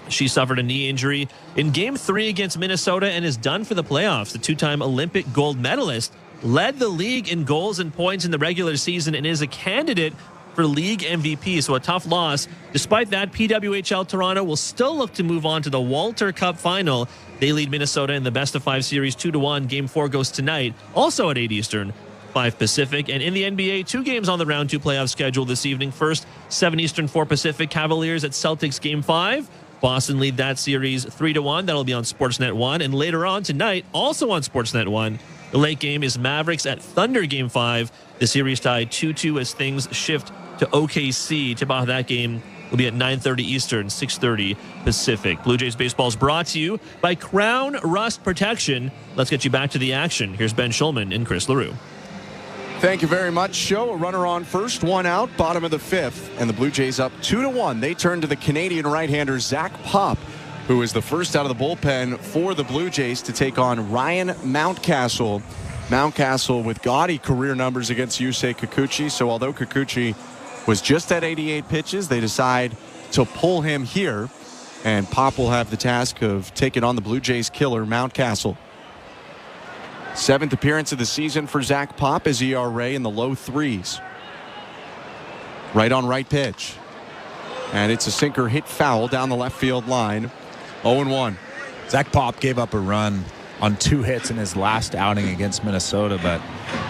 She suffered a knee injury in Game 3 against Minnesota and is done for the playoffs. The 2-time Olympic gold medalist led the league in goals and points in the regular season and is a candidate for league MVP, so a tough loss. Despite that, PWHL Toronto will still look to move on to the Walter Cup final. They lead Minnesota in the best-of-5 series 2-1. Game 4 goes tonight, also at 8 Eastern, 5 Pacific. And in the NBA, 2 games on the round 2 playoff schedule this evening. First, 7 Eastern, 4 Pacific, Cavaliers at Celtics Game 5. Boston lead that series 3-1. That'll be on Sportsnet 1. And later on tonight, also on Sportsnet 1, the late game is Mavericks at Thunder Game 5. The series tied 2-2 as things shift to OKC. Tip-off of that game will be at 9:30 Eastern, 6:30 Pacific. Blue Jays baseball is brought to you by Crown Rust Protection. Let's get you back to the action. Here's Ben Schulman and Chris LaRue. Thank you very much, Show. A runner on first, 1 out, bottom of the 5th, and the Blue Jays up 2-1. They turn to the Canadian right-hander Zach Pop, who is the first out of the bullpen for the Blue Jays to take on Ryan Mountcastle. Mountcastle with gaudy career numbers against Yusei Kikuchi, so although Kikuchi was just at 88 pitches, they decide to pull him here, and Pop will have the task of taking on the Blue Jays killer, Mountcastle. 7th appearance of the season for Zach Pop, his ERA in the low 3s. Right on right pitch. And it's a sinker hit foul down the left field line. 0-1. Zach Pop gave up a run on 2 hits in his last outing against Minnesota, but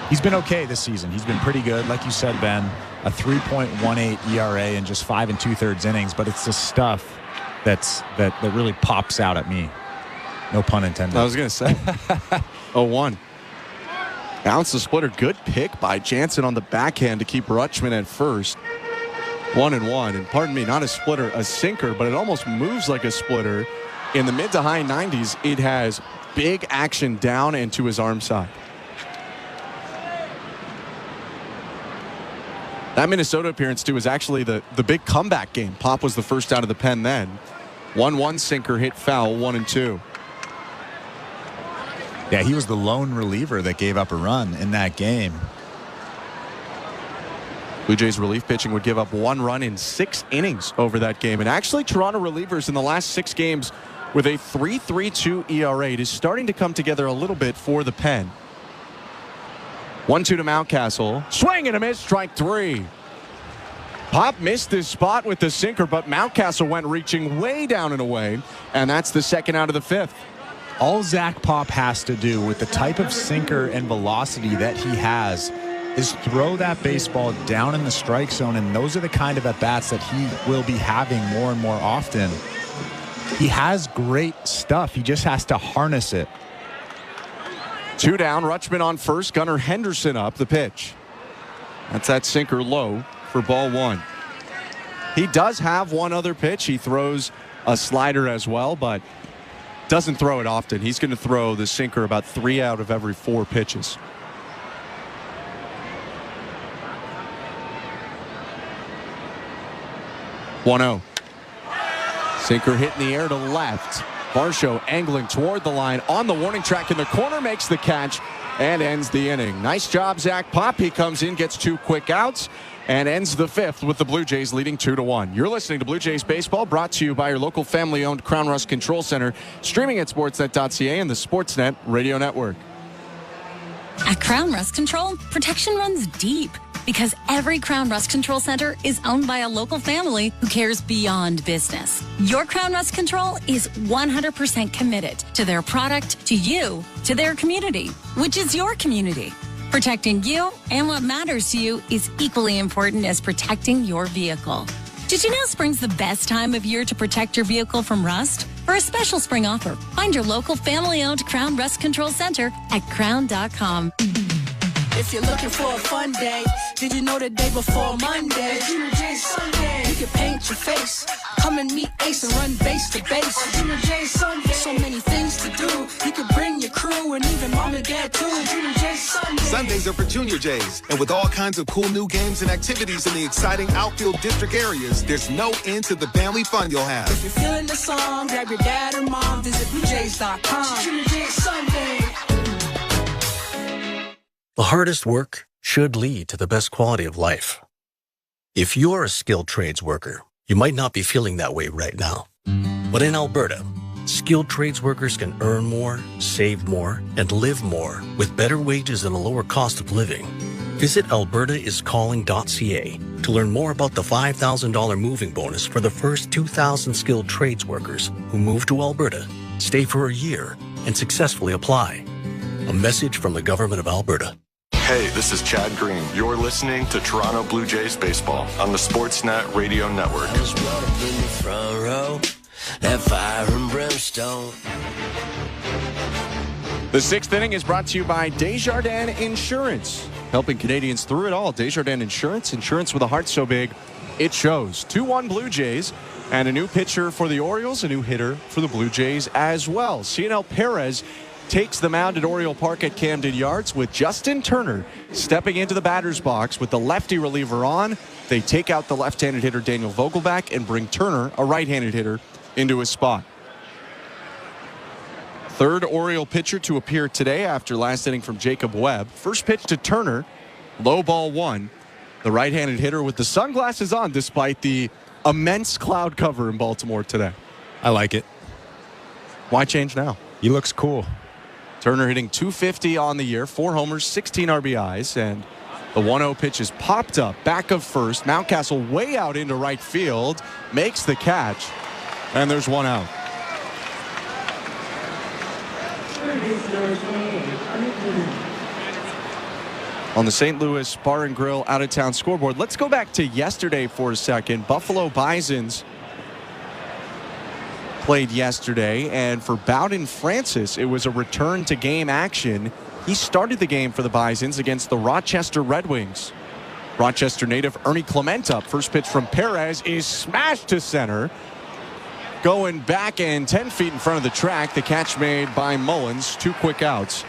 he's been okay this season. He's been pretty good. Like you said, Ben, a 3.18 ERA in just 5 2/3 innings, but it's the stuff that really pops out at me. No pun intended. I was going to say 0-1. Bounce the splitter. Good pick by Jansen on the backhand to keep Rutschman at first. 1-1. And pardon me, not a splitter, a sinker, but it almost moves like a splitter. In the mid to high 90s, it has big action down and to his arm side. That Minnesota appearance, too, was actually the big comeback game. Pop was the first out of the pen then. 1-1 sinker hit foul, 1-2. Yeah, he was the lone reliever that gave up a run in that game. Blue Jays relief pitching would give up 1 run in 6 innings over that game. And actually, Toronto relievers in the last 6 games with a 3.32 ERA. It is starting to come together a little bit for the pen. 1-2 to Mountcastle. Swing and a miss, strike 3. Pop missed this spot with the sinker, but Mountcastle went reaching way down and away, and that's the second out of the 5th. All Zach Pop has to do with the type of sinker and velocity that he has is throw that baseball down in the strike zone, and those are the kind of at-bats that he will be having more and more often. He has great stuff. He just has to harness it. 2 down, Rutschman on first, Gunnar Henderson up the pitch. That's that sinker low for ball 1. He does have one other pitch. He throws a slider as well, but doesn't throw it often. He's going to throw the sinker about 3 out of every 4 pitches. (1-0). Sinker hit in the air to left. Varsho angling toward the line on the warning track in the corner, makes the catch and ends the inning. Nice job, Zach Pop. He comes in, gets 2 quick outs, and ends the fifth with the Blue Jays leading 2-1. You're listening to Blue Jays Baseball, brought to you by your local family-owned Crown Rust Control Center, streaming at sportsnet.ca and the Sportsnet Radio Network. At Crown Rust Control, protection runs deep because every Crown Rust Control Center is owned by a local family who cares beyond business. Your Crown Rust Control is 100% committed to their product, to you, to their community, which is your community. Protecting you and what matters to you is equally important as protecting your vehicle. Did you know spring's the best time of year to protect your vehicle from rust? For a special spring offer, find your local family-owned Crown Rust Control Center at crown.com. If you're looking for a fun day, did you know the day before Monday? Junior J Sunday. You can paint your face, come and meet Ace and run base to base. Junior J Sunday. So many things to do. You can bring your crew and even mom and dad too. Junior J Sunday. Sundays are for Junior Jays, and with all kinds of cool new games and activities in the exciting outfield district areas, there's no end to the family fun you'll have. If you're feeling the song, grab your dad or mom, visit BlueJays.com. Junior J Sunday. The hardest work should lead to the best quality of life. If you're a skilled trades worker, you might not be feeling that way right now. But in Alberta, skilled trades workers can earn more, save more, and live more with better wages and a lower cost of living. Visit albertaiscalling.ca to learn more about the $5,000 moving bonus for the first 2,000 skilled trades workers who move to Alberta, stay for a year, and successfully apply. A message from the Government of Alberta. Hey, this is Chad Green. You're listening to Toronto Blue Jays Baseball on the Sportsnet Radio Network. I was brought up in the front row, that fire and brimstone. The sixth inning is brought to you by Desjardins Insurance. Helping Canadians through it all. Desjardins Insurance. Insurance with a heart so big, it shows. 2-1 Blue Jays. And a new pitcher for the Orioles, a new hitter for the Blue Jays as well. Cionel Perez takes the mound at Oriole Park at Camden Yards with Justin Turner stepping into the batter's box with the lefty reliever on. They take out the left-handed hitter Daniel Vogelbach and bring Turner, a right-handed hitter, into his spot. Third Oriole pitcher to appear today after last inning from Jacob Webb. First pitch to Turner, low ball one. The right-handed hitter with the sunglasses on despite the immense cloud cover in Baltimore today. I like it. Why change now? He looks cool. Turner hitting .250 on the year, 4 homers, 16 RBIs, and the 1-0 pitch is popped up, back of first. Mountcastle way out into right field, makes the catch, and there's one out. On the St. Louis Bar and Grill out-of-town scoreboard, let's go back to yesterday for a second. Buffalo Bisons played yesterday, and for Bowden Francis, it was a return to game action. He started the game for the Bisons against the Rochester Red Wings. Rochester native Ernie Clement up. First pitch from Perez is smashed to center. Going back and 10 feet in front of the track. The catch made by Mullins. 2 quick outs.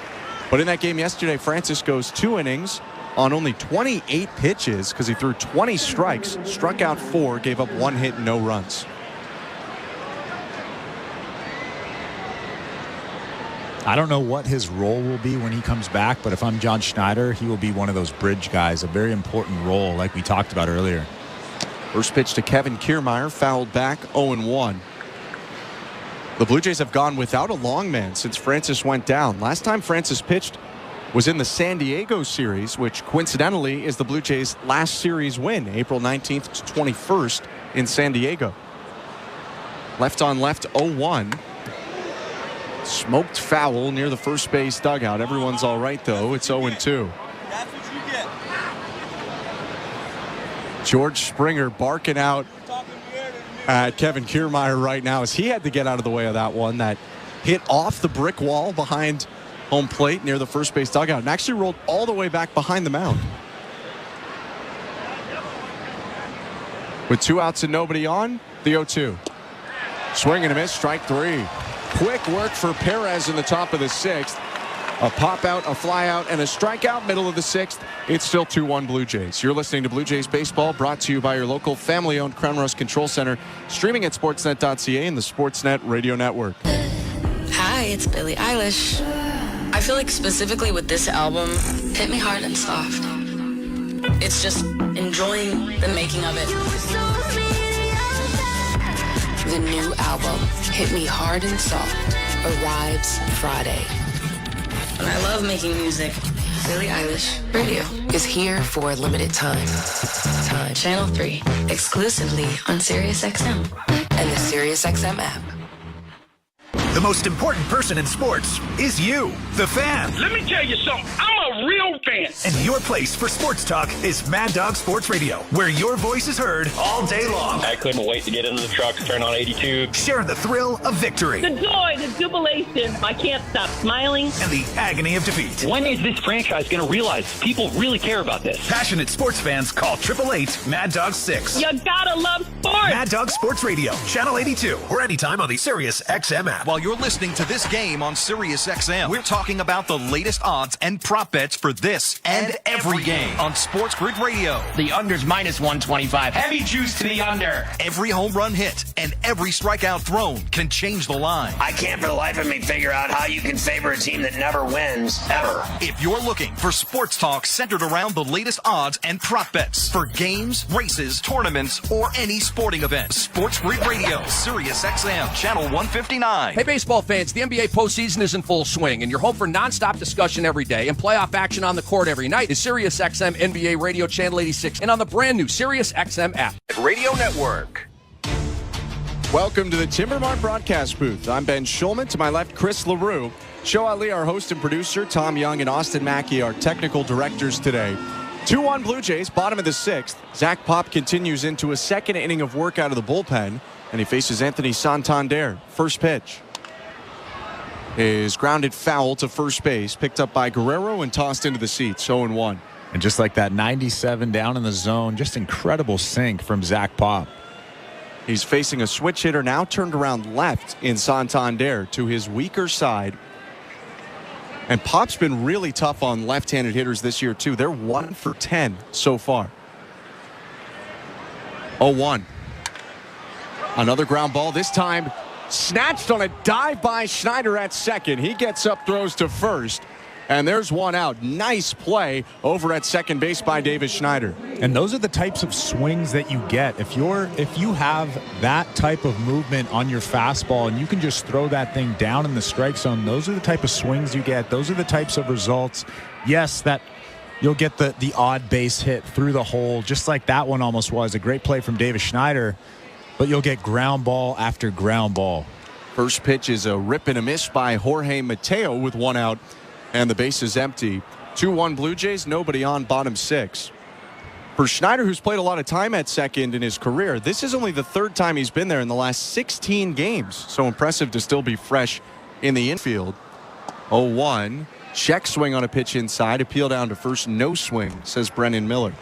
But in that game yesterday, Francis goes 2 innings on only 28 pitches because he threw 20 strikes, struck out 4, gave up 1 hit and no runs. I don't know what his role will be when he comes back, but if I'm John Schneider, he will be one of those bridge guys, a very important role like we talked about earlier. First pitch to Kevin Kiermaier, fouled back, 0-1. The Blue Jays have gone without a long man since Francis went down. Last time Francis pitched was in the San Diego series, which coincidentally is the Blue Jays' last series win, April 19th to 21st in San Diego. Left on left, 0-1. Smoked foul near the first base dugout. Everyone's all right, though. It's 0-2. That's what you get. George Springer barking out at Kevin Kiermaier right now as he had to get out of the way of that one that hit off the brick wall behind home plate near the first base dugout and actually rolled all the way back behind the mound. With 2 outs and nobody on, the 0-2. Swing and a miss, strike 3. Quick work for Perez in the top of the 6th. A pop out, a fly out, and a strikeout, middle of the 6th. It's still 2-1 Blue Jays. You're listening to Blue Jays Baseball, brought to you by your local family-owned Crown Rust Control Center, streaming at sportsnet.ca and the Sportsnet Radio Network. Hi, it's Billie Eilish. I feel like specifically with this album, hit me hard and soft. It's just enjoying the making of it. The new album, Hit Me Hard and Soft, arrives Friday. And I love making music. Billie Eilish Radio is here for a limited time. Channel 3, exclusively on SiriusXM and the SiriusXM app. The most important person in sports is you, the fan. Let me tell you something. I'm a real fan. And your place for sports talk is Mad Dog Sports Radio, where your voice is heard all day long. I couldn't wait to get into the truck, turn on 82. Sharing the thrill of victory. The joy, the jubilation. I can't stop smiling. And the agony of defeat. When is this franchise going to realize people really care about this? Passionate sports fans call 888-MAD-DOG-6. You gotta love sports. Mad Dog Sports Radio, Channel 82, or anytime on the SiriusXM app. While you're listening to this game on SiriusXM, we're talking about the latest odds and prop bets for this and every game on Sports Grid Radio. The under's minus 125. Heavy juice to the under. Every home run hit and every strikeout thrown can change the line. I can't for the life of me figure out how you can favor a team that never wins, ever. If you're looking for sports talk centered around the latest odds and prop bets for games, races, tournaments, or any sporting event, Sports Grid Radio, SiriusXM, Channel 159. Hey, baseball fans, the NBA postseason is in full swing, and your home for nonstop discussion every day and playoff action on the court every night is SiriusXM NBA Radio Channel 86 and on the brand new SiriusXM app. Radio Network. Welcome to the Timbermart broadcast booth. I'm Ben Schulman. To my left, Chris LaRue. Show Ali, our host and producer. Tom Young and Austin Mackey, our technical directors today. 2-1 Blue Jays, bottom of the sixth. Zach Pop continues into a second inning of work out of the bullpen, and he faces Anthony Santander. First pitch is grounded foul to first base, picked up by Guerrero and tossed into the seats. 0-1. And just like that, 97 down in the zone. Just incredible sink from Zach Pop. He's facing a switch hitter now turned around left in Santander to his weaker side. And Pop's been really tough on left-handed hitters this year, too. They're 1 for 10 so far. 0-1. Another ground ball, this time snatched on a dive by Schneider at second. He gets up, throws to first. And there's one out. Nice play over at second base by Davis Schneider. And those are the types of swings that you get. If you have that type of movement on your fastball and you can just throw that thing down in the strike zone, those are the type of swings you get. Those are the types of results. Yes, that you'll get the odd base hit through the hole, just like that one almost was. A great play from Davis Schneider, but you'll get ground ball after ground ball. First pitch is a rip and a miss by Jorge Mateo with one out. And the base is empty. 2-1 Blue Jays, nobody on, bottom six. For Schneider, who's played a lot of time at second in his career, this is only the third time he's been there in the last 16 games. So impressive to still be fresh in the infield. 0-1. Check swing on a pitch inside. Appeal down to first. No swing, says Brennan Miller.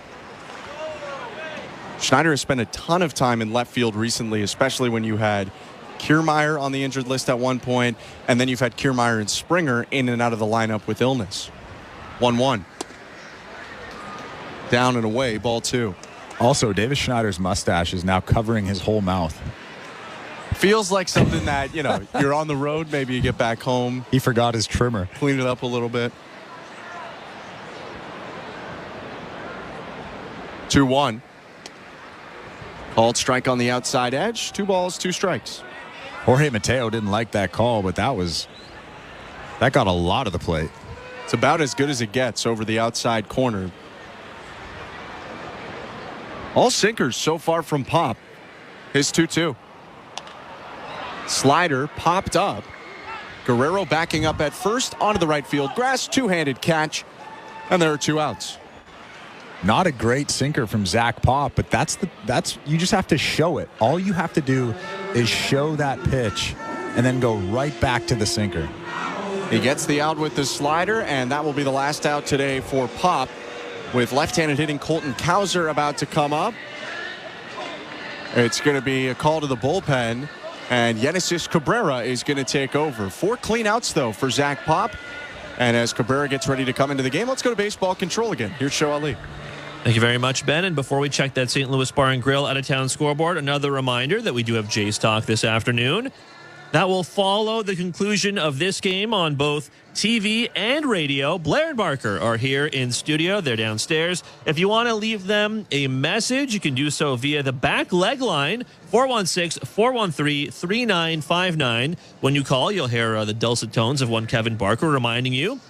Schneider has spent a ton of time in left field recently, especially when you had Kiermaier on the injured list at one point, and then you've had Kiermaier and Springer in and out of the lineup with illness. 1-1. Down and away, ball two. Also, Davis Schneider's mustache is now covering his whole mouth. Feels like something that, you're on the road, maybe you get back home. He forgot his trimmer. Clean it up a little bit. 2-1. Called strike on the outside edge. 2 balls, 2 strikes. Jorge Mateo didn't like that call, but that got a lot of the plate. It's about as good as it gets over the outside corner. All sinkers so far from Pop. His 2-2. Slider popped up. Guerrero backing up at first onto the right field grass. Two-handed catch. And there are 2 outs. Not a great sinker from Zach Pop, but that's you just have to show it. All you have to do is show that pitch and then go right back to the sinker. He gets the out with the slider, and that will be the last out today for Pop, with left-handed hitting Colton Cowser about to come up. It's going to be a call to the bullpen, and Yenesis Cabrera is going to take over. 4 clean outs, though, for Zach Pop. And as Cabrera gets ready to come into the game, let's go to baseball control again. Here's Show Ali. Thank you very much, Ben. And before we check that St. Louis Bar and Grill out-of-town scoreboard, another reminder that we do have Jays Talk this afternoon. That will follow the conclusion of this game on both TV and radio. Blair and Barker are here in studio. They're downstairs. If you want to leave them a message, you can do so via the back leg line, 416-413-3959. When you call, you'll hear the dulcet tones of one Kevin Barker reminding you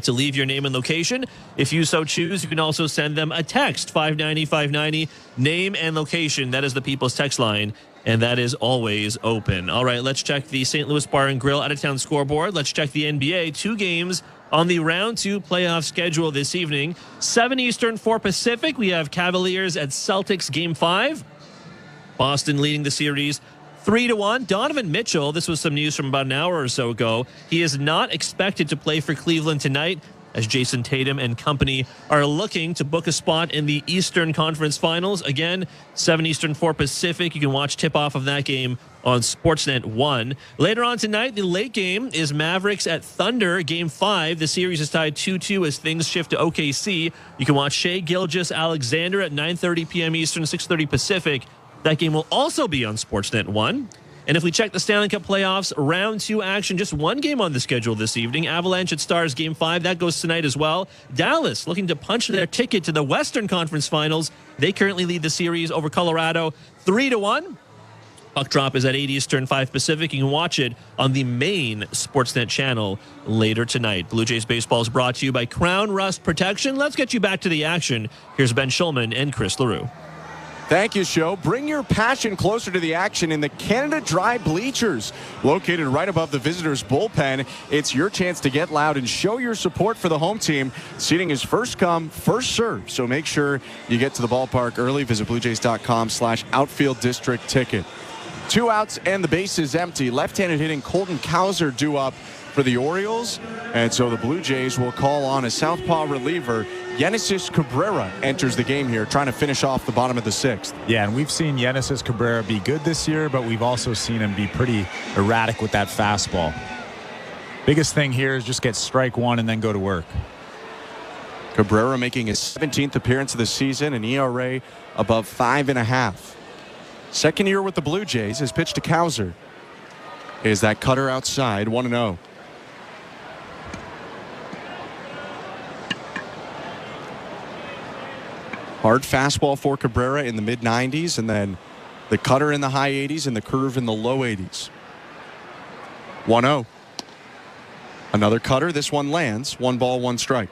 to leave your name and location. If you so choose, you can also send them a text, 590-590, name and location. That is the People's Text line, and that is always open. All right, let's check the St. Louis Bar and Grill out-of-town scoreboard. Let's check the NBA. 2 games on the Round 2 playoff schedule this evening. 7 Eastern, 4 Pacific. We have Cavaliers at Celtics Game 5. Boston leading the series 3-1. Donovan Mitchell, this was some news from about an hour or so ago. He is not expected to play for Cleveland tonight, as Jason Tatum and company are looking to book a spot in the Eastern Conference Finals. Again, 7 Eastern, 4 Pacific. You can watch tip-off of that game on Sportsnet 1. Later on tonight, the late game is Mavericks at Thunder, Game 5. The series is tied 2-2 as things shift to OKC. You can watch Shai Gilgeous-Alexander at 9:30 p.m. Eastern, 6:30 Pacific. That game will also be on Sportsnet 1. And if we check the Stanley Cup playoffs, Round 2 action, just one game on the schedule this evening. Avalanche at Stars Game 5. That goes tonight as well. Dallas looking to punch their ticket to the Western Conference Finals. They currently lead the series over Colorado 3-1. Puck drop is at 8 Eastern, 5 Pacific. You can watch it on the main Sportsnet channel later tonight. Blue Jays baseball is brought to you by Crown Rust Protection. Let's get you back to the action. Here's Ben Schulman and Chris LaRue. Thank you, Show. Bring your passion closer to the action in the Canada Dry Bleachers. Located right above the visitors' bullpen, it's your chance to get loud and show your support for the home team. Seating is first come, first serve. So make sure you get to the ballpark early. Visit bluejays.com/outfield district ticket. 2 outs and the base is empty. Left-handed hitting Colton Cowser due up for the Orioles. And so the Blue Jays will call on a southpaw reliever. Genesis Cabrera enters the game here, trying to finish off the bottom of the 6th. Yeah, and we've seen Genesis Cabrera be good this year, but we've also seen him be pretty erratic with that fastball. Biggest thing here is just get strike one and then go to work. Cabrera making his 17th appearance of the season, an ERA above 5.5. Second year with the Blue Jays. His pitch to Cowser is that cutter outside, 1-0. Hard fastball for Cabrera in the mid-90s, and then the cutter in the high 80s and the curve in the low 80s. 1-0. Another cutter. This one lands. 1 ball, 1 strike.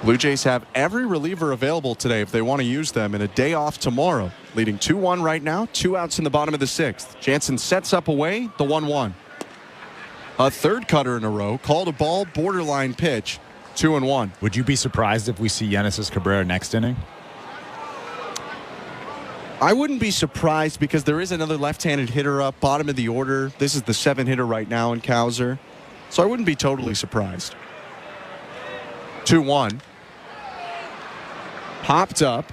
Blue Jays have every reliever available today if they want to use them, and a day off tomorrow. Leading 2-1 right now. 2 outs in the bottom of the 6th. Jansen sets up away, the 1-1. A third cutter in a row, called a ball, borderline pitch, 2-1. Would you be surprised if we see Genesis Cabrera next inning? I wouldn't be surprised because there is another left-handed hitter up, bottom of the order. This is the 7th hitter right now in Cowser. So I wouldn't be totally surprised. 2-1. Popped up.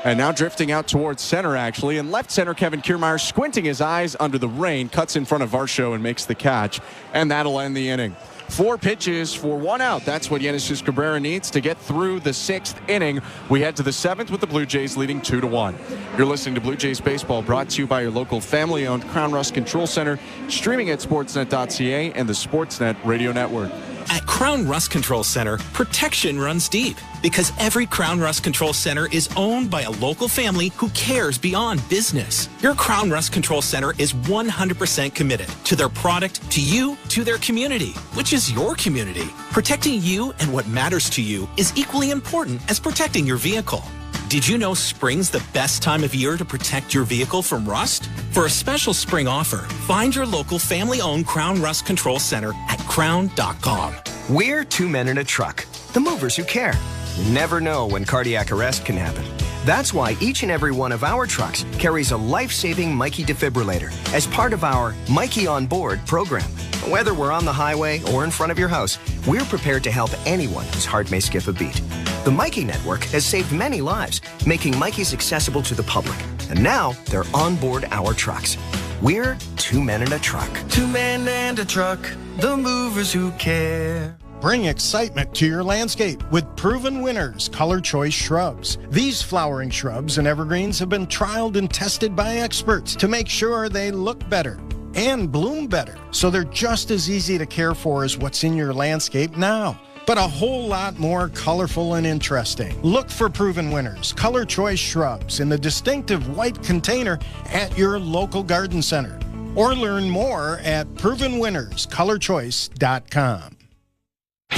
And now drifting out towards center, actually. And left center, Kevin Kiermaier squinting his eyes under the rain, cuts in front of Varsho and makes the catch. And that'll end the inning. 4 pitches for 1 out. That's what Genesis Cabrera needs to get through the 6th inning. We head to the 7th with the Blue Jays leading 2-1. You're listening to Blue Jays Baseball, brought to you by your local family-owned Crown Rust Control Center, streaming at sportsnet.ca and the Sportsnet Radio Network. At Crown Rust Control Center, protection runs deep because every Crown Rust Control Center is owned by a local family who cares beyond business. Your Crown Rust Control Center is 100% committed to their product, to you, to their community, which is your community. Protecting you and what matters to you is equally important as protecting your vehicle. Did you know spring's the best time of year to protect your vehicle from rust? For a special spring offer, find your local family-owned Crown Rust Control Center at crown.com. We're 2 men in a truck, the movers who care. You never know when cardiac arrest can happen. That's why each and every one of our trucks carries a life-saving Mikey defibrillator as part of our Mikey on Board program. Whether we're on the highway or in front of your house, we're prepared to help anyone whose heart may skip a beat. The Mikey Network has saved many lives, making Mikeys accessible to the public. And now they're on board our trucks. We're 2 men in a truck. 2 men and a truck, the movers who care. Bring excitement to your landscape with proven winners Color Choice shrubs. These flowering shrubs and evergreens have been trialed and tested by experts to make sure they look better and bloom better, so they're just as easy to care for as what's in your landscape now, but a whole lot more colorful and interesting. Look for proven winners Color Choice shrubs in the distinctive white container at your local garden center, or learn more at provenwinnerscolorchoice.com.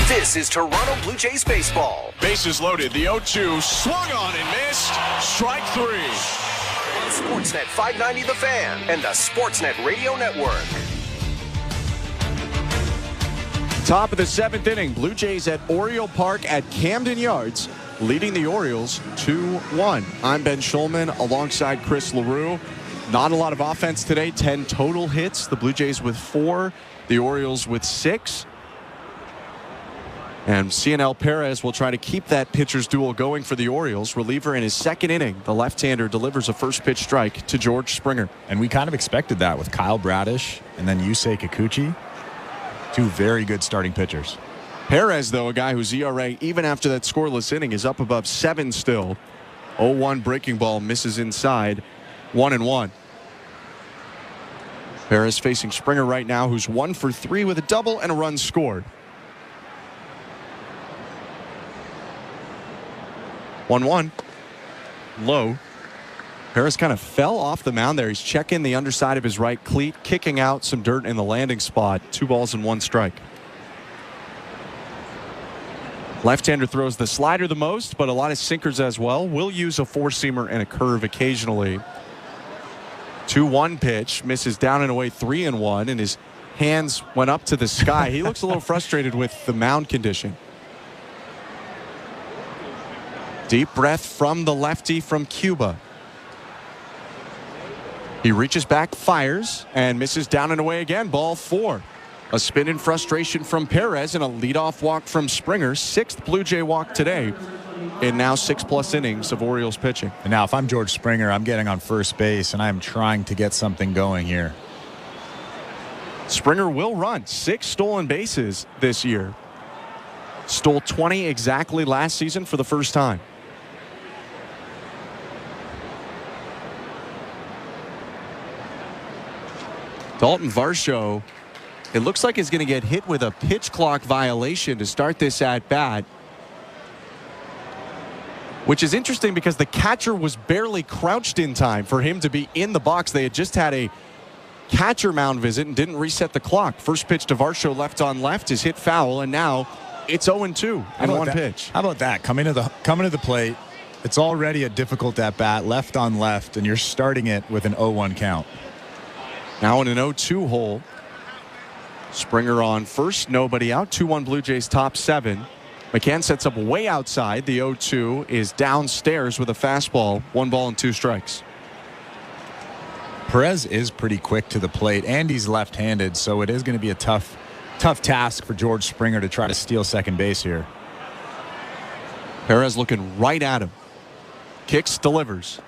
This is Toronto Blue Jays baseball. Bases loaded. The 0-2 swung on and missed. Strike 3. On Sportsnet 590 The Fan and the Sportsnet Radio Network. Top of the 7th inning. Blue Jays at Oriole Park at Camden Yards, leading the Orioles 2-1. I'm Ben Schulman alongside Chris LaRue. Not a lot of offense today. 10 total hits. The Blue Jays with 4. The Orioles with 6. And CNL Perez will try to keep that pitcher's duel going for the Orioles. Reliever in his 2nd inning. The left-hander delivers a first pitch strike to George Springer. And we kind of expected that with Kyle Bradish and then Yusei Kikuchi. 2 very good starting pitchers. Perez, though, a guy whose ERA, even after that scoreless inning, is up above 7 still. 0-1 breaking ball misses inside. 1-1. Perez facing Springer right now, who's 1 for 3 with a double and a run scored. 1-1. Low. Perez kind of fell off the mound there. He's checking the underside of his right cleat, kicking out some dirt in the landing spot. 2 balls and 1 strike. Left-hander throws the slider the most, but a lot of sinkers as well. Will use a 4-seamer and a curve occasionally. 2-1 pitch. Misses down and away 3-1, and his hands went up to the sky. He looks a little frustrated with the mound condition. Deep breath from the lefty from Cuba. He reaches back, fires, and misses down and away again. Ball 4. A spin in frustration from Perez and a leadoff walk from Springer. 6th Blue Jay walk today in now 6+ innings of Orioles pitching. And now if I'm George Springer, I'm getting on first base and I'm trying to get something going here. Springer will run 6 stolen bases this year. Stole 20 exactly last season for the first time. Dalton Varsho, it looks like he's going to get hit with a pitch clock violation to start this at bat, which is interesting because the catcher was barely crouched in time for him to be in the box. They had just had a catcher mound visit and didn't reset the clock. First pitch to Varsho left on left is hit foul, and now it's 0-2 in 1 pitch. How about that? Coming to the plate, it's already a difficult at bat, left on left, and you're starting it with an 0-1 count. Now in an 0-2 hole. Springer on first, nobody out. 2-1 Blue Jays top 7. McCann sets up way outside. The 0-2 is downstairs with a fastball. 1 ball and 2 strikes. Perez is pretty quick to the plate, and he's left-handed, so it is going to be a tough task for George Springer to try to steal second base here. Perez looking right at him. Kicks, delivers.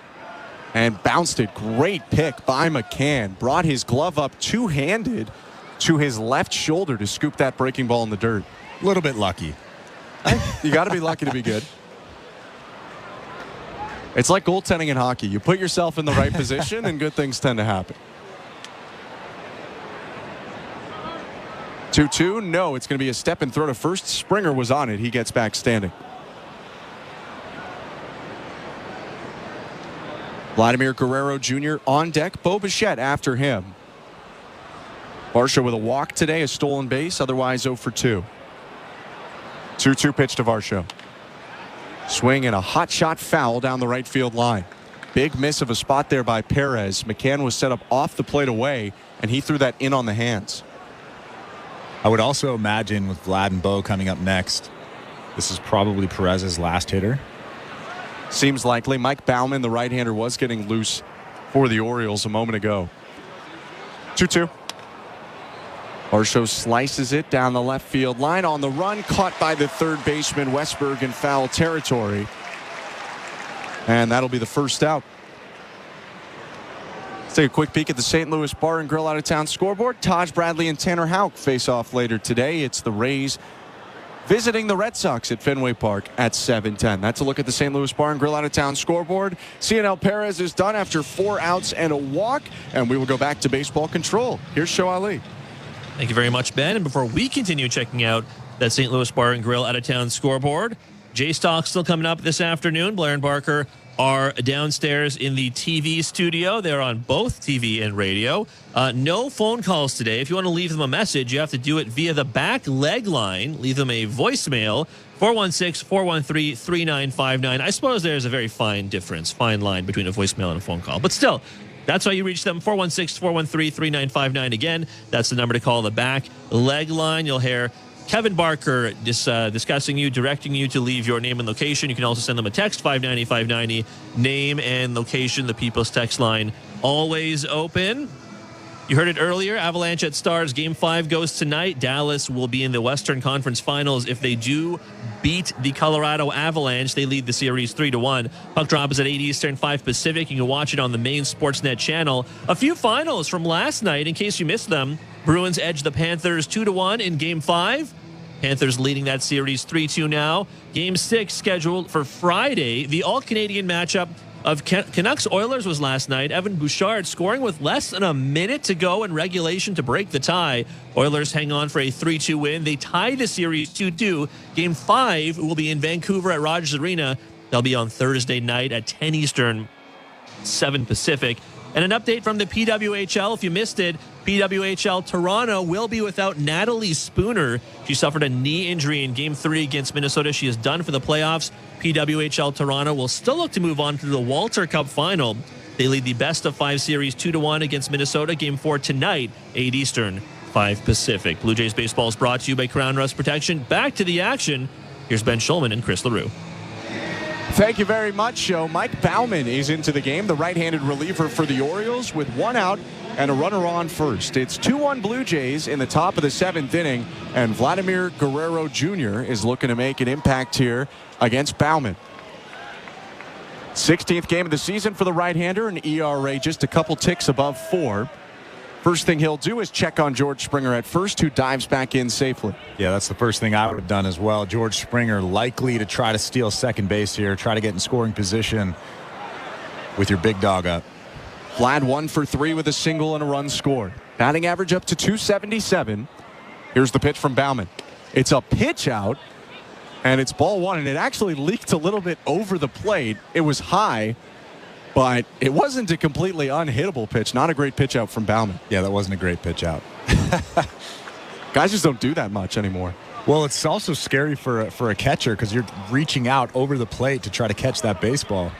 And bounced it. Great pick by McCann. Brought his glove up two-handed to his left shoulder to scoop that breaking ball in the dirt. A little bit lucky. You got to be lucky to be good. It's like goaltending in hockey. You put yourself in the right position and good things tend to happen. 2-2. No, it's going to be a step and throw to first. Springer was on it. He gets back standing. Vladimir Guerrero Jr. on deck. Bo Bichette after him. Varsho with a walk today, a stolen base, otherwise 0 for 2. 2-2 pitch to Varsho. Swing and a hot shot foul down the right field line. Big miss of a spot there by Perez. McCann was set up off the plate away, and he threw that in on the hands. I would also imagine with Vlad and Bo coming up next, this is probably Perez's last hitter. Seems likely. Mike Baumann, the right-hander, was getting loose for the Orioles a moment ago. 2-2. Varsho slices it down the left field line on the run, caught by the third baseman Westberg in foul territory. And that'll be the first out. Let's take a quick peek at the St. Louis Bar and Grill out of town scoreboard. Taj Bradley and Tanner Houck face off later today. It's the Rays visiting the Red Sox at Fenway Park at 7:10. That's a look at the St. Louis Bar and Grill out-of-town scoreboard. CNL Perez is done after 4 outs and a walk, and we will go back to baseball control. Here's Show Ali. Thank you very much, Ben. And before we continue checking out that St. Louis Bar and Grill out-of-town scoreboard, J-Stock still coming up this afternoon. Blair and Barker are downstairs in the TV studio. They're on both TV and radio. No phone calls today. If you want to leave them a message, you have to do it via the back leg line. Leave them a voicemail, 416-413-3959. I suppose there's a very fine line between a voicemail and a phone call. But still, that's why you reach them, 416-413-3959. Again, that's the number to call, the back leg line. You'll hear Kevin Barker discussing you, directing you to leave your name and location. You can also send them a text, 590-590, name and location. The People's Text line always open. You heard it earlier, Avalanche at Stars. Game 5 goes tonight. Dallas will be in the Western Conference Finals. If they do beat the Colorado Avalanche, they lead the series 3-1. Puck drop is at 8 Eastern, 5 Pacific. You can watch it on the main Sportsnet channel. A few finals from last night, in case you missed them. Bruins edge the Panthers 2-1 in Game 5. Panthers leading that series 3-2 now. Game 6 scheduled for Friday. The all-Canadian matchup of Canucks Oilers was last night. Evan Bouchard scoring with less than a minute to go in regulation to break the tie. Oilers hang on for a 3-2 win. They tie the series 2-2. Game 5 will be in Vancouver at Rogers Arena. They'll be on Thursday night at 10 Eastern, 7 Pacific. And an update from the PWHL. If you missed it, PWHL Toronto will be without Natalie Spooner. She suffered a knee injury in Game 3 against Minnesota. She is done for the playoffs. PWHL Toronto will still look to move on to the Walter Cup final. They lead the best-of-5 series 2-1 against Minnesota. Game 4 tonight, 8 Eastern, 5 Pacific. Blue Jays baseball is brought to you by Crown Rust Protection. Back to the action. Here's Ben Schulman and Chris LaRue. Thank you very much, Joe. Mike Baumann is into the game, the right-handed reliever for the Orioles, with 1 out and a runner on first. It's 2-1 Blue Jays in the top of the 7th inning, and Vladimir Guerrero Jr. is looking to make an impact here against Baumann. 16th game of the season for the right-hander, an ERA just a couple ticks above 4. First thing he'll do is check on George Springer at first, who dives back in safely. Yeah, that's the first thing I would have done as well. George Springer likely to try to steal second base here, try to get in scoring position with your big dog up. Vlad 1 for 3 with a single and a run scored. Batting average up to .277. Here's the pitch from Baumann. It's a pitch out, and it's ball 1, and it actually leaked a little bit over the plate. It was high, but it wasn't a completely unhittable pitch. Not a great pitch out from Baumann. Yeah, that wasn't a great pitch out. Guys just don't do that much anymore. Well, it's also scary for a catcher because you're reaching out over the plate to try to catch that baseball.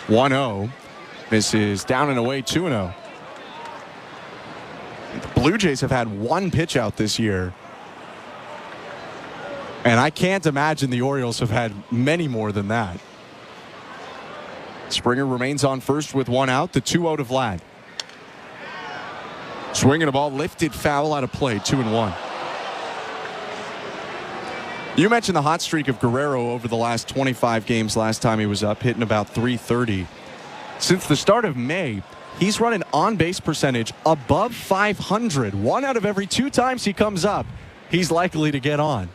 1-0. This is down and away, 2-0. The Blue Jays have had 1 pitch out this year. And I can't imagine the Orioles have had many more than that. Springer remains on first with 1 out. The 2-0 to Vlad. Swinging a ball lifted foul out of play. 2-1. You mentioned the hot streak of Guerrero over the last 25 games last time he was up, hitting about .330. Since the start of May, he's run an on-base percentage above 500. 1 out of every 2 times he comes up, he's likely to get on.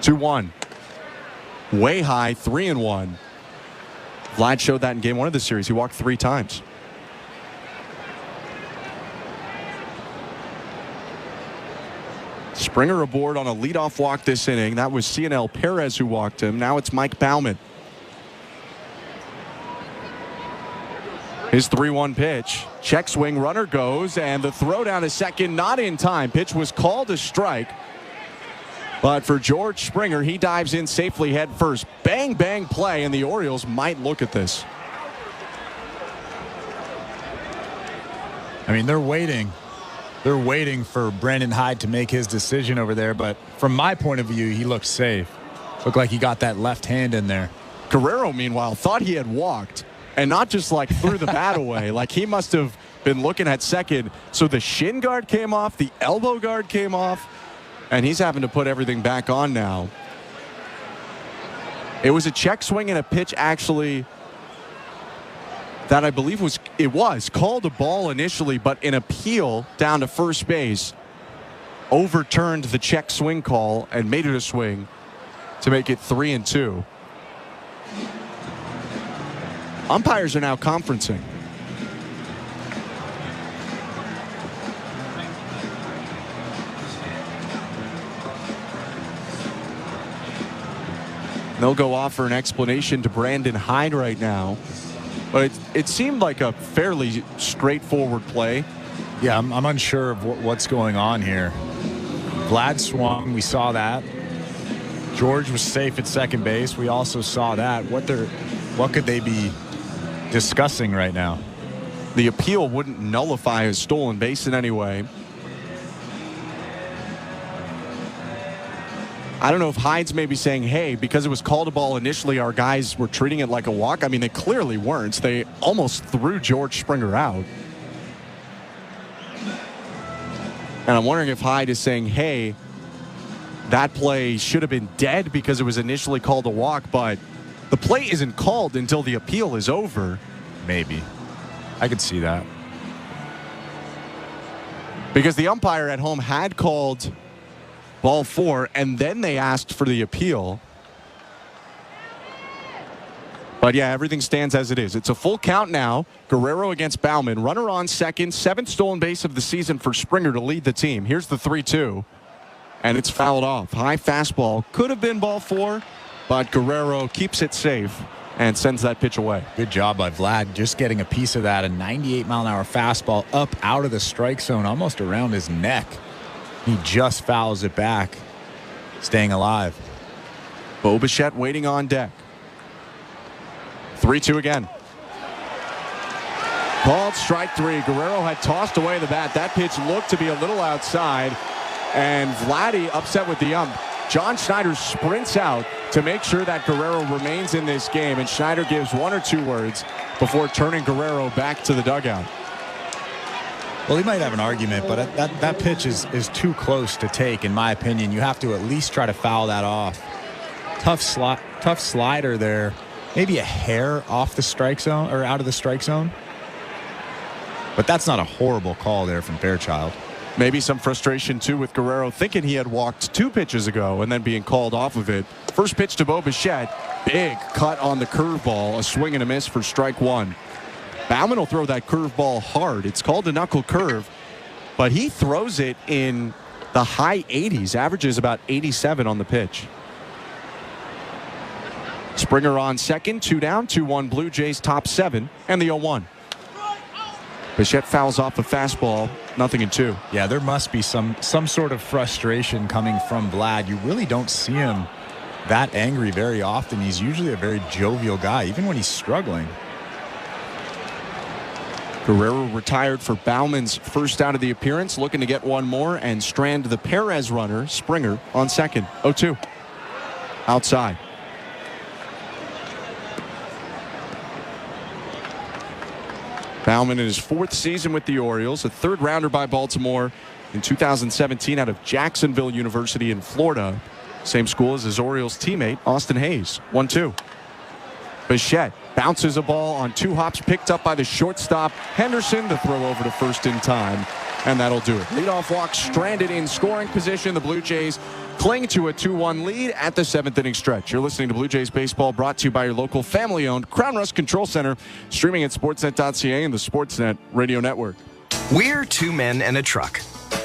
2-1. Way high, 3-1. Vlad showed that in game 1 of the series. He walked 3 times. Springer aboard on a leadoff walk this inning. That was CNL Perez who walked him. Now it's Mike Baumann. His 3-1 pitch. Check swing, runner goes, and the throw down to second, not in time. Pitch was called a strike. But for George Springer, he dives in safely head first. Bang, bang play, and the Orioles might look at this. I mean, they're waiting. They're waiting for Brandon Hyde to make his decision over there. But from my point of view, he looked safe. Looked like he got that left hand in there. Guerrero, meanwhile, thought he had walked. And not just like threw the bat away. Like he must have been looking at second. So the shin guard came off. The elbow guard came off. And he's having to put everything back on now. It was a check swing and a pitch actually that I believe was called a ball initially, but an appeal down to first base. overturned the check swing call and made it a swing to make it 3-2. Umpires are now conferencing. They'll go off for an explanation to Brandon Hyde right now. But it seemed like a fairly straightforward play. Yeah, I'm unsure of what's going on here. Vlad swung. We saw that. George was safe at second base. We also saw that. What could they be discussing right now? The appeal wouldn't nullify his stolen base in any way. I don't know if Hyde's maybe saying, hey, because it was called a ball initially, our guys were treating it like a walk. I mean, they clearly weren't. They almost threw George Springer out. And I'm wondering if Hyde is saying, hey, that play should have been dead because it was initially called a walk, but the play isn't called until the appeal is over. Maybe. I could see that. Because the umpire at home had called ball 4, and then they asked for the appeal. But yeah, everything stands as it is. It's a full count now. Guerrero against Baumann. Runner on second. 7th stolen base of the season for Springer to lead the team. Here's the 3-2. And it's fouled off. High fastball. Could have been ball 4, but Guerrero keeps it safe and sends that pitch away. Good job by Vlad just getting a piece of that. A 98-mile-an-hour fastball up out of the strike zone, almost around his neck. He just fouls it back, staying alive. Bo Bichette waiting on deck. 3-2 again. Called strike 3. Guerrero had tossed away the bat. That pitch looked to be a little outside. And Vladdy upset with the ump. John Schneider sprints out to make sure that Guerrero remains in this game. And Schneider gives 1 or 2 words before turning Guerrero back to the dugout. Well, he might have an argument, but that pitch is too close to take, in my opinion. You have to at least try to foul that off. Tough slider there. Maybe a hair off the strike zone or out of the strike zone. But that's not a horrible call there from Fairchild. Maybe some frustration, too, with Guerrero thinking he had walked 2 pitches ago and then being called off of it. First pitch to Bo Bichette. Big cut on the curveball. A swing and a miss for strike 1. Baumann will throw that curveball hard. It's called a knuckle curve, but he throws it in the high 80s, averages about 87 on the pitch. Springer on second, 2 down, 2-1 Blue Jays, top 7, and the 0-1. Bichette fouls off a fastball, 0-2. Yeah, there must be some sort of frustration coming from Vlad. You really don't see him that angry very often. He's usually a very jovial guy, even when he's struggling. Guerrero retired for Baumann's first out of the appearance, looking to get one more and strand the Perez runner, Springer, on second. 0-2. Outside. Baumann in his 4th season with the Orioles, a 3rd rounder by Baltimore in 2017 out of Jacksonville University in Florida. Same school as his Orioles teammate, Austin Hayes. 1-2. Bichette bounces a ball on 2 hops, picked up by the shortstop Henderson. The throw over to first in time, and that'll do it. Leadoff walk stranded in scoring position. The Blue Jays cling to a 2-1 lead at the 7th inning stretch. You're listening to Blue Jays Baseball, brought to you by your local family-owned Crown Rust Control Center, streaming at sportsnet.ca and the Sportsnet Radio Network. We're 2 men and a truck.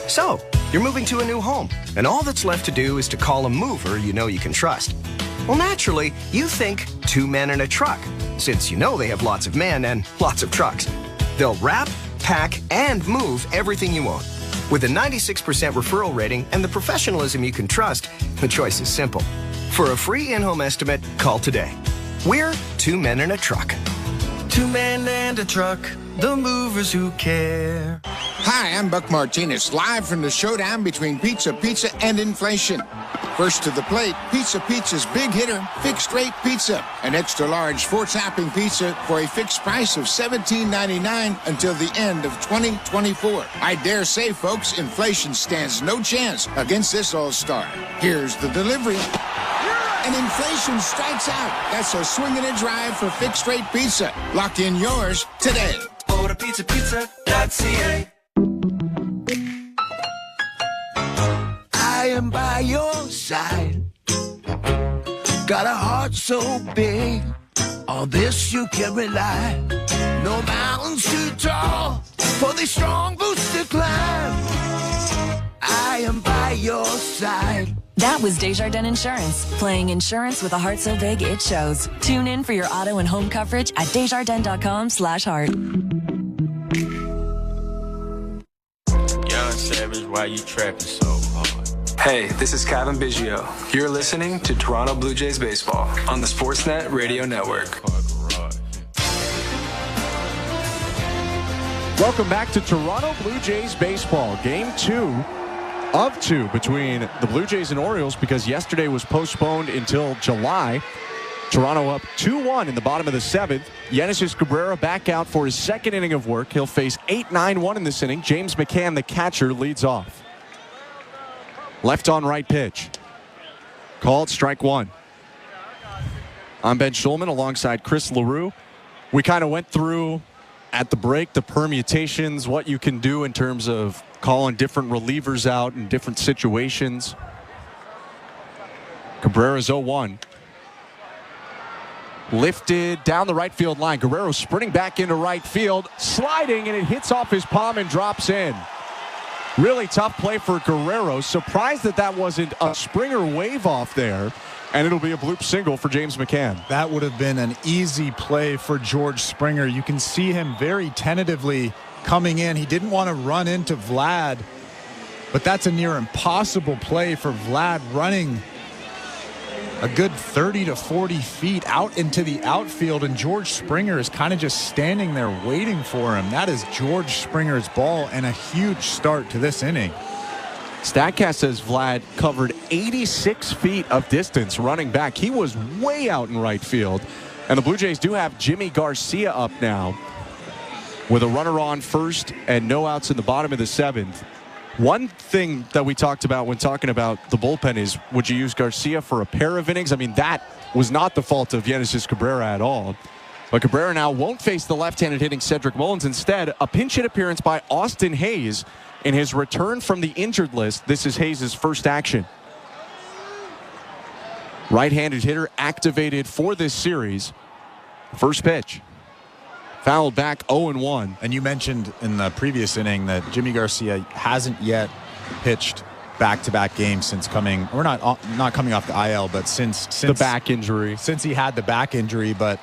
So, you're moving to a new home, and all that's left to do is to call a mover you know you can trust. Well, naturally, you think 2 men and a truck, since you know they have lots of men and lots of trucks. They'll wrap, pack, and move everything you own. With a 96% referral rating and the professionalism you can trust, the choice is simple. For a free in-home estimate, call today. We're 2 men and a truck. 2 men and a truck, the movers who care. Hi, I'm Buck Martinez, live from the showdown between Pizza and inflation. First to the plate, Pizza's big hitter, fixed rate pizza. An extra large 4-topping pizza for a fixed price of $17.99 until the end of 2024. I dare say, folks, inflation stands no chance against this all-star. Here's the delivery. And inflation strikes out. That's a swing and a drive for fixed rate pizza. Lock in yours today. Order pizza.ca. am by your side. Got a heart so big, on this you can rely. No mountains too tall for the strong boots to climb. I am by your side. That was Desjardins Insurance, playing insurance with a heart so big it shows. Tune in for your auto and home coverage at desjardins.com/heart. Young Savage, why you trapping so hard? Hey, this is Kevin Biggio. You're listening to Toronto Blue Jays Baseball on the Sportsnet Radio Network. Welcome back to Toronto Blue Jays Baseball. Game 2 of 2 between the Blue Jays and Orioles, because yesterday was postponed until July. Toronto up 2-1 in the bottom of the 7th. Genesis Cabrera back out for his second inning of work. He'll face 8-9-1 in this inning. James McCann, the catcher, leads off. Left on right pitch. Called strike one. I'm Ben Schulman alongside Chris LaRue. We kind of went through at the break the permutations, what you can do in terms of calling different relievers out in different situations. Cabrera's 0-1. Lifted down the right field line. Guerrero sprinting back into right field, sliding, and it hits off his palm and drops in. Really tough play for Guerrero. Surprised that wasn't a Springer wave off there. And it'll be a bloop single for James McCann. That would have been an easy play for George Springer. You can see him very tentatively coming in. He didn't want to run into Vlad, but that's a near impossible play for Vlad, running a good 30 to 40 feet out into the outfield, and George Springer is kind of just standing there waiting for him. That is George Springer's ball, and a huge start to this inning. StatCast says Vlad covered 86 feet of distance running back. He was way out in right field. And the Blue Jays do have Jimmy Garcia up now with a runner on first and no outs in the bottom of the 7th. One thing that we talked about when talking about the bullpen is, would you use Garcia for a pair of innings? I mean, that was not the fault of Genesis Cabrera at all. But Cabrera now won't face the left-handed hitting Cedric Mullins. Instead, a pinch hit appearance by Austin Hayes in his return from the injured list. This is Hayes' first action. Right-handed hitter activated for this series. First pitch. Fouled back 0-1. And you mentioned in the previous inning that Jimmy Garcia hasn't yet pitched back-to-back games since coming, or not coming off the IL, but since the back injury. Since he had the back injury, but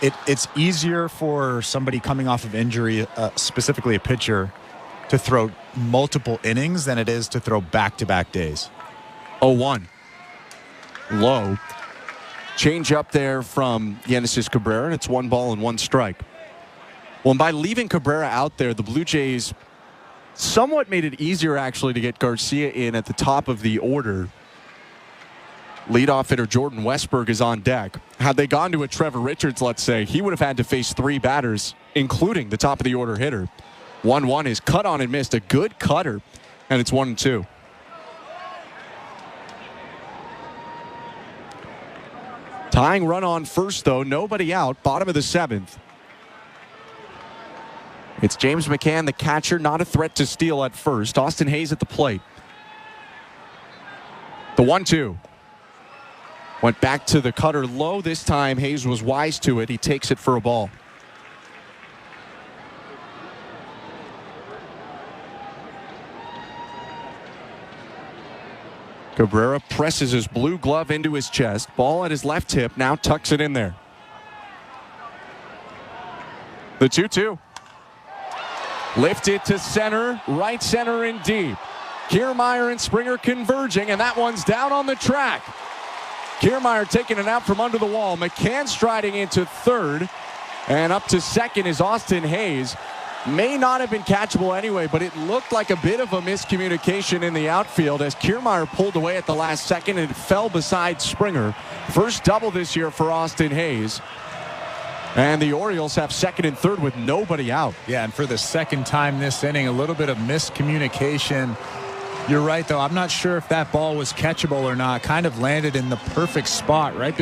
it's easier for somebody coming off of injury, specifically a pitcher, to throw multiple innings than it is to throw back-to-back days. 0-1. Low. Change up there from Genesis Cabrera, and it's 1 ball and 1 strike. Well, and by leaving Cabrera out there, the Blue Jays somewhat made it easier, actually, to get Garcia in at the top of the order. Leadoff hitter Jordan Westberg is on deck. Had they gone to a Trevor Richards, let's say, he would have had to face 3 batters, including the top of the order hitter. 1-1 is cut on and missed. A good cutter, and it's 1-2. Tying run on first, though. Nobody out. Bottom of the 7th. It's James McCann, the catcher, not a threat to steal at first. Austin Hayes at the plate. The 1-2. Went back to the cutter low. This time, Hayes was wise to it. He takes it for a ball. Cabrera presses his blue glove into his chest. Ball at his left hip. Now tucks it in there. The 2-2. Lifted to center. Right center and deep. Kiermaier and Springer converging, and that one's down on the track. Kiermaier taking it out from under the wall. McCann striding into third. And up to second is Austin Hayes. May not have been catchable anyway, but it looked like a bit of a miscommunication in the outfield as Kiermaier pulled away at the last second and it fell beside Springer. First double this year for Austin Hayes. And the Orioles have second and third with nobody out. Yeah, and for the second time this inning, a little bit of miscommunication. You're right, though. I'm not sure if that ball was catchable or not. Kind of landed in the perfect spot, right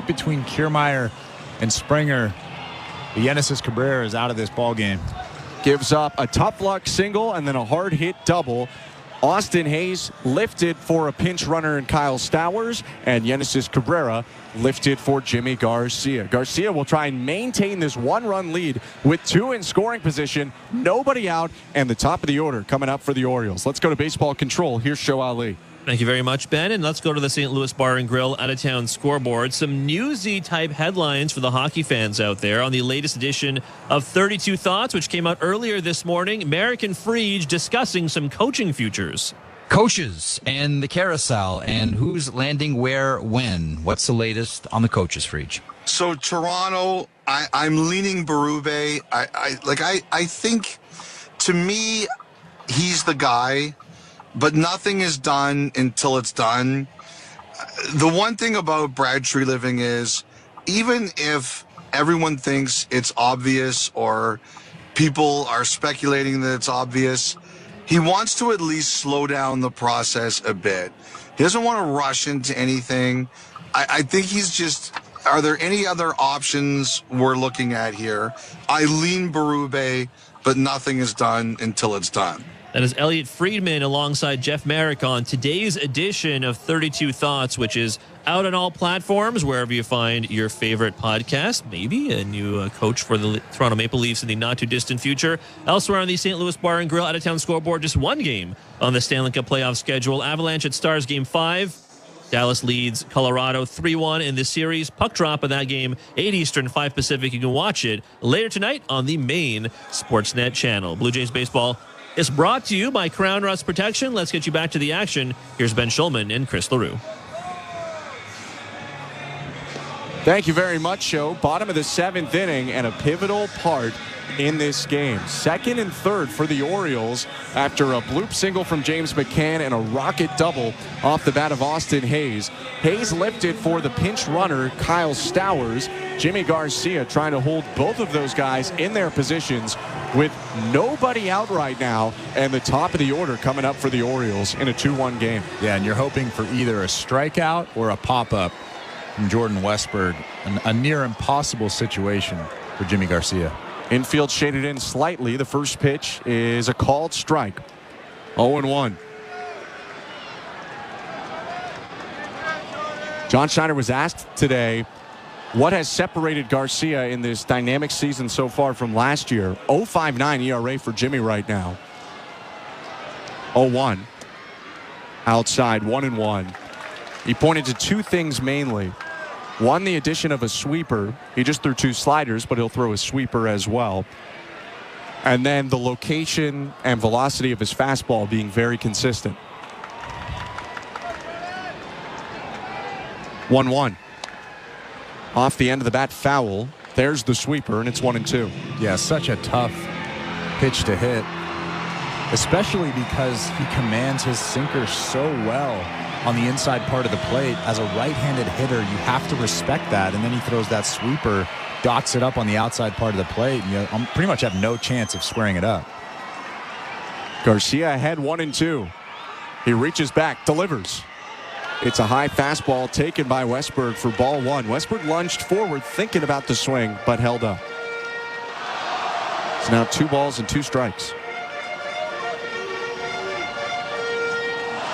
between Kiermaier and Springer. Genesis Cabrera is out of this ball game. Gives up a tough luck single and then a hard hit double Austin Hayes lifted for a pinch runner in Kyle Stowers, and Genesis Cabrera lifted for Jimmy Garcia. Garcia will try and maintain this one-run lead with 2 in scoring position, nobody out, and the top of the order coming up for the Orioles. Let's go to baseball control. Here's Show Ali. Thank you very much, Ben. And let's go to the St. Louis Bar and Grill out-of-town scoreboard. Some newsy-type headlines for the hockey fans out there on the latest edition of 32 Thoughts, which came out earlier this morning. American Fried discussing some coaching futures. Coaches and the carousel and who's landing where, when. What's the latest on the coaches, Fried? So Toronto, I'm leaning Berube. I think, to me, he's the guy. But nothing is done until it's done. The one thing about Brad Treliving is, even if everyone thinks it's obvious or people are speculating that it's obvious, he wants to at least slow down the process a bit. He doesn't want to rush into anything. I think he's just, are there any other options we're looking at here? I lean Berube, but nothing is done until it's done. That is Elliot Friedman alongside Jeff Merrick on today's edition of 32 Thoughts, which is out on all platforms, wherever you find your favorite podcast. Maybe a new coach for the Toronto Maple Leafs in the not-too-distant future. Elsewhere on the St. Louis Bar and Grill out-of-town scoreboard, just one game on the Stanley Cup playoff schedule. Avalanche at Stars Game 5. Dallas leads Colorado 3-1 in this series. Puck drop of that game, 8 Eastern, 5 Pacific. You can watch it later tonight on the main Sportsnet channel. Blue Jays Baseball is brought to you by Crown Rust Protection. Let's get you back to the action. Here's Ben Schulman and Chris LaRue. Thank you very much, Joe. Bottom of the 7th inning and a pivotal part in this game. Second and third for the Orioles after a bloop single from James McCann and a rocket double off the bat of Austin Hayes. Hayes lifted for the pinch runner, Kyle Stowers. Jimmy Garcia trying to hold both of those guys in their positions with nobody out right now, and the top of the order coming up for the Orioles in a 2-1 game. Yeah, and you're hoping for either a strikeout or a pop-up from Jordan Westberg. A near impossible situation for Jimmy Garcia. Infield shaded in slightly. The first pitch is a called strike. 0-1. John Schneider was asked today what has separated Garcia in this dynamic season so far from last year. 0.59 ERA for Jimmy right now. 0-1. Outside, 1-1. He pointed to 2 things mainly. One, the addition of a sweeper. He just threw 2 sliders, but he'll throw a sweeper as well. And then the location and velocity of his fastball being very consistent. 1-1. Off the end of the bat, foul. There's the sweeper, and it's 1-2. Yeah, such a tough pitch to hit, especially because he commands his sinker so well on the inside part of the plate. As a right-handed hitter, you have to respect that, and then he throws that sweeper, dots it up on the outside part of the plate, and you pretty much have no chance of squaring it up. Garcia ahead 1-2. He reaches back, delivers. It's a high fastball taken by Westberg for ball 1. Westberg lunged forward thinking about the swing, but held up. It's now 2 balls and 2 strikes.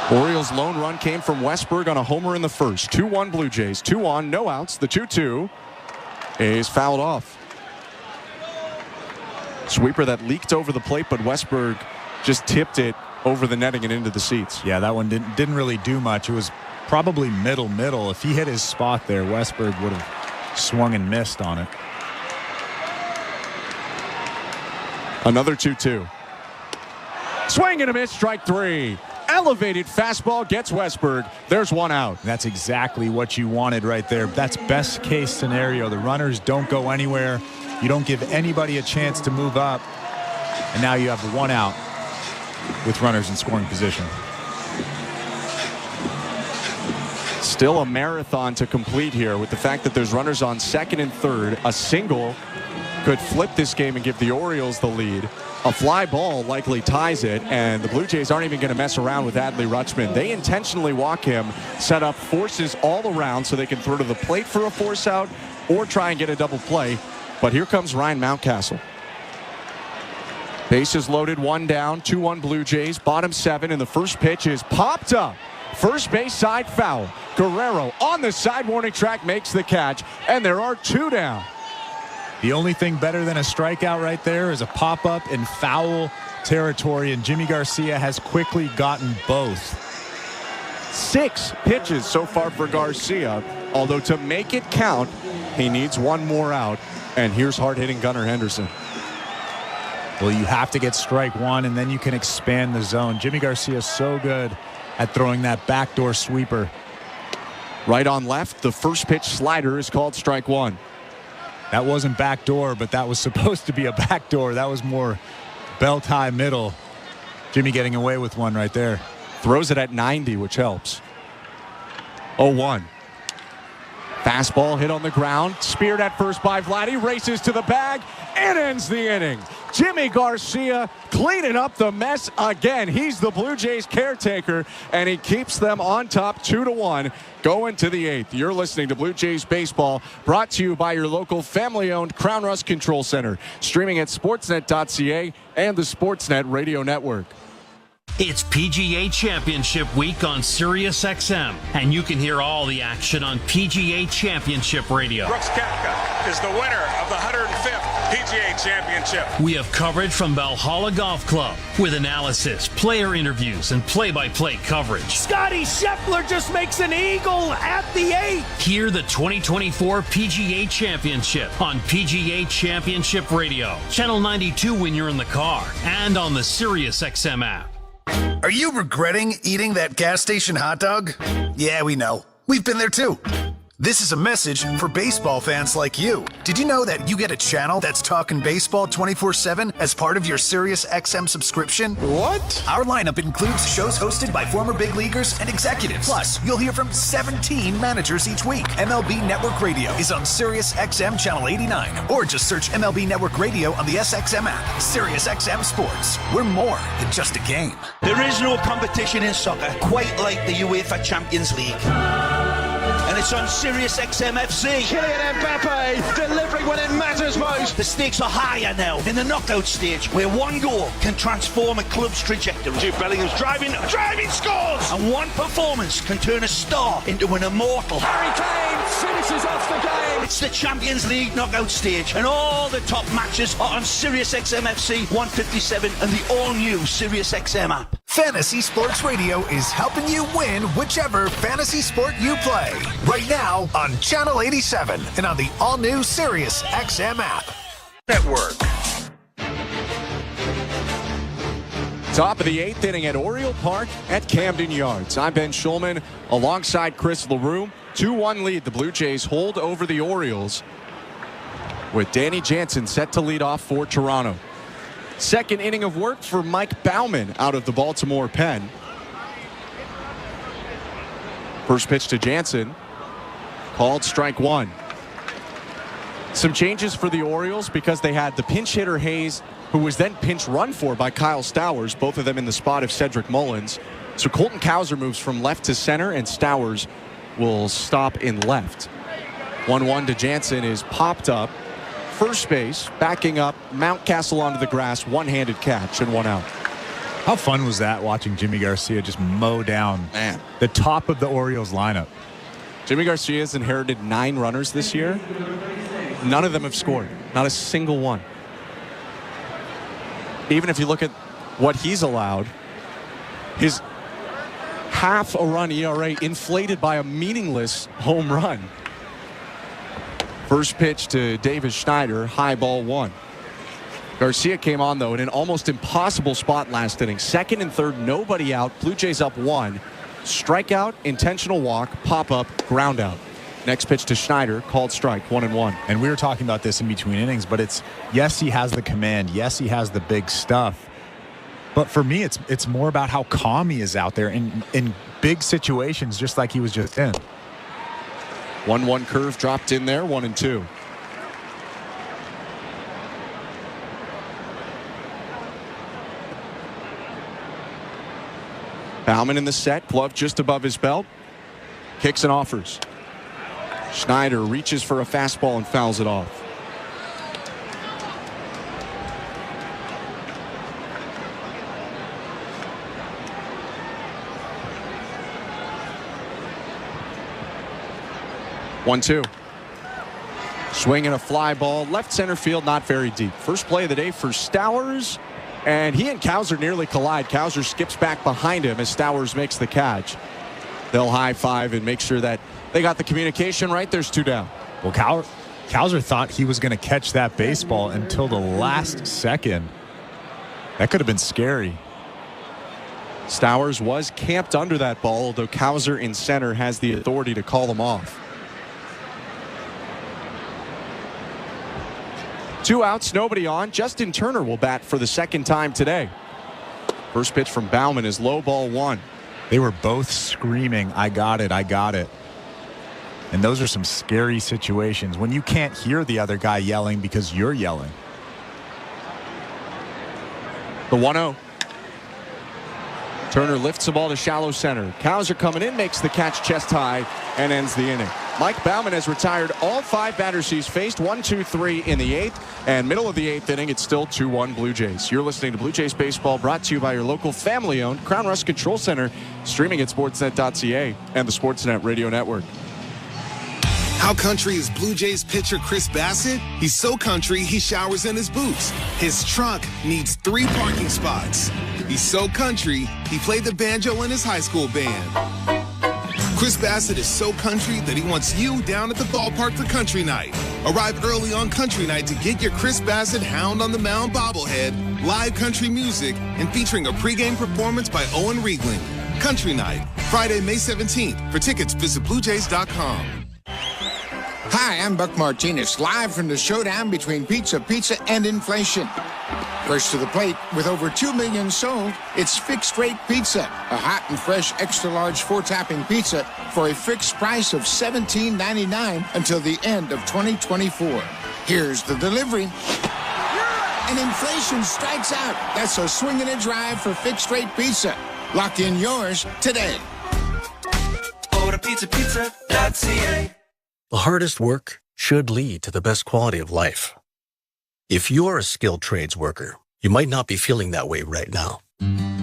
Orioles' lone run came from Westberg on a homer in the first. 2-1 Blue Jays. 2 on, no outs. The 2-2 is fouled off. Sweeper that leaked over the plate, but Westberg just tipped it over the netting and into the seats. Yeah, that one didn't really do much. It was probably middle. If he hit his spot there, Westberg would have swung and missed on it. Another 2-2. Swing and a miss, strike 3. Elevated fastball gets Westberg. There's 1 out. That's exactly what you wanted right there. That's best case scenario. The runners don't go anywhere. You don't give anybody a chance to move up. And now you have 1 out with runners in scoring position. Still a marathon to complete here with the fact that there's runners on second and third. A single could flip this game and give the Orioles the lead. A fly ball likely ties it, and the Blue Jays aren't even going to mess around with Adley Rutschman. They intentionally walk him, set up forces all around so they can throw to the plate for a force out or try and get a double play. But here comes Ryan Mountcastle. Bases loaded, one down, 2-1 Blue Jays, bottom 7, and the first pitch is popped up. First base side foul. Guerrero on the side warning track makes the catch, and there are 2 down. The only thing better than a strikeout right there is a pop-up in foul territory, and Jimmy Garcia has quickly gotten both. 6 pitches so far for Garcia, although to make it count, he needs 1 more out. And here's hard-hitting Gunnar Henderson. Well, you have to get strike 1, and then you can expand the zone. Jimmy Garcia is so good at throwing that backdoor sweeper. Right on left, the first pitch slider is called strike 1. That wasn't backdoor, but that was supposed to be a backdoor. That was more belt high middle. Jimmy getting away with one right there. Throws it at 90, which helps. 0-1. Fastball hit on the ground. Speared at first by Vladdy. Races to the bag and ends the inning. Jimmy Garcia cleaning up the mess again. He's the Blue Jays caretaker, and he keeps them on top 2-1 going to the 8th. You're listening to Blue Jays Baseball, brought to you by your local family-owned Crown Rust Control Center. Streaming at sportsnet.ca and the Sportsnet Radio Network. It's PGA Championship Week on Sirius XM, and you can hear all the action on PGA Championship Radio. Brooks Koepka is the winner of the 105th PGA Championship. We have coverage from Valhalla Golf Club with analysis, player interviews, and play-by-play coverage. Scotty Scheffler just makes an eagle at the 8th. Hear the 2024 PGA Championship on PGA Championship Radio, Channel 92 when you're in the car, and on the Sirius XM app. Are you regretting eating that gas station hot dog? Yeah, we know. We've been there too. This is a message for baseball fans like you. Did you know that you get a channel that's talking baseball 24/7 as part of your Sirius XM subscription? What? Our lineup includes shows hosted by former big leaguers and executives. Plus, you'll hear from 17 managers each week. MLB Network Radio is on Sirius XM Channel 89, or just search MLB Network Radio on the SXM app. Sirius XM Sports. We're more than just a game. There is no competition in soccer quite like the UEFA Champions League. And it's on Sirius XM FC. Kylian Mbappe delivering when it matters most. The stakes are higher now in the knockout stage, where one goal can transform a club's trajectory. Jude Bellingham's driving scores! And one performance can turn a star into an immortal. Harry Kane finishes off the game. It's the Champions League knockout stage, and all the top matches are on Sirius XM FC 157 and the all-new Sirius XM app. Fantasy Sports Radio is helping you win whichever fantasy sport you play. Right now on Channel 87 and on the all-new Sirius XM app. Network. Top of the 8th inning at Oriole Park at Camden Yards. I'm Ben Schulman alongside Chris LaRue. 2-1 lead. The Blue Jays hold over the Orioles with Danny Jansen set to lead off for Toronto. Second inning of work for Mike Baumann out of the Baltimore pen. First pitch to Jansen, called strike 1. Some changes for the Orioles because they had the pinch hitter Hayes, who was then pinch run for by Kyle Stowers, both of them in the spot of Cedric Mullins. So Colton Cowser moves from left to center, and Stowers will stop in left. 1-1 to Jansen is popped up. First base, backing up, Mountcastle onto the grass, one-handed catch and 1 out. How fun was that, watching Jimmy Garcia just mow down the top of the Orioles lineup? Jimmy Garcia's inherited 9 runners this year. None of them have scored. Not a single one. Even if you look at what he's allowed, his half a run ERA inflated by a meaningless home run. First pitch to Davis Schneider, high ball 1. Garcia came on, though, in an almost impossible spot last inning. Second and third, nobody out. Blue Jays up 1. Strikeout, intentional walk, pop-up, ground out. Next pitch to Schneider, called strike, 1-1. And we were talking about this in between innings, but it's, yes, he has the command. Yes, he has the big stuff. But for me, it's more about how calm he is out there in big situations, just like he was just in. 1-1 curve dropped in there, 1-2. Baumann in the set, glove just above his belt. Kicks and offers. Schneider reaches for a fastball and fouls it off. 1-2. Swing and a fly ball. Left center field, not very deep. First play of the day for Stowers. And he and Cowser nearly collide. Cowser skips back behind him as Stowers makes the catch. They'll high five and make sure that they got the communication right. There's 2 down. Well, Cowser thought he was going to catch that baseball until the last second. That could have been scary. Stowers was camped under that ball, although Cowser in center has the authority to call them off. 2 outs, nobody on. Justin Turner will bat for the second time today. First pitch from Baumann is low, ball 1. They were both screaming, "I got it, I got it." And those are some scary situations when you can't hear the other guy yelling because you're yelling. The 1-0. Turner lifts the ball to shallow center. Cowser coming in, makes the catch chest high, and ends the inning. Mike Baumann has retired all 5 batters he's faced. 1, 2, 3 in the 8th. And middle of the 8th inning, it's still 2-1 Blue Jays. You're listening to Blue Jays Baseball, brought to you by your local family-owned Crown Rust Control Center, streaming at sportsnet.ca and the Sportsnet Radio Network. How country is Blue Jays pitcher Chris Bassitt? He's so country, he showers in his boots. His truck needs 3 parking spots. He's so country, he played the banjo in his high school band. Chris Bassitt is so country that he wants you down at the ballpark for Country Night. Arrive early on Country Night to get your Chris Bassitt Hound on the Mound bobblehead, live country music, and featuring a pregame performance by Owen Riegling. Country Night, Friday, May 17th. For tickets, visit BlueJays.com. Hi, I'm Buck Martinez, live from the showdown between pizza, and inflation. First to the plate, with over 2 million sold, it's Fixed Rate Pizza, a hot and fresh extra-large 4-topping pizza for a fixed price of $17.99 until the end of 2024. Here's the delivery. And inflation strikes out. That's a swing and a drive for Fixed Rate Pizza. Lock in yours today. Order pizza.ca. The hardest work should lead to the best quality of life. If you're a skilled trades worker, you might not be feeling that way right now.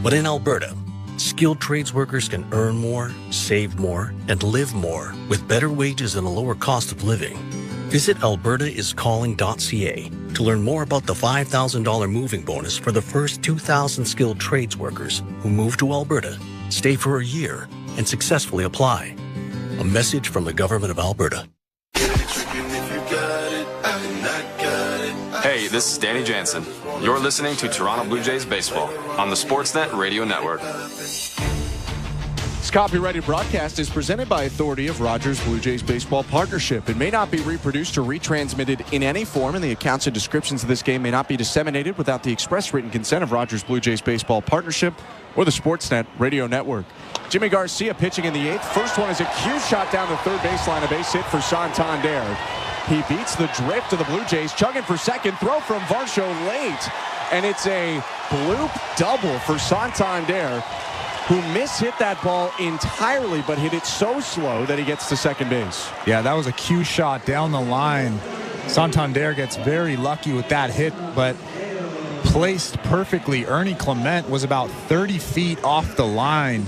But in Alberta, skilled trades workers can earn more, save more, and live more with better wages and a lower cost of living. Visit albertaiscalling.ca to learn more about the $5,000 moving bonus for the first 2,000 skilled trades workers who move to Alberta, stay for a year, and successfully apply. A message from the Government of Alberta. Hey, this is Danny Jansen. You're listening to Toronto Blue Jays Baseball on the Sportsnet Radio Network. This copyrighted broadcast is presented by authority of Rogers Blue Jays Baseball Partnership. It may not be reproduced or retransmitted in any form, and the accounts and descriptions of this game may not be disseminated without the express written consent of Rogers Blue Jays Baseball Partnership or the Sportsnet Radio Network. Jimmy Garcia pitching in the 8th. First one is a cue shot down the third baseline, a base hit for Santander. He beats the drift of the Blue Jays, chugging for second, throw from Varsho late, and it's a bloop double for Santander, who mishit that ball entirely, but hit it so slow that he gets to second base. Yeah, that was a cue shot down the line. Santander gets very lucky with that hit, but placed perfectly. Ernie Clement was about 30 feet off the line,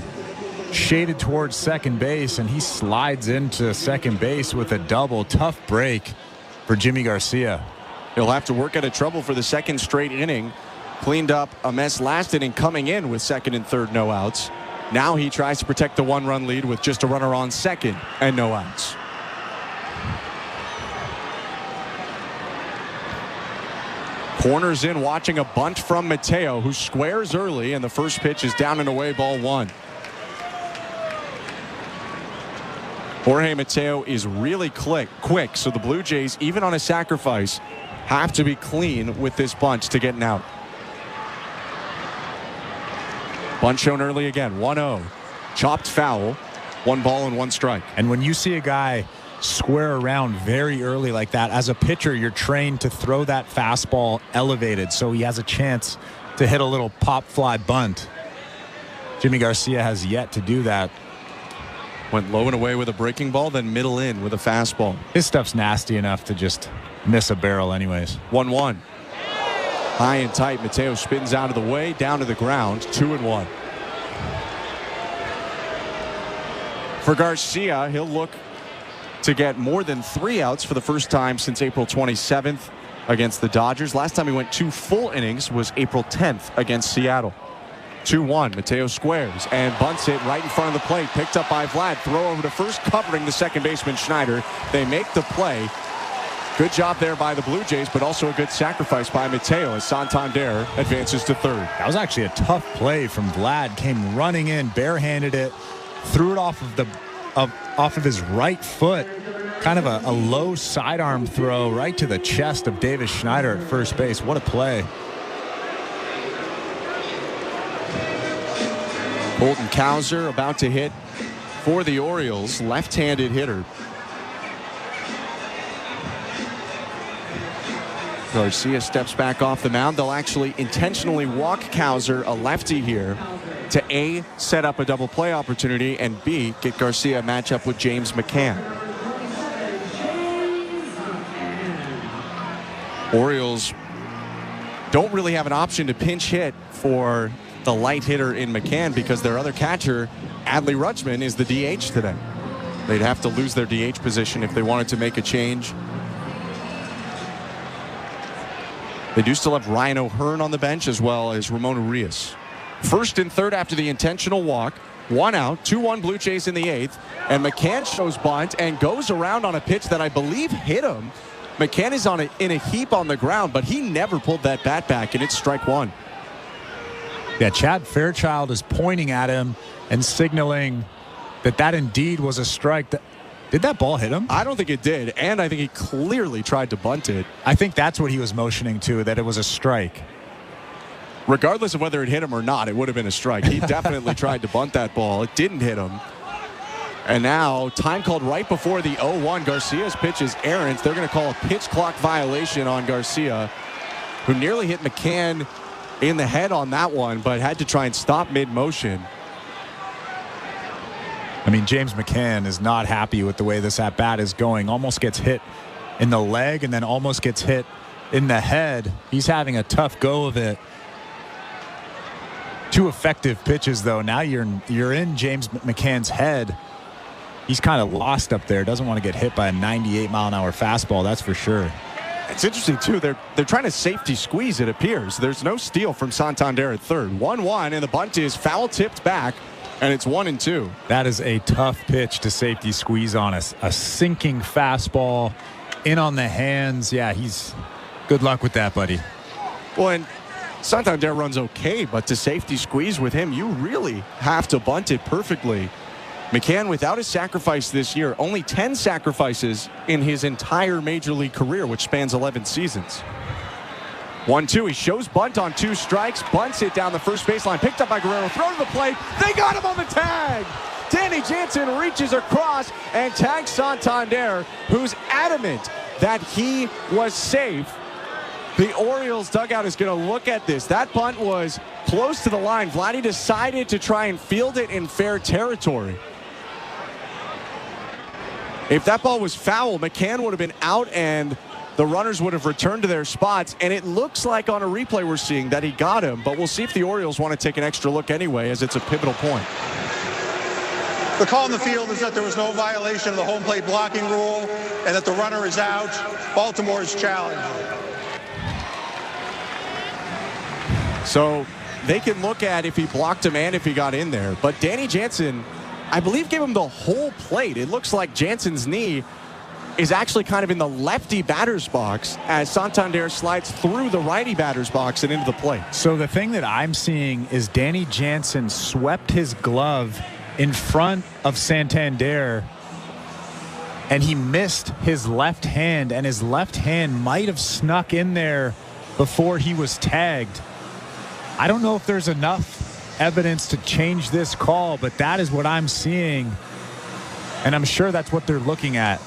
shaded towards second base, and he slides into second base with a double. Tough break for Jimmy Garcia. He'll have to work out of trouble for the second straight inning. Cleaned up a mess last inning coming in with second and third no outs. Now he tries to protect the 1-run lead with just a runner on second and no outs. Corners in, watching a bunt from Mateo, who squares early, and the first pitch is down and away, ball 1. Jorge Mateo is really quick, so the Blue Jays, even on a sacrifice, have to be clean with this bunt to get an out. Bunt shown early again, 1-0. Chopped foul, 1 ball and 1 strike. And when you see a guy square around very early like that, as a pitcher, you're trained to throw that fastball elevated so he has a chance to hit a little pop fly bunt. Jimmy Garcia has yet to do that. Went low and away with a breaking ball, then middle in with a fastball. His stuff's nasty enough to just miss a barrel anyways. 1-1. High and tight. Mateo spins out of the way, down to the ground. 2-1. For Garcia, he'll look to get more than 3 outs for the first time since April 27th against the Dodgers. Last time he went 2 full innings was April 10th against Seattle. 2-1. Mateo squares and bunts it right in front of the plate. Picked up by Vlad. Throw over to first, covering the second baseman Schneider. They make the play. Good job there by the Blue Jays, but also a good sacrifice by Mateo as Santander advances to third. That was actually a tough play from Vlad. Came running in, barehanded it, threw it off of his right foot. Kind of a low sidearm throw right to the chest of Davis Schneider at first base. What a play. Colton Cowser about to hit for the Orioles. Left-handed hitter. Garcia steps back off the mound. They'll actually intentionally walk Cowser, a lefty here, to A, set up a double play opportunity, and B, get Garcia a matchup with James McCann. Orioles don't really have an option to pinch hit for the light hitter in McCann because their other catcher, Adley Rutschman, is the DH today. They'd have to lose their DH position if they wanted to make a change. They do still have Ryan O'Hearn on the bench as well as Ramon Urias. First and third after the intentional walk. 1 out, 2-1 Blue Jays in the 8th. And McCann shows bunt and goes around on a pitch that I believe hit him. McCann is in a heap on the ground, but he never pulled that bat back, and it's strike 1. Yeah, Chad Fairchild is pointing at him and signaling that indeed was a strike. Did that ball hit him? I don't think it did, and I think he clearly tried to bunt it. I think that's what he was motioning to, that it was a strike. Regardless of whether it hit him or not, it would have been a strike. He definitely tried to bunt that ball. It didn't hit him. And now, time called right before the 0-1. Garcia's pitch is errant. They're going to call a pitch clock violation on Garcia, who nearly hit McCann in the head on that one, but had to try and stop mid-motion. I mean, James McCann is not happy with the way this at-bat is going. Almost gets hit in the leg and then almost gets hit in the head. He's having a tough go of it. 2 effective pitches, though. Now you're in James McCann's head. He's kind of lost up there. Doesn't want to get hit by a 98-mile-an-hour fastball, that's for sure. It's interesting, too. They're trying to safety squeeze, it appears. There's no steal from Santander at third. 1-1, and the bunt is foul-tipped back, and it's 1-2. That is a tough pitch to safety squeeze on us. A sinking fastball in on the hands. Yeah, good luck with that, buddy. Well, and Santander runs okay, but to safety squeeze with him, you really have to bunt it perfectly. McCann, without a sacrifice this year, only 10 sacrifices in his entire major league career, which spans 11 seasons. 1-2, he shows bunt on 2 strikes, bunts it down the first baseline, picked up by Guerrero, throw to the plate, they got him on the tag! Danny Jansen reaches across and tags Santander, who's adamant that he was safe. The Orioles dugout is going to look at this. That bunt was close to the line. Vladdy decided to try and field it in fair territory. If that ball was foul, McCann would have been out and the runners would have returned to their spots. And it looks like on a replay we're seeing that he got him. But we'll see if the Orioles want to take an extra look anyway, as it's a pivotal point. The call in the field is that there was no violation of the home plate blocking rule and that the runner is out. Baltimore is challenged. So they can look at if he blocked him and if he got in there. But Danny Jansen, I believe, gave him the whole plate. It looks like Jansen's knee is actually kind of in the lefty batter's box as Santander slides through the righty batter's box and into the plate. So the thing that I'm seeing is Danny Jansen swept his glove in front of Santander, and he missed his left hand, and his left hand might have snuck in there before he was tagged. I don't know if there's enough evidence to change this call, but that is what I'm seeing, and I'm sure that's what they're looking at.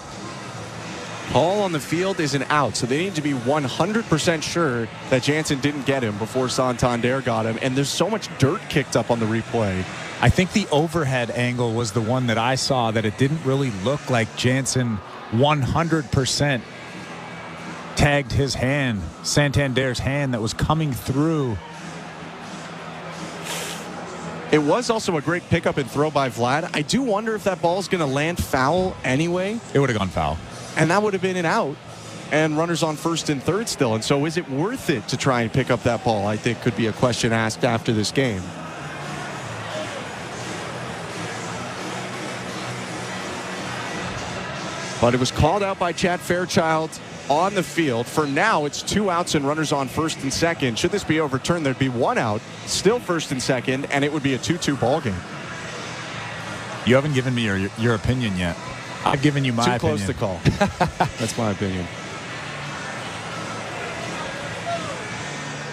Call on the field is an out, so they need to be 100% sure that Jansen didn't get him before Santander got him, and there's so much dirt kicked up on the replay. I think the overhead angle was the one that I saw, that it didn't really look like Jansen 100% tagged his hand, Santander's hand that was coming through. It was also a great pickup and throw by Vlad. I do wonder if that ball is going to land foul anyway. It would have gone foul. And that would have been an out. And runners on first and third still. And so is it worth it to try and pick up that ball? I think could be a question asked after this game. But it was called out by Chad Fairchild on the field. For now, it's 2 outs and runners on first and second. Should this be overturned, there'd be 1 out, still first and second, and it would be a 2-2 ball game. You haven't given me your opinion yet. I've given you my opinion. Too close to call. That's my opinion.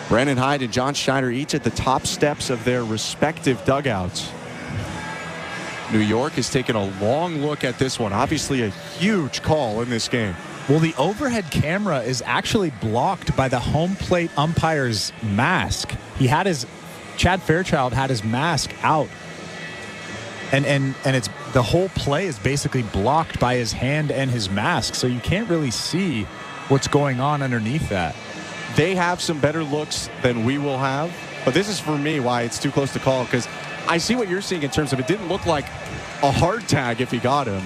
Brandon Hyde and John Schneider each at the top steps of their respective dugouts. New York has taken a long look at this one. Obviously a huge call in this game. Well, the overhead camera is actually blocked by the home plate umpire's mask. Chad Fairchild had his mask out. And it's the whole play is basically blocked by his hand and his mask. So you can't really see what's going on underneath that. They have some better looks than we will have. But this is for me why it's too close to call, because I see what you're seeing in terms of it didn't look like a hard tag if he got him.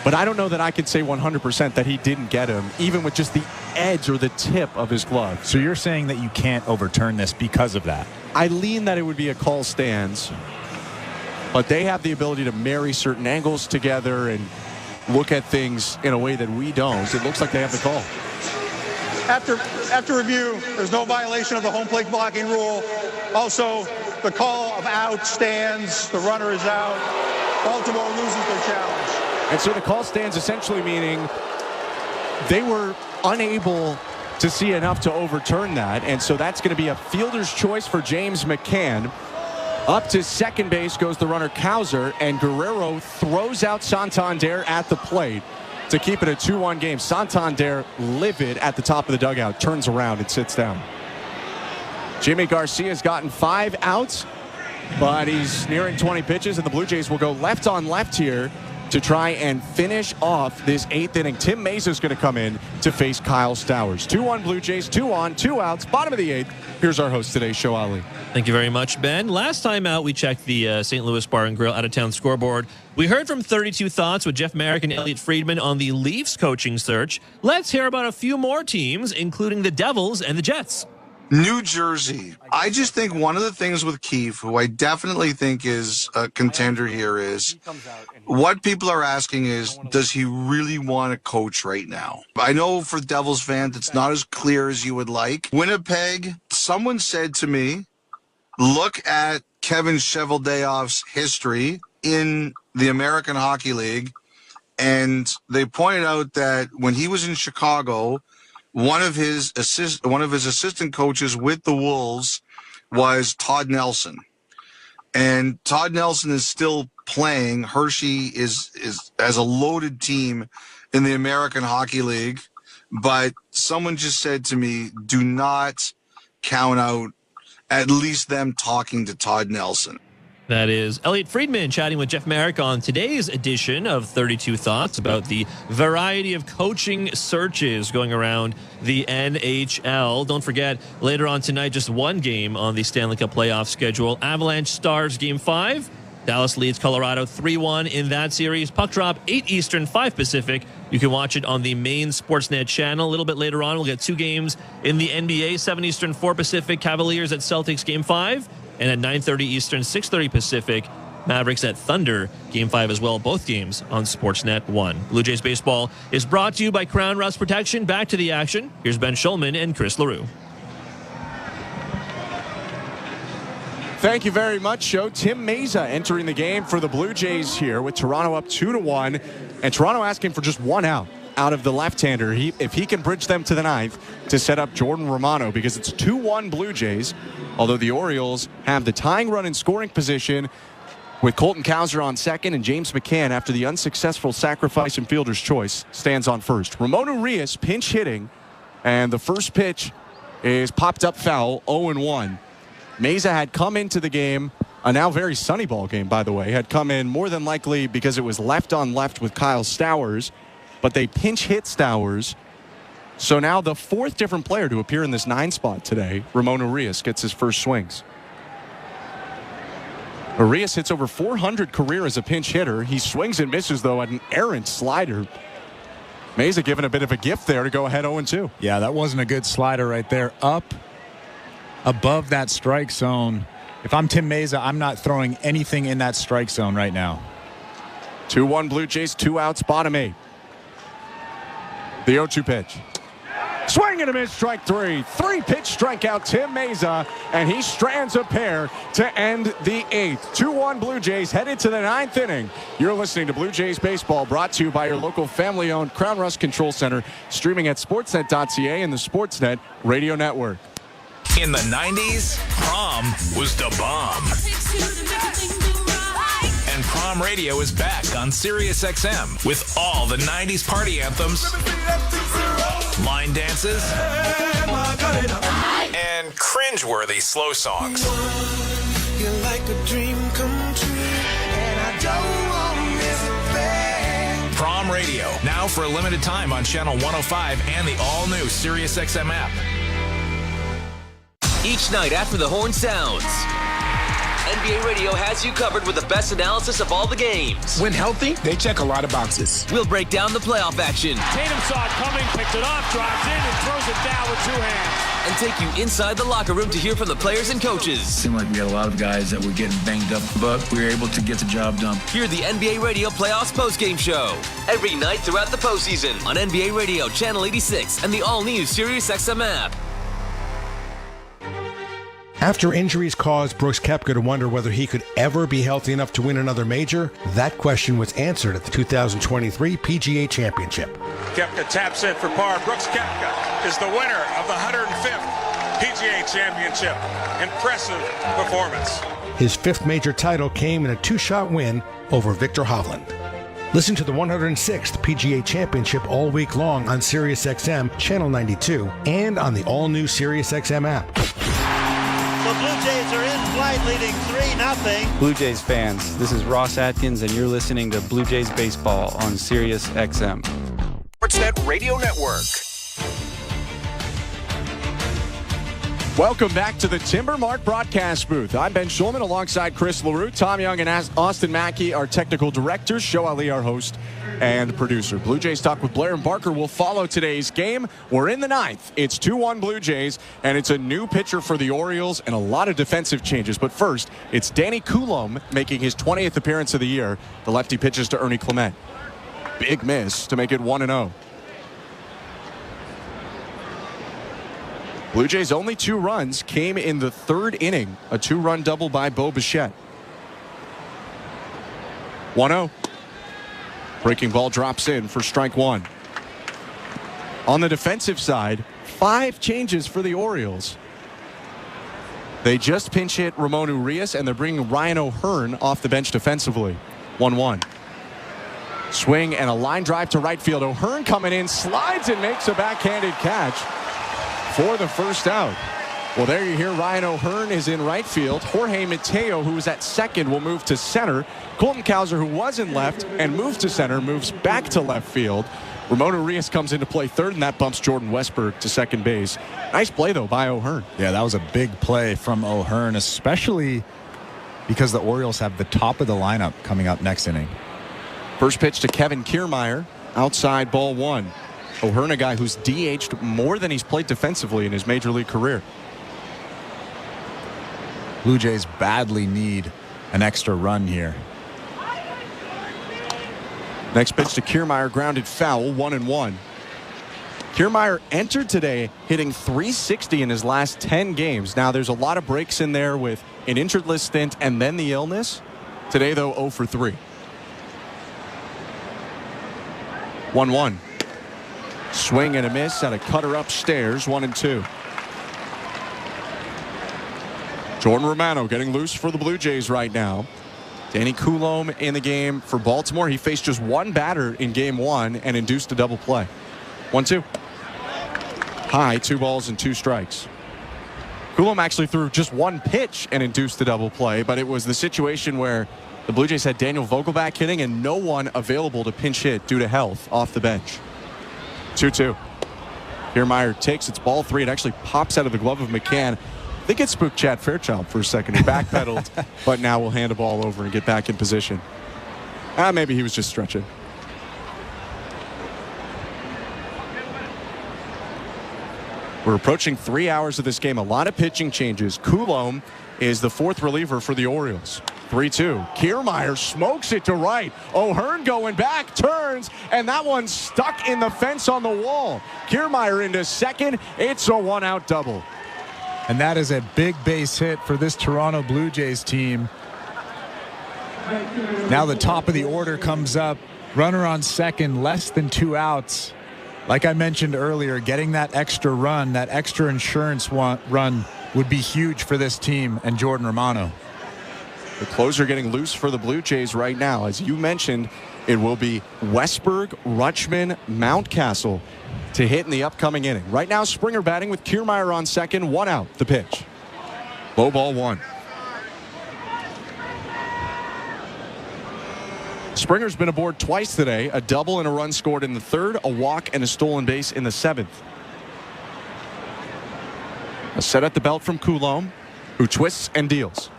But I don't know that I could say 100% that he didn't get him, even with just the edge or the tip of his glove. So you're saying that you can't overturn this because of that? I lean that it would be a call stands. But they have the ability to marry certain angles together and look at things in a way that we don't. It looks like they have the call. After review, there's no violation of the home plate blocking rule. Also, the call of out stands. The runner is out. Baltimore loses their challenge. And so the call stands essentially meaning they were unable to see enough to overturn that. And so that's going to be a fielder's choice for James McCann. Up to second base goes the runner Cowser, and Guerrero throws out Santander at the plate to keep it a 2-1 game. Santander, livid at the top of the dugout, turns around and sits down. Jimmy Garcia's gotten 5 outs, but he's nearing 20 pitches, and the Blue Jays will go left on left here to try and finish off this 8th inning. Tim Mesa is going to come in to face Kyle Stowers. 2-1 Blue Jays, 2 on, 2 outs, bottom of the 8th. Here's our host today, Show Ali. Thank you very much, Ben. Last time out, we checked the St. Louis Bar and Grill out-of-town scoreboard. We heard from 32 Thoughts with Jeff Merrick and Elliot Friedman on the Leafs coaching search. Let's hear about a few more teams, including the Devils and the Jets. New Jersey. I just think one of the things with Keefe, who I definitely think is a contender here, is what people are asking is, does he really want to coach right now? I know for Devils fans, it's not as clear as you would like. Winnipeg, someone said to me, look at Kevin Cheveldayoff's history in the American Hockey League, and they pointed out that when he was in Chicago, one of his assistant coaches with the Wolves was Todd Nelson. And Todd Nelson is still playing. Hershey is as a loaded team in the American Hockey League. But someone just said to me, do not count out at least them talking to Todd Nelson. That is Elliot Friedman chatting with Jeff Merrick on today's edition of 32 Thoughts about the variety of coaching searches going around the NHL. Don't forget, later on tonight, just one game on the Stanley Cup playoff schedule. Avalanche Stars Game 5. Dallas leads Colorado 3-1 in that series. Puck drop 8 Eastern, 5 Pacific. You can watch it on the main Sportsnet channel. A little bit later on, we'll get 2 games in the NBA, 7 Eastern, 4 Pacific. Cavaliers at Celtics Game 5. And at 9:30 Eastern, 6:30 Pacific, Mavericks at Thunder, Game 5 as well, both games on Sportsnet 1. Blue Jays baseball is brought to you by Crown Rust Protection. Back to the action. Here's Ben Schulman and Chris LaRue. Thank you very much, Joe. Tim Mesa entering the game for the Blue Jays here with Toronto up 2-1. And Toronto asking for just 1 out of the left-hander. If he can bridge them to the 9th to set up Jordan Romano, because it's 2-1 Blue Jays, although the Orioles have the tying run in scoring position with Colton Cowser on second, and James McCann, after the unsuccessful sacrifice and fielder's choice, stands on first. Ramon Urias pinch hitting, and the first pitch is popped up foul, 0-1. Mesa had come into the game, a now very sunny ball game, by the way, had come in more than likely because it was left on left with Kyle Stowers, but they pinch hit Stowers. So now the 4th different player to appear in this 9 spot today, Ramon Urias, gets his first swings. Arias hits over 400 career as a pinch hitter. He swings and misses, though, at an errant slider. Meza giving a bit of a gift there to go ahead 0-2. Yeah, that wasn't a good slider right there. Up above that strike zone. If I'm Tim Meza, I'm not throwing anything in that strike zone right now. 2-1 Blue Jays, 2 outs, bottom 8. The 0-2 pitch. Swing and a miss, strike 3. 3-pitch strikeout, Tim Meza, and he strands a pair to end the 8th. 2-1 Blue Jays headed to the 9th inning. You're listening to Blue Jays Baseball, brought to you by your local family-owned Crown Rust Control Center, streaming at sportsnet.ca and the Sportsnet Radio Network. In the 90s, prom was the bomb. And Prom Radio is back on Sirius XM with all the 90s party anthems, line dances, and cringeworthy slow songs. You're like a dream come true, and I don't want to miss a thing. Prom Radio, now for a limited time on Channel 105 and the all-new Sirius XM app. Each night after the horn sounds, NBA Radio has you covered with the best analysis of all the games. When healthy, they check a lot of boxes. We'll break down the playoff action. Tatum saw it coming, picked it off, drives in, and throws it down with 2 hands. And take you inside the locker room to hear from the players and coaches. It seemed like we had a lot of guys that were getting banged up, but we were able to get the job done. Hear the NBA Radio Playoffs postgame show every night throughout the postseason on NBA Radio Channel 86 and the all-new Sirius XM app. After injuries caused Brooks Koepka to wonder whether he could ever be healthy enough to win another major, that question was answered at the 2023 PGA Championship. Koepka taps in for par. Brooks Koepka is the winner of the 105th PGA Championship. Impressive performance. His 5th major title came in a 2-shot win over Victor Hovland. Listen to the 106th PGA Championship all week long on SiriusXM Channel 92 and on the all-new SiriusXM app. The Blue Jays are in flight, leading 3-0. Blue Jays fans, this is Ross Atkins, and you're listening to Blue Jays Baseball on Sirius XM. Sportsnet Radio Network. Welcome back to the Timbermark broadcast booth. I'm Ben Schulman alongside Chris LaRue, Tom Young, and Austin Mackey, our technical directors, Show Ali, our host and producer. Blue Jays Talk with Blair and Barker will follow today's game. We're in the 9th. It's 2-1 Blue Jays, and it's a new pitcher for the Orioles and a lot of defensive changes. But first, it's Danny Coulombe making his 20th appearance of the year. The lefty pitches to Ernie Clement. Big miss to make it 1-0. Blue Jays' only 2 runs came in the 3rd inning. A 2-run double by Bo Bichette. 1-0. Breaking ball drops in for strike 1. On the defensive side, 5 changes for the Orioles. They just pinch hit Ramon Urias, and they're bringing Ryan O'Hearn off the bench defensively. 1-1. Swing and a line drive to right field. O'Hearn coming in, slides and makes a backhanded catch for the first out. Well, there you hear Ryan O'Hearn is in right field. Jorge Mateo, who was at second, will move to center. Colton Cowser, who was in left and moved to center, moves back to left field. Ramon Urias comes into play third, and that bumps Jordan Westberg to second base. Nice play, though, by O'Hearn. Yeah, that was a big play from O'Hearn, especially because the Orioles have the top of the lineup coming up next inning. First pitch to Kevin Kiermaier, outside ball 1. O'Hearn, a guy who's DH'd more than he's played defensively in his major league career. Blue Jays badly need an extra run here. Next pitch to Kiermaier, grounded foul, 1-1. Kiermaier entered today hitting .360 in his last 10 games. Now, there's a lot of breaks in there with an injured list stint and then the illness. Today, though, 0 for 3. 1-1. Swing and a miss at a cutter upstairs, 1-2. Jordan Romano getting loose for the Blue Jays right now. Danny Coulombe in the game for Baltimore. He faced just 1 batter in game 1 and induced a double play. 1-2. High, 2 balls and 2 strikes. Coulombe actually threw just 1 pitch and induced the double play, but it was the situation where the Blue Jays had Daniel Vogelbach hitting and no one available to pinch hit due to health off the bench. 2-2. Kiermaier takes its ball 3. It actually pops out of the glove of McCann. I think it spooked Chad Fairchild for a second. He backpedaled, but now will hand the ball over and get back in position. Maybe he was just stretching. We're approaching 3 hours of this game. A lot of pitching changes. Coulombe is the fourth reliever for the Orioles. 3-2. Kiermaier smokes it to right. O'Hearn going back, turns, and that one's stuck in the fence on the wall. Kiermaier into second. It's a one-out double. And that is a big base hit for this Toronto Blue Jays team. Now the top of the order comes up. Runner on second, less than 2 outs. Like I mentioned earlier, getting that extra run, that extra insurance run would be huge for this team and Jordan Romano. The closer getting loose for the Blue Jays right now. As you mentioned, it will be Westberg, Rutschman, Mountcastle to hit in the upcoming inning. Right now, Springer batting with Kiermaier on second. 1 out. The pitch. Low ball 1. Springer's been aboard twice today. A double and a run scored in the third, a walk and a stolen base in the seventh. A set at the belt from Coulombe, who twists and deals.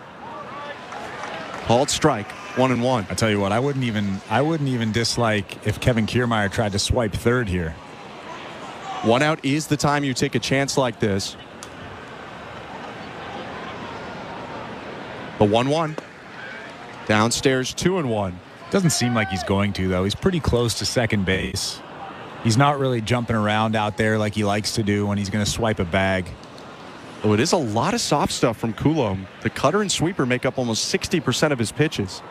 Called strike, 1-1. I tell you what, I wouldn't even dislike if Kevin Kiermaier tried to swipe third here. 1 out is the time you take a chance like this. The 1-1. Downstairs, 2-1. Doesn't seem like he's going to, though. He's pretty close to second base. He's not really jumping around out there like he likes to do when he's going to swipe a bag. Oh, it is a lot of soft stuff from Coulombe. The cutter and sweeper make up almost 60% of his pitches.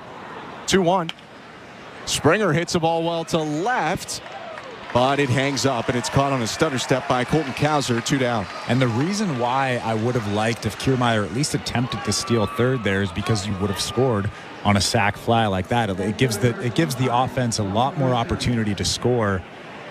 2-1. Springer hits the ball well to left, but it hangs up, and it's caught on a stutter step by Colton Cowser. 2 down. And the reason why I would have liked if Kiermaier at least attempted to steal third there is because you would have scored on a sac fly like that. It gives the offense a lot more opportunity to score.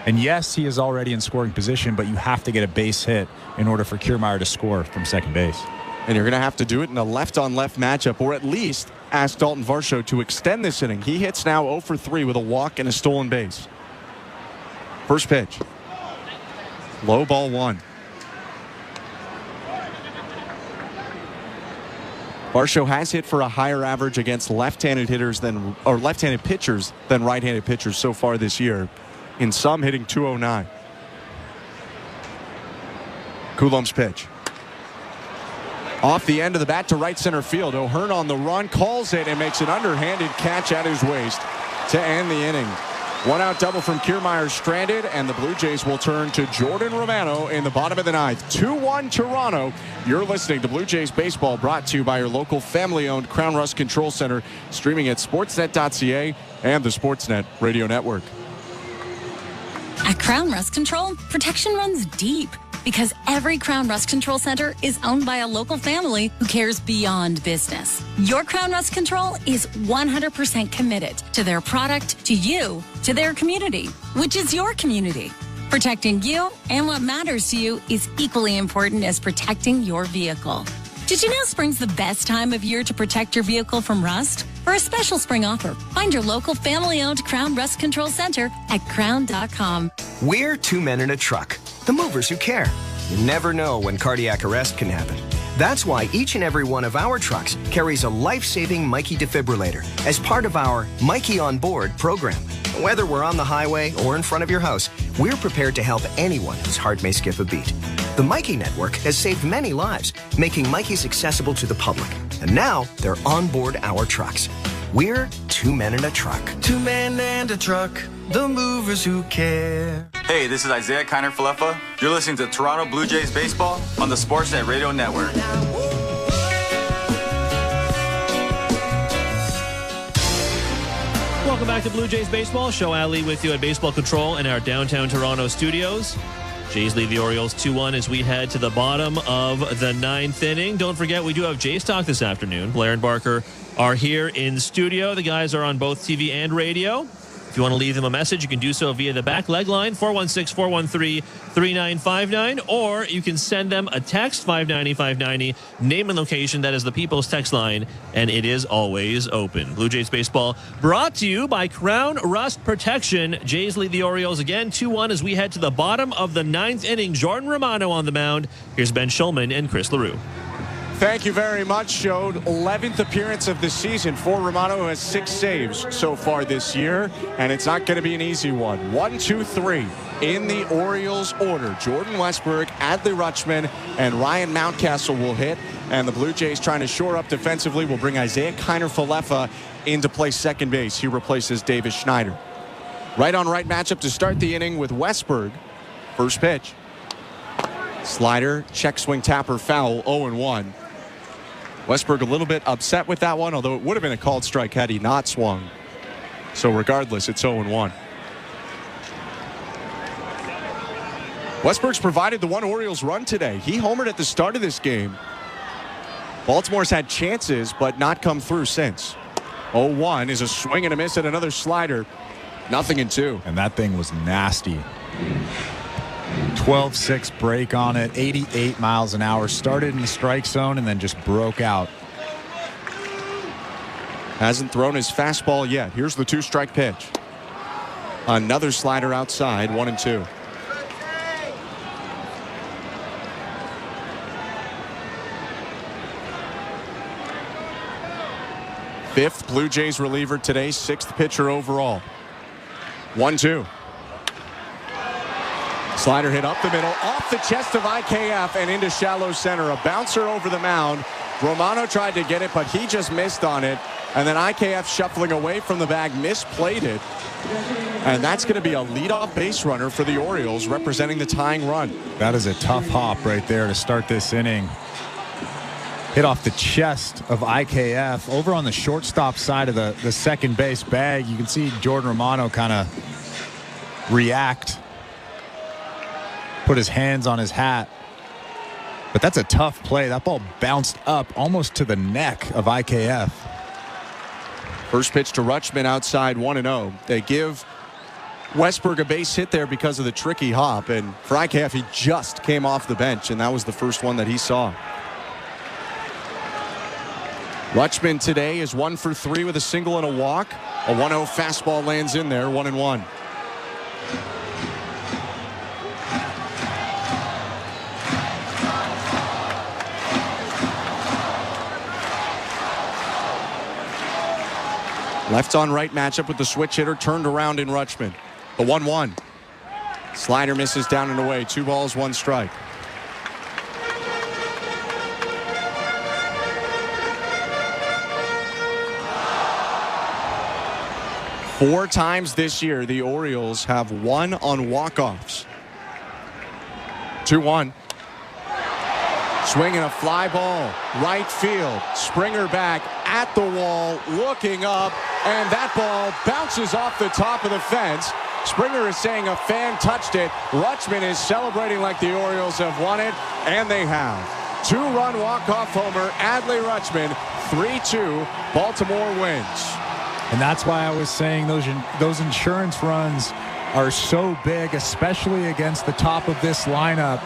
And yes, he is already in scoring position, but you have to get a base hit in order for Kiermaier to score from second base. And you're going to have to do it in a left-on-left matchup, or at least ask Dalton Varsho to extend this inning. He hits now 0 for 3 with a walk and a stolen base. First pitch. Low ball 1. Varsho has hit for a higher average against left-handed pitchers than right-handed pitchers so far this year. In some, hitting .209. Coulombe's pitch. Off the end of the bat to right center field. O'Hearn on the run, calls it, and makes an underhanded catch at his waist to end the inning. 1 out double from Kiermaier stranded, and the Blue Jays will turn to Jordan Romano in the bottom of the ninth. 2-1 Toronto. You're listening to Blue Jays Baseball, brought to you by your local family-owned Crown Rust Control Center, streaming at sportsnet.ca and the Sportsnet Radio Network. At Crown Rust Control, protection runs deep because every Crown Rust Control Center is owned by a local family who cares beyond business. Your Crown Rust Control is 100% committed to their product, to you, to their community, which is your community. Protecting you and what matters to you is equally important as protecting your vehicle. Did you know spring's the best time of year to protect your vehicle from rust? For a special spring offer, find your local family-owned Crown Rust Control Center at crown.com. We're 2 men in a truck, the movers who care. You never know when cardiac arrest can happen. That's why each and every one of our trucks carries a life-saving Mikey defibrillator as part of our Mikey on Board program. Whether we're on the highway or in front of your house, we're prepared to help anyone whose heart may skip a beat. The Mikey Network has saved many lives, making Mikey's accessible to the public. And now they're on board our trucks. We're 2 men in a truck. 2 men and a truck, the movers who care. Hey, this is Isaiah Kiner-Falefa. You're listening to Toronto Blue Jays Baseball on the Sportsnet Radio Network. Welcome back to Blue Jays Baseball. Show Ali with you at Baseball Control in our downtown Toronto studios. Jays lead the Orioles 2-1 as we head to the bottom of the 9th inning. Don't forget, we do have Jays Talk this afternoon. Blair and Barker are here in studio. The guys are on both TV and radio. If you want to leave them a message, you can do so via the back leg line, 416-413-3959, or you can send them a text, 590-590, name and location. That is the People's Text line, and it is always open. Blue Jays Baseball brought to you by Crown Rust Protection. Jays lead the Orioles again, 2-1 as we head to the bottom of the 9th inning. Jordan Romano on the mound. Here's Ben Shulman and Chris LaRue. Thank you very much. Showed 11th appearance of the season for Romano, who has 6 saves so far this year, and it's not going to be an easy one. 1, 2, 3 in the Orioles order. Jordan Westburg, Adley Rutschman, and Ryan Mountcastle will hit, and the Blue Jays trying to shore up defensively will bring Isaiah Kiner-Falefa into play second base. He replaces Davis Schneider. Right on right matchup to start the inning with Westburg. First pitch. Slider, check swing, tapper, foul, 0-1. Westburg a little bit upset with that one, although it would have been a called strike had he not swung. So regardless, it's 0-1. Westburg's provided the one Orioles run today. He homered at the start of this game. Baltimore's had chances, but not come through since. 0-1 is a swing and a miss at another slider. 0-2. And that thing was nasty. 12-6 break on it, 88 miles an hour. Started in the strike zone and then just broke out. Hasn't thrown his fastball yet. Here's the 2-strike pitch. Another slider outside, 1-2. Fifth Blue Jays reliever today, 6th pitcher overall. 1-2. Slider hit up the middle, off the chest of IKF and into shallow center. A bouncer over the mound. Romano tried to get it, but he just missed on it. And then IKF shuffling away from the bag, misplayed it. And that's going to be a leadoff base runner for the Orioles, representing the tying run. That is a tough hop right there to start this inning. Hit off the chest of IKF. Over on the shortstop side of the second base bag, you can see Jordan Romano kind of react. Put his hands on his hat. But that's a tough play. That ball bounced up almost to the neck of IKF. First pitch to Rutschman outside, 1-0. They give Westburg a base hit there because of the tricky hop. And for IKF, he just came off the bench, and that was the first one that he saw. Rutschman today is 1 for 3 with a single and a walk. A 1-0 fastball lands in there, 1-1. Left on right matchup with the switch hitter turned around in Rutschman. The 1-1. Slider misses down and away. 2 balls, 1 strike. Four times this year, the Orioles have won on walk-offs. 2-1. Swinging a fly ball, right field. Springer back at the wall, looking up, and that ball bounces off the top of the fence. Springer is saying a fan touched it. Rutschman is celebrating like the Orioles have won it, and they have. 2-run walk-off homer, Adley Rutschman, 3-2, Baltimore wins. And that's why I was saying those insurance runs are so big, especially against the top of this lineup.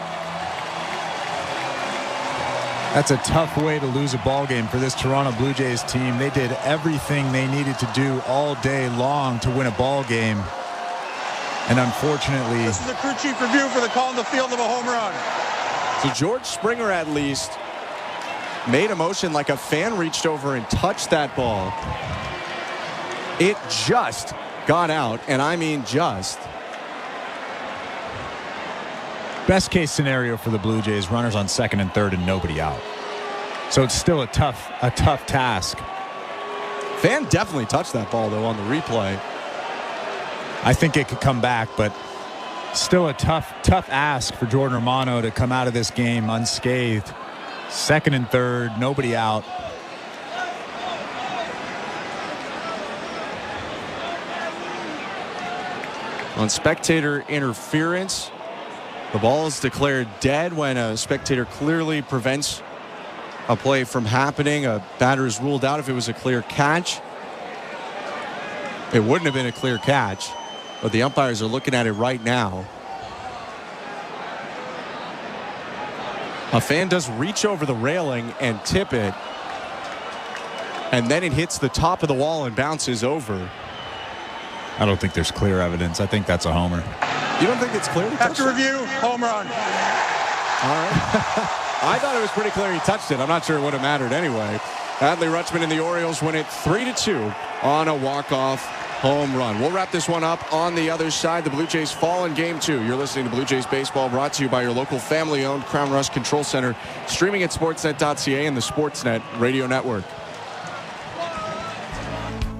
That's a tough way to lose a ball game for this Toronto Blue Jays team. They did everything they needed to do all day long to win a ball game. And unfortunately... This is a crew chief review for the call in the field of a home run. So George Springer at least made a motion like a fan reached over and touched that ball. It just got out, and I mean just. Best case scenario for the Blue Jays, runners on second and third and nobody out. So it's still a tough task. Fan definitely touched that ball, though, on the replay. I think it could come back, but still a tough ask for Jordan Romano to come out of this game unscathed. Second and third, nobody out. On spectator interference, the ball is declared dead when a spectator clearly prevents a play from happening. A batter is ruled out if it was a clear catch. It wouldn't have been a clear catch, but the umpires are looking at it right now. A fan does reach over the railing and tip it, and then it hits the top of the wall and bounces over. I don't think there's clear evidence. I think that's a homer. You don't think it's clear? After review, home run. All right. I thought it was pretty clear he touched it. I'm not sure it would have mattered anyway. Adley Rutschman and the Orioles win it 3-2 on a walk-off home run. We'll wrap this one up on the other side. The Blue Jays fall in Game 2. You're listening to Blue Jays Baseball, brought to you by your local family-owned Crown Rust Control Center, streaming at sportsnet.ca and the Sportsnet Radio Network.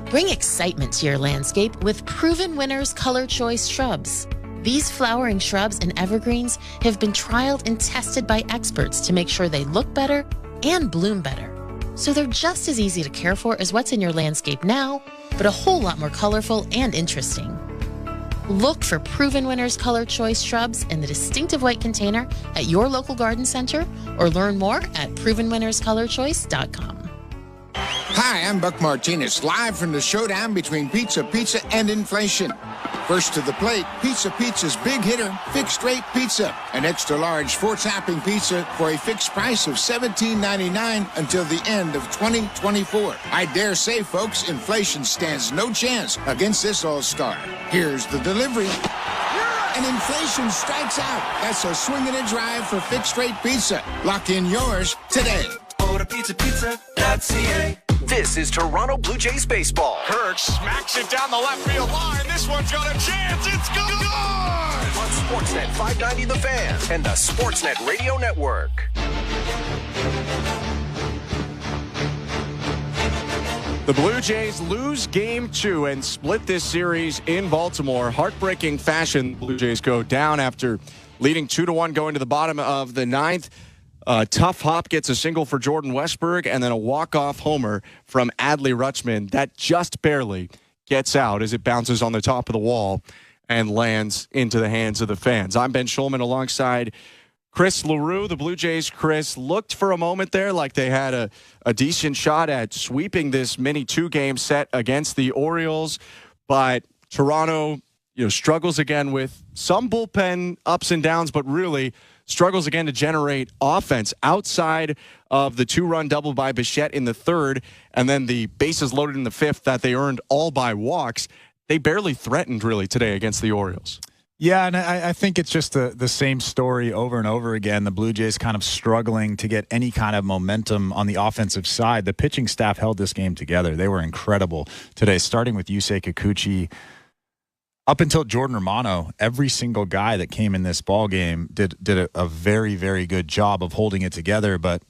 Bring excitement to your landscape with Proven Winners Color Choice shrubs. These flowering shrubs and evergreens have been trialed and tested by experts to make sure they look better and bloom better. So they're just as easy to care for as what's in your landscape now, but a whole lot more colorful and interesting. Look for Proven Winners Color Choice shrubs in the distinctive white container at your local garden center or learn more at provenwinnerscolorchoice.com. Hi, I'm Buck Martinez, live from the showdown between Pizza Pizza and inflation. First to the plate, Pizza Pizza's big hitter, fixed rate pizza. An extra large 4-topping pizza for a fixed price of $17.99 until the end of 2024. I dare say, folks, inflation stands no chance against this all-star. Here's the delivery. And inflation strikes out. That's a swing and a drive for fixed rate pizza. Lock in yours today. Order pizzapizza.ca. This is Toronto Blue Jays baseball. Hurts smacks it down the left field line. This one's got a chance. It's good. On Sportsnet 590 The Fan and the Sportsnet Radio Network. The Blue Jays lose Game 2 and split this series in Baltimore. Heartbreaking fashion. Blue Jays go down after leading 2-1 going to the bottom of the ninth. Tough Hop gets a single for Jordan Westberg and then a walk-off homer from Adley Rutschman that just barely gets out as it bounces on the top of the wall and lands into the hands of the fans. I'm Ben Schulman alongside Chris LaRue. The Blue Jays, Chris, looked for a moment there like they had a decent shot at sweeping this mini 2-game set against the Orioles, but Toronto, struggles again with some bullpen ups and downs, but really struggles again to generate offense outside of the 2-run double by Bassitt in the third and then the bases loaded in the fifth that they earned all by walks. They barely threatened really today against the Orioles. Yeah, and I think it's just the same story over and over again. The Blue Jays kind of struggling to get any kind of momentum on the offensive side. The pitching staff held this game together. They were incredible today, starting with Yusei Kikuchi. Up until Jordan Romano, every single guy that came in this ball game did a very, very good job of holding it together. But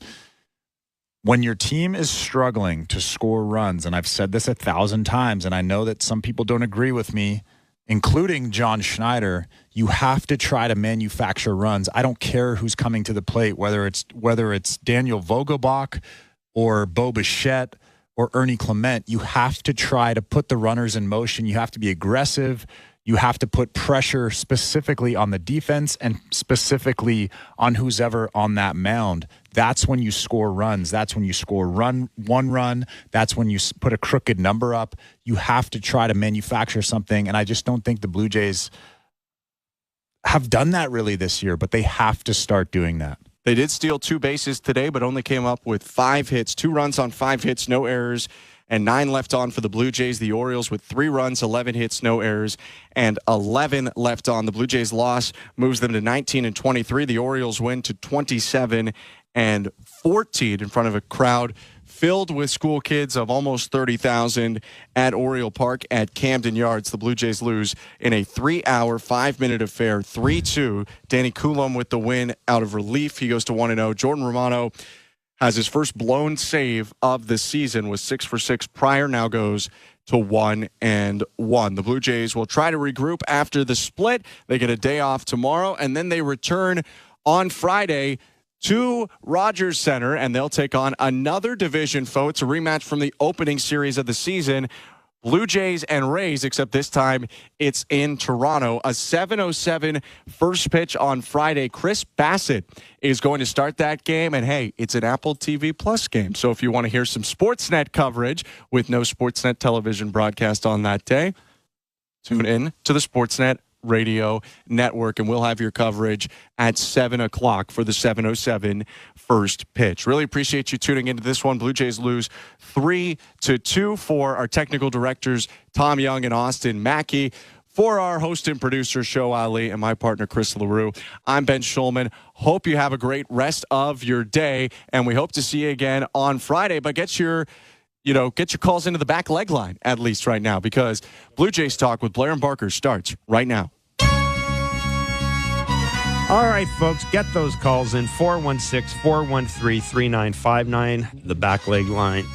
when your team is struggling to score runs, and I've said this 1,000 times, and I know that some people don't agree with me, including John Schneider, you have to try to manufacture runs. I don't care who's coming to the plate, whether it's Daniel Vogelbach or Bo Bichette or Ernie Clement. You have to try to put the runners in motion. You have to be aggressive. You have to put pressure specifically on the defense and specifically on who's ever on that mound. That's when you score runs. That's when you score one run. That's when you put a crooked number up. You have to try to manufacture something, and I just don't think the Blue Jays have done that really this year, but they have to start doing that. They did steal 2 bases today, but only came up with 5 hits, 2 runs on 5 hits, no errors, and 9 left on for the Blue Jays. The Orioles with 3 runs, 11 hits, no errors, and 11 left on. The Blue Jays' loss moves them to 19-23. The Orioles win to 27-14 in front of a crowd filled with school kids of almost 30,000 at Oriole Park at Camden Yards. The Blue Jays lose in a 3-hour, 5-minute affair, 3-2. Danny Coulomb with the win out of relief. He goes to 1-0. Jordan Romano has his first blown save of the season, was 6 for 6 prior, now goes to 1-1. The Blue Jays will try to regroup after the split. They get a day off tomorrow, and then they return on Friday to Rogers Center, and they'll take on another division foe. It's a rematch from the opening series of the season. Blue Jays and Rays, except this time it's in Toronto. A 7:07 first pitch on Friday. Chris Bassitt is going to start that game. And, hey, it's an Apple TV Plus game. So if you want to hear some Sportsnet coverage with no Sportsnet television broadcast on that day, tune in to the Sportsnet Radio Network, and we'll have your coverage at 7 o'clock for the 7:07 first pitch. Really appreciate you tuning into this one. Blue Jays lose 3-2 for our technical directors, Tom Young and Austin Mackey. For our host and producer, Sho Ali, and my partner, Chris LaRue, I'm Ben Schulman. Hope you have a great rest of your day, and we hope to see you again on Friday. But get your calls into the back leg line, at least right now, because Blue Jays Talk with Blair and Barker starts right now. All right, folks, get those calls in. 416-413-3959, the back leg line.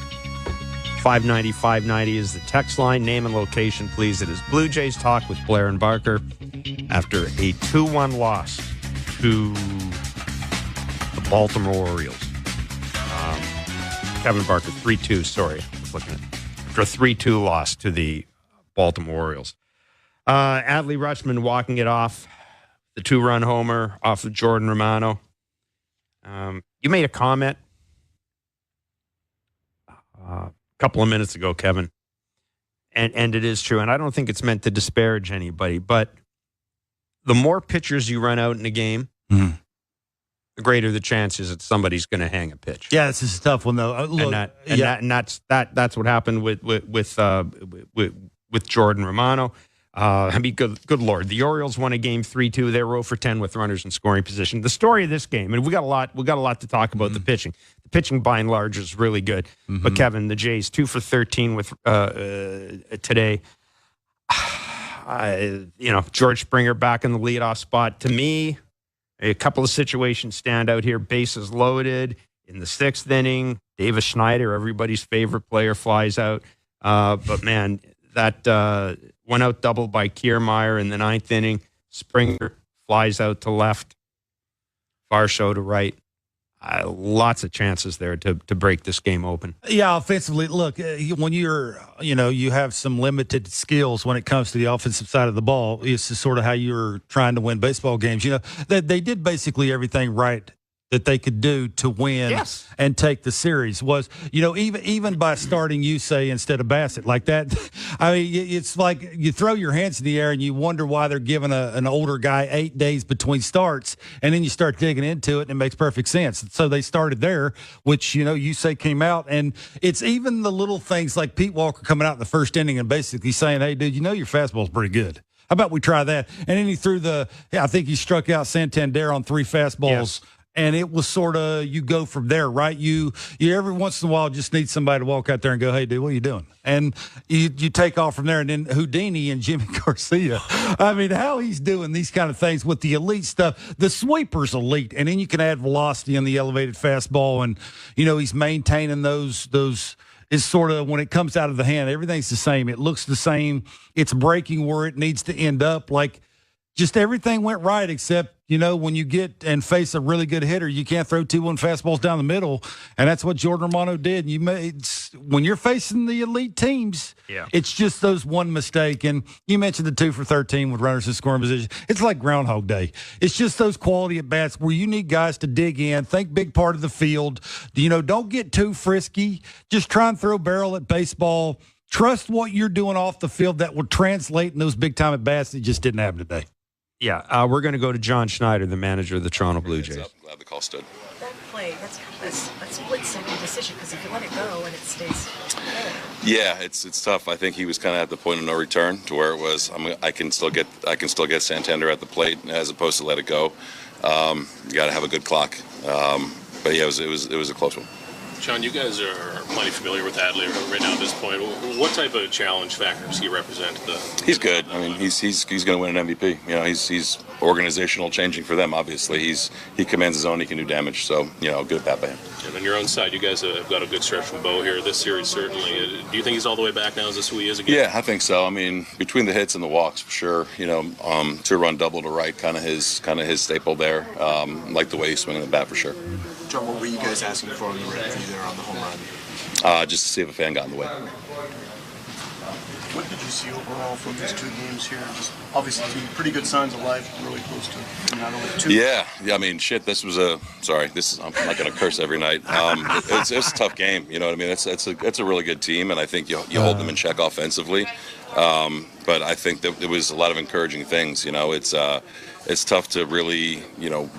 590-590 is the text line. Name and location, please. It is Blue Jays Talk with Blair and Barker after a 2-1 loss to the Baltimore Orioles. Kevin Barker, 3-2, sorry. I was looking at after a 3-2 loss to the Baltimore Orioles. Adley Rutschman walking it off. The 2-run homer off of Jordan Romano. You made a comment a couple of minutes ago, Kevin, and it is true, and I don't think it's meant to disparage anybody, but the more pitchers you run out in a game, the greater the chances that somebody's going to hang a pitch. Yeah, this is a tough one, though. That's what happened with Jordan Romano. Good Lord. The Orioles won a game 3-2. They were 0-for-10 with runners in scoring position. The story of this game, and we got a lot to talk about the pitching. The pitching, by and large, is really good. But Kevin, the Jays 2-for-13 with today. George Springer back in the leadoff spot. To me, a couple of situations stand out here. Bases loaded in the 6th inning. Davis Schneider, everybody's favorite player, flies out. But man, that went out doubled by Kiermaier in the 9th inning. Springer flies out to left. Varsho to right. Lots of chances there to break this game open. Yeah, offensively, look, when you have some limited skills when it comes to the offensive side of the ball, it's just sort of how you're trying to win baseball games. They did basically everything right that they could do to win and take the series. Was, even by starting Yusei instead of Bassitt like that, I mean, it's like you throw your hands in the air and you wonder why they're giving an older guy 8 days between starts, and then you start digging into it and it makes perfect sense. So they started there, which, Yusei came out, and it's even the little things like Pete Walker coming out in the 1st inning and basically saying, hey, dude, your fastball's pretty good. How about we try that? And then he threw I think he struck out Santander on 3 fastballs. Yeah. And it was sort of, you go from there, right? You every once in a while just need somebody to walk out there and go, hey, dude, what are you doing? And you take off from there. And then Houdini and Jimmy Garcia, I mean, how he's doing these kind of things with the elite stuff. The sweeper's elite. And then you can add velocity in the elevated fastball. And, he's maintaining those is sort of, when it comes out of the hand, everything's the same. It looks the same. It's breaking where it needs to end up. Like, just everything went right, except, when you get and face a really good hitter, you can't throw 2-1 fastballs down the middle, and that's what Jordan Romano did. When you're facing the elite teams, it's just those one mistake. And you mentioned the 2-for-13 with runners in scoring position. It's like Groundhog Day. It's just those quality at bats where you need guys to dig in, think big part of the field. Don't get too frisky. Just try and throw barrel at baseball. Trust what you're doing off the field that will translate in those big time at bats that just didn't happen today. Yeah, we're going to go to John Schneider, the manager of the Toronto Blue Jays. I'm glad the call stood. That play, that's a split-second decision, because if you let it go and it stays. Yeah, it's tough. I think he was kind of at the point of no return, to where it was, I can still get Santander at the plate as opposed to let it go. You got to have a good clock. But yeah, it was a close one. John, you guys are plenty familiar with Adley right now at this point. What type of challenge factor does he represent? He's good. I mean, he's going to win an MVP. He's organizational changing for them. Obviously, he commands his own. He can do damage. So good at bat by him. And on your own side, you guys have got a good stretch from Bo here this series. Certainly, do you think he's all the way back now? Is this who he is again? Yeah, I think so. I mean, between the hits and the walks, for sure. 2-run double to right, kind of his staple there. Like the way he's swinging the bat, for sure. John, what were you guys asking for on the review there on the home run? Just to see if a fan got in the way. What did you see overall from these 2 games here? Just obviously 2 pretty good signs of life, really close to not only 2. Yeah. I mean, this was I'm not going to curse every night. It's a tough game. You know what I mean? It's a really good team, and I think you hold them in check offensively. But I think that there was a lot of encouraging things. It's tough to really,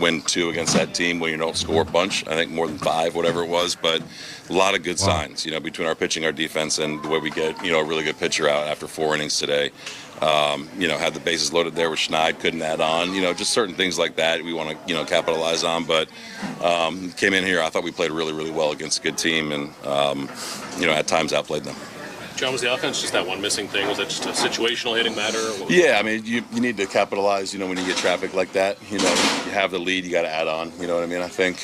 win 2 against that team when you don't score a bunch. I think more than 5, whatever it was. But a lot of good signs, between our pitching, our defense, and the way we get, a really good pitcher out after 4 innings today. Had the bases loaded there with Schneid, couldn't add on. Just certain things like that we want to, capitalize on. But came in here, I thought we played really, really well against a good team, and at times outplayed them. John, was the offense just that one missing thing? Was that just a situational hitting matter? Yeah, I mean, you need to capitalize, when you get traffic like that. You have the lead, you got to add on. You know what I mean? I think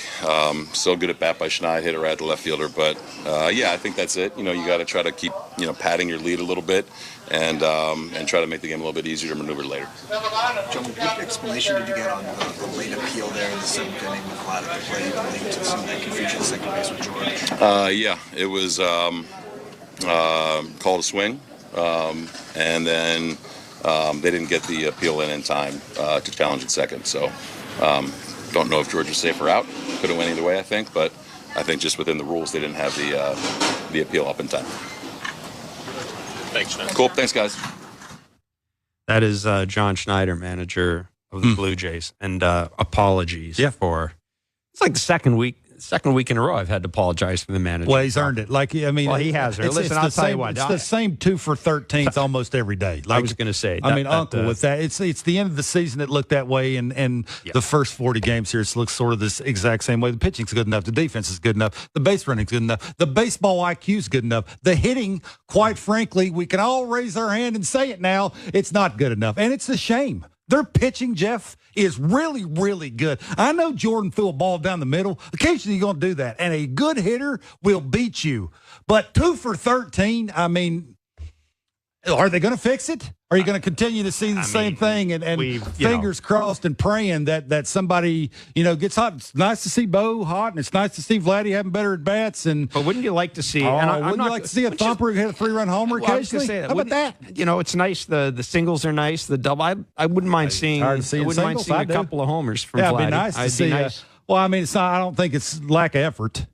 still good at bat by Schneid, hit it right at the left fielder. But, I think that's it. You got to try to keep, padding your lead a little bit and try to make the game a little bit easier to maneuver later. John, what explanation did you get on the late appeal there in the 7th inning with Vlad at the plate and leading to some of that confusion at second base with George? It was called a swing, and then they didn't get the appeal in time to challenge at second. So don't know if George was safe or out. Could have went either way, I think, but I think just within the rules they didn't have the appeal up in time. Thanks, man. Cool. Thanks, guys. That is John Schneider, manager of the Blue Jays, and apologies for. It's like the second week in a row I've had to apologize for the manager. Well, he's earned it. He has. Listen, I'll tell you what. It's the same 2 for 13th almost every day. I was going to say. Uncle, with that, it's the end of the season. It looked that way, and the first 40 games here, it looks sort of this exact same way. The pitching's good enough. The defense is good enough. The base running's good enough. The baseball IQ's good enough. The hitting, quite frankly, we can all raise our hand and say it now. It's not good enough, and it's a shame. Their pitching, Jeff, is really, really good. I know Jordan threw a ball down the middle. Occasionally you're going to do that, and a good hitter will beat you. But 2 for 13, I mean, are they going to fix it? Are you going to continue to see the same thing and fingers crossed and praying that somebody, gets hot? It's nice to see Bo hot, and it's nice to see Vladdy having better at-bats. But wouldn't you like to see wouldn't you like to see a thumper hit a 3-run homer occasionally? How about that? It's nice. The singles are nice. The double, I wouldn't mind seeing. A couple of homers from Vladdy. It'd be nice to see. Well, I mean, I don't think it's lack of effort.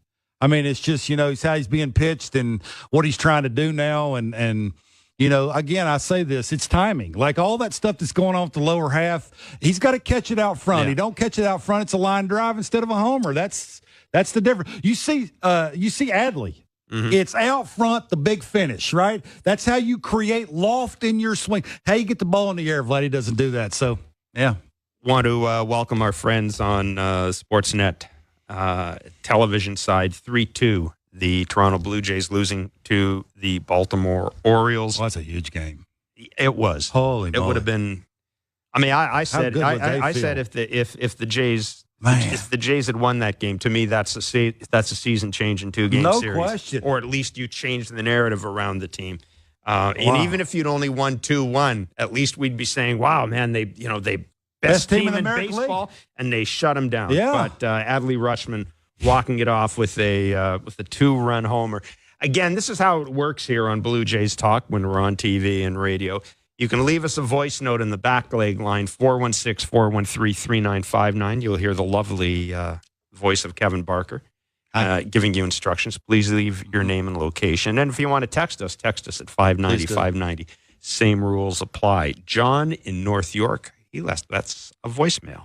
I mean, it's just, it's how he's being pitched and what he's trying to do now. And again, I say this, it's timing. Like all that stuff that's going on with the lower half, he's got to catch it out front. Yeah. He don't catch it out front, it's a line drive instead of a homer. That's the difference. You see Adley. Mm-hmm. It's out front, the big finish, right? That's how you create loft in your swing. How you get the ball in the air. Vladdy doesn't do that. So, yeah. Want to welcome our friends on Sportsnet television side, 3-2. The Toronto Blue Jays losing to the Baltimore Orioles. Well, that's a huge game. It was. Holy moly. It would have been. I mean, I said if the Jays if the Jays had won that game, to me that's a season change in 2-game series. No question. Or at least you changed the narrative around the team. And even if you'd only won 2-1, at least we'd be saying, "Wow, man, they best team in baseball," League. And they shut them down. Yeah. But Adley Rutschman walking it off with a 2-run homer. Again, this is how it works here on Blue Jays Talk when we're on TV and radio. You can leave us a voice note in the back leg line, 416-413-3959. You'll hear the lovely voice of Kevin Barker giving you instructions. Please leave your name and location. And if you want to text us at 590-590. Same rules apply. John in North York, that's a voicemail.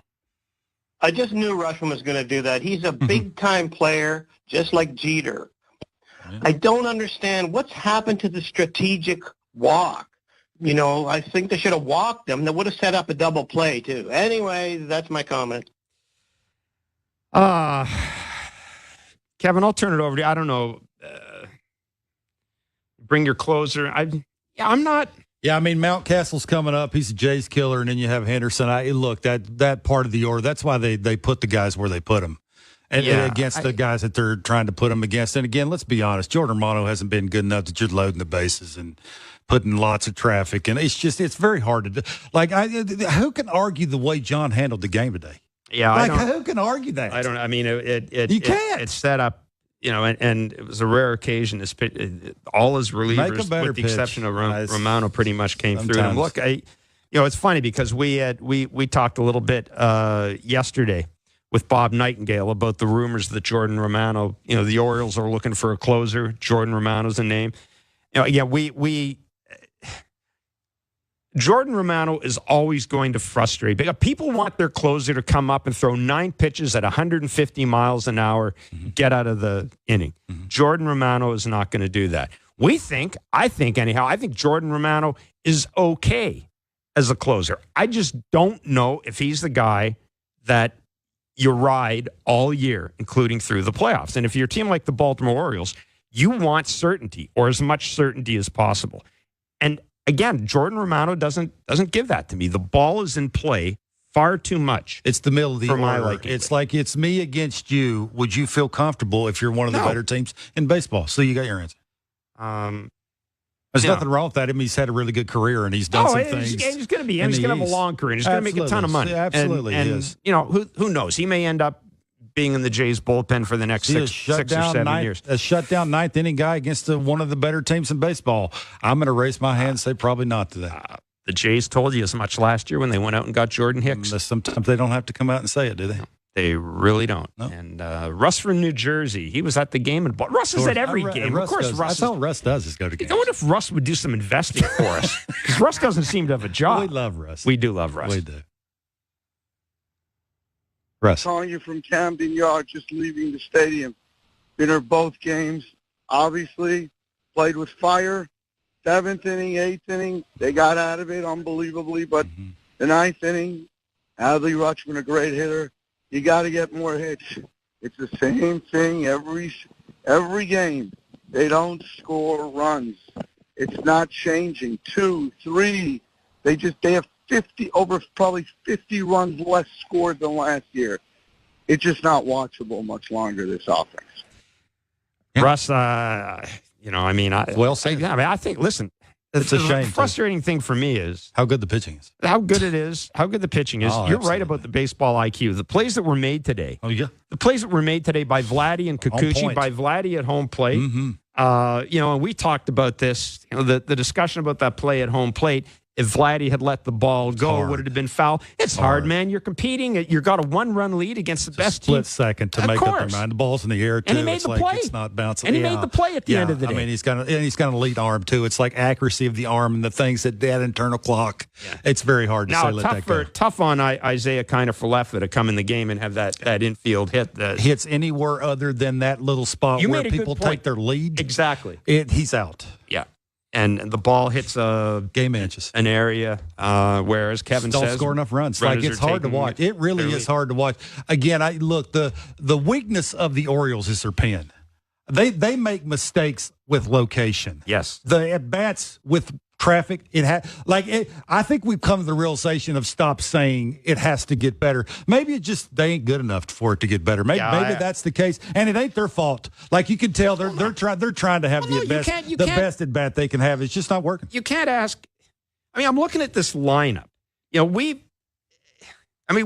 I just knew Rushman was going to do that. He's a big-time player, just like Jeter. I don't understand what's happened to the strategic walk. I think they should have walked him. They would have set up a double play, too. Anyway, that's my comment. Kevin, I'll turn it over to you. I don't know. Bring your closer. I'm not... Yeah, I mean, Mountcastle's coming up. He's a Jays killer, and then you have Henderson. Look, that part of the order, that's why they put the guys where they put them. And against the guys that they're trying to put them against. And again, let's be honest, Jordan Romano hasn't been good enough that you're loading the bases and putting lots of traffic. And it's very hard to do. Who can argue the way John handled the game today? Yeah, who can argue that? I don't. I mean, you can't. It's set up. And it was a rare occasion. All his relievers, with the exception of Romano, pretty much came through. And look, it's funny because we talked a little bit yesterday with Bob Nightingale about the rumors that Jordan Romano, the Orioles are looking for a closer. Jordan Romano's a name. Jordan Romano is always going to frustrate. People want their closer to come up and throw 9 pitches at 150 miles an hour, get out of the inning. Jordan Romano is not going to do that. I think Jordan Romano is okay as a closer. I just don't know if he's the guy that you ride all year, including through the playoffs. And if you're a team like the Baltimore Orioles, you want certainty, or as much certainty as possible. And again, Jordan Romano doesn't give that to me. The ball is in play far too much. It's the middle of the for my order. liking. It's like it's me against you. Would you feel comfortable if you're one of the better teams in baseball? So you got your answer. There's nothing wrong with that. I mean, he's had a really good career and he's done some things. He's going to be. He's going to have a long career. He's going to make a ton of money. Yeah, absolutely, and who knows? He may end up being in the Jays bullpen for the next six or 7 years. A shutdown ninth inning guy against one of the better teams in baseball. I'm going to raise my hand and say probably not to that. The Jays told you as much last year when they went out and got Jordan Hicks. Sometimes they don't have to come out and say it, do they? They really don't. No. And Russ from New Jersey, he was at the game. And Russ is at every game. Of course, Russ. That's all Russ does is go to games. I wonder if Russ would do some investing for us. Because Russ doesn't seem to have a job. We love Russ. We do love Russ. We do. Russ. Calling you from Camden Yard, just leaving the stadium. Been at both games. Obviously, played with fire. 7th inning, 8th inning, they got out of it unbelievably. But the 9th inning, Adley Rutschman, a great hitter. You got to get more hits. It's the same thing every game. They don't score runs. It's not changing. 2, 3. They have 50 probably 50 runs less scored than last year. It's just not watchable much longer, this offense. Yeah. Russ, I think, listen, it's a shame. The frustrating thing for me is how good the pitching is. How good the pitching is. Oh, You're absolutely. right about the baseball IQ. The plays that were made today. Oh, yeah. The plays that were made today by Vladdy and Kikuchi, by Vladdy at home plate. And we talked about this, the discussion about that play at home plate. If Vladdy had let the ball go, would it have been foul? It's hard, man. You're competing. You've got a 1-run lead against the best team. Split second to make up their mind. The ball's in the air, too. And he made it's the like play. It's not bouncing. And he made the play at the end of the day. I mean, he's got an elite arm, too. It's like accuracy of the arm and the things that internal clock. Yeah. It's very hard to say let that go. Tough on Isaiah Kiner-Falefa to come in the game and have that infield hit. That hits anywhere other than that little spot where people take their lead. Exactly. He's out. Yeah. And the ball hits game inches, an area, whereas Kevin don't says, score enough runs. Like it's hard to watch. It really is hard to watch. Again, the weakness of the Orioles is their pen. They make mistakes with location. Yes, the at bats with traffic. I think we've come to the realization of stop saying it has to get better. Maybe they ain't good enough for it to get better. Maybe that's the case, and it ain't their fault. Like you can tell, they're trying to have the best at bat they can have. It's just not working. You can't ask. I mean, I'm looking at this lineup. We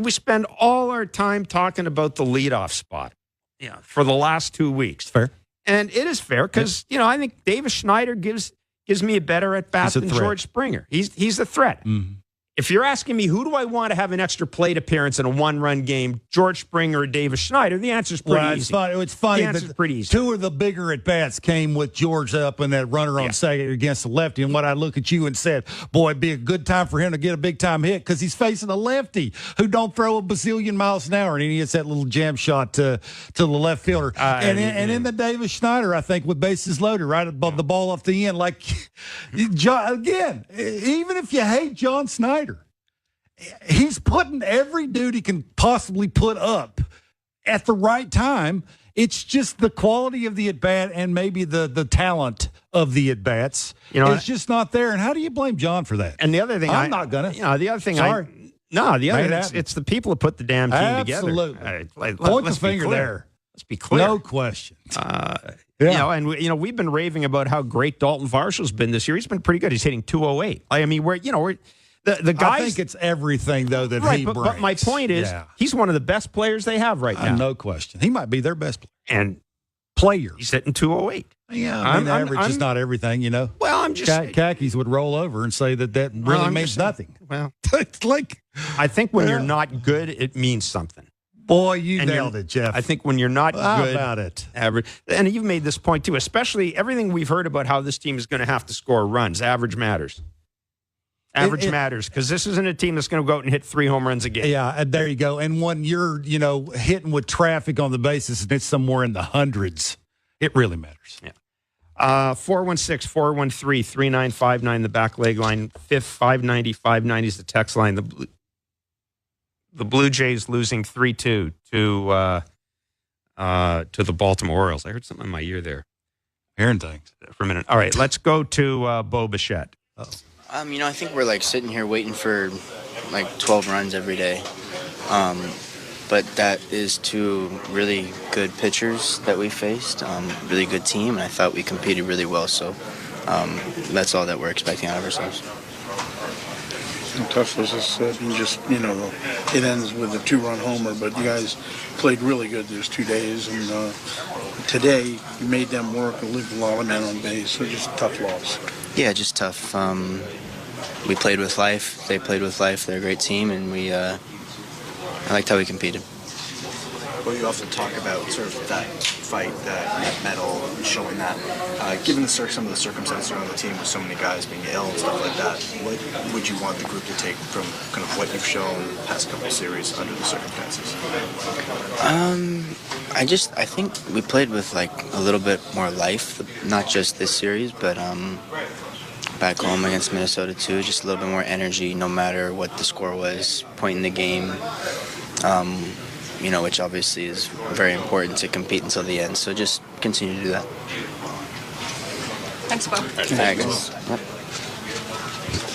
spend all our time talking about the leadoff spot. For the last 2 weeks. Fair, and it is fair because I think Davis Schneider gives me a better at bat than George Springer. He's a threat. Mm-hmm. If you're asking me who do I want to have an extra plate appearance in a 1-run game, George Springer or Davis Schneider, the answer is pretty easy. It's funny. The answer's pretty easy. 2 of the bigger at bats came with George up and that runner on second against the lefty. And what I look at you and said, boy, it'd be a good time for him to get a big time hit because he's facing a lefty who don't throw a bazillion miles an hour, and he hits that little jam shot to the left fielder. And in the Davis Schneider, I think with bases loaded, right above the ball off the end, like again, even if you hate John Snyder. He's putting every dude he can possibly put up at the right time. It's just the quality of the at-bat and maybe the talent of the at-bats. It's just not there. And how do you blame John for that? And the other thing, I'm not going to. The other thing, sorry. It's the people who put the damn team together. Absolutely. Point the finger there. Let's be clear. No question. We've been raving about how great Dalton Varshall's been this year. He's been pretty good. He's hitting 208. I mean, we're the guys. I think it's everything though that he brings. But my point is, he's one of the best players they have right now. No question. He might be their best player. And player. He's hitting 208. Yeah, average is not everything, Well, I'm just khakis would roll over and say that really means nothing. Well, it's like I think when you're not good, it means something. Boy, you nailed it, Jeff. I think when you're not How good, about it? Average, and you've made this point too. Especially everything we've heard about how this team is going to have to score runs. Average matters. Average matters, because this isn't a team that's going to go out and hit 3 home runs a game. Yeah, there you go. And when you're, hitting with traffic on the bases and it's somewhere in the hundreds, it really matters. Yeah. 416-413-3959, the back leg line. 590-590 is the text line. The Blue Jays losing 3-2 to the Baltimore Orioles. I heard something in my ear there. Hearing things. For a minute. All right, let's go to Bo Bichette. I think we're like sitting here waiting for like 12 runs every day. But that is 2 really good pitchers that we faced, really good team, and I thought we competed really well. So that's all that we're expecting out of ourselves. How tough was this? It ends with a 2-run homer, but you guys played really good those 2 days, and today you made them work and leave a lot of men on base, so just a tough loss. Yeah, just tough. We played with life. They played with life. They're a great team, and I liked how we competed. Well, you often talk about sort of that fight, that medal, showing that. Given some of the circumstances around the team with so many guys being ill and stuff like that, what would you want the group to take from kind of what you've shown the past couple of series under the circumstances? I think we played with like a little bit more life, not just this series, but back home against Minnesota too, just a little bit more energy no matter what the score was, point in the game, which obviously is very important to compete until the end. So just continue to do that. Thanks, Bo. Thanks. Yep.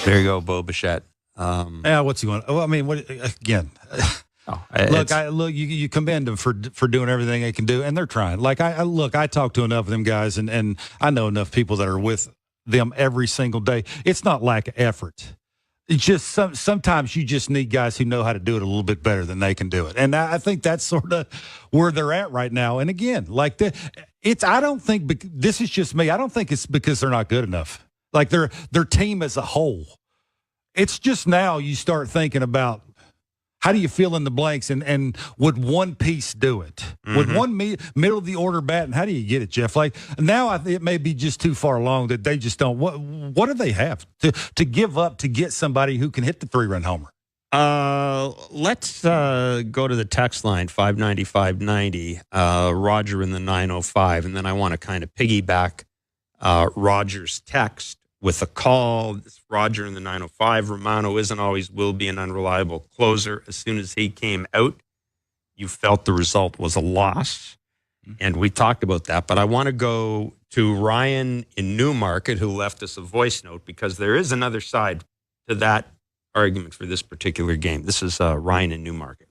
There you go, Bo Bichette. What's he want? Well, I mean, again? You commend them for doing everything they can do, and they're trying. I talk to enough of them guys, and I know enough people that are with them every single day. It's not lack of effort. It's just sometimes you just need guys who know how to do it a little bit better than they can do it. And I think that's sort of where they're at right now. And again, I don't think this is just me. I don't think it's because they're not good enough. Like their team as a whole. It's just now you start thinking about how do you fill in the blanks, and would one piece do it? Mm-hmm. Would one middle of the order bat, and how do you get it, Jeff? Like now, it may be just too far along that they just don't. What do they have to give up to get somebody who can hit the 3-run homer? Let's go to the text line 590-590. Roger in the 905, and then I want to kind of piggyback Roger's text with a call. It's Roger in the 905. Romano isn't always will be an unreliable closer. As soon as he came out, you felt the result was a loss. And we talked about that. But I want to go to Ryan in Newmarket, who left us a voice note, because there is another side to that argument for this particular game. This is Ryan in Newmarket.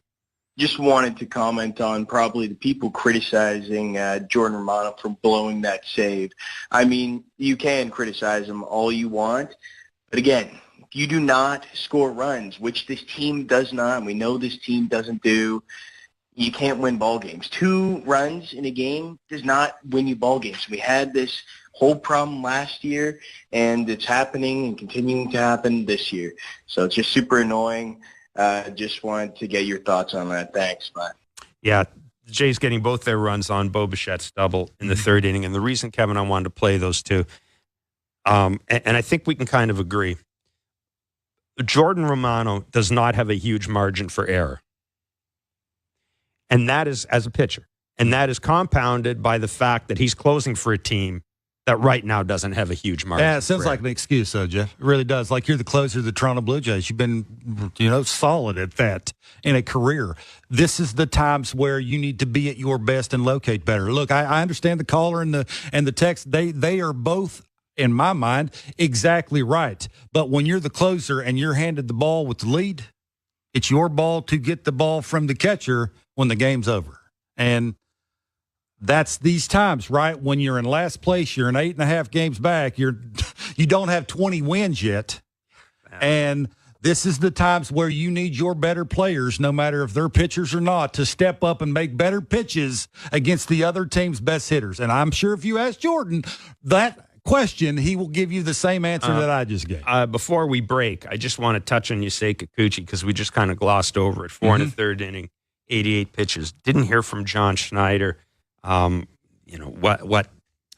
Just wanted to comment on probably the people criticizing Jordan Romano for blowing that save. I mean, you can criticize him all you want, but again, if you do not score runs, which this team does not, and we know this team doesn't do, you can't win ball games. 2 runs in a game does not win you ball games. We had this whole problem last year, and it's happening and continuing to happen this year. So it's just super annoying. Just wanted to get your thoughts on that. Thanks. Bye. Yeah, the Jays getting both their runs on Bo Bichette's double in the 3rd inning. And the reason, Kevin, I wanted to play those two, and I think we can kind of agree, Jordan Romano does not have a huge margin for error. And that is as a pitcher. And that is compounded by the fact that he's closing for a team that right now doesn't have a huge margin. Yeah, it sounds like an excuse, though, Jeff. It really does. Like you're the closer of the Toronto Blue Jays. You've been, solid at that in a career. This is the times where you need to be at your best and locate better. Look, I understand the caller and the text. They are both, in my mind, exactly right. But when you're the closer and you're handed the ball with the lead, it's your ball to get the ball from the catcher when the game's over. And that's these times, right? When you're in last place, you're in 8.5 games back. You don't have 20 wins yet. And this is the times where you need your better players, no matter if they're pitchers or not, to step up and make better pitches against the other team's best hitters. And I'm sure if you ask Jordan that question, he will give you the same answer that I just gave. Before we break, I just want to touch on Yusei Kikuchi because we just kind of glossed over it. 4 1/3 inning, 88 pitches. Didn't hear from John Schneider. What?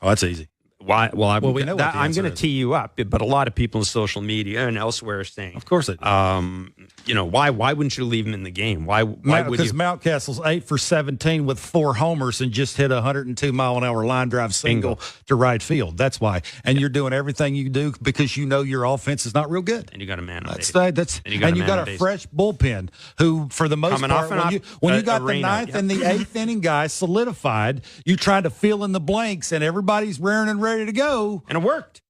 Oh, that's easy. Why? Well, we know what the I'm answer going to is. tee you up, but a lot of people in social media and elsewhere are saying, Of course it. why wouldn't you leave him in the game? Why would Because you? Mountcastle's 8 for 17 with 4 homers and just hit a 102-mile-an-hour line drive single to right field. That's why. And you're doing everything you do because you know your offense is not real good. And you got a man on base. And you got a fresh bullpen who, for the most Coming part, off when you got the arena, ninth yeah. and the 8th inning guy solidified, you tried to fill in the blanks, and everybody's raring and ready to go. And it worked.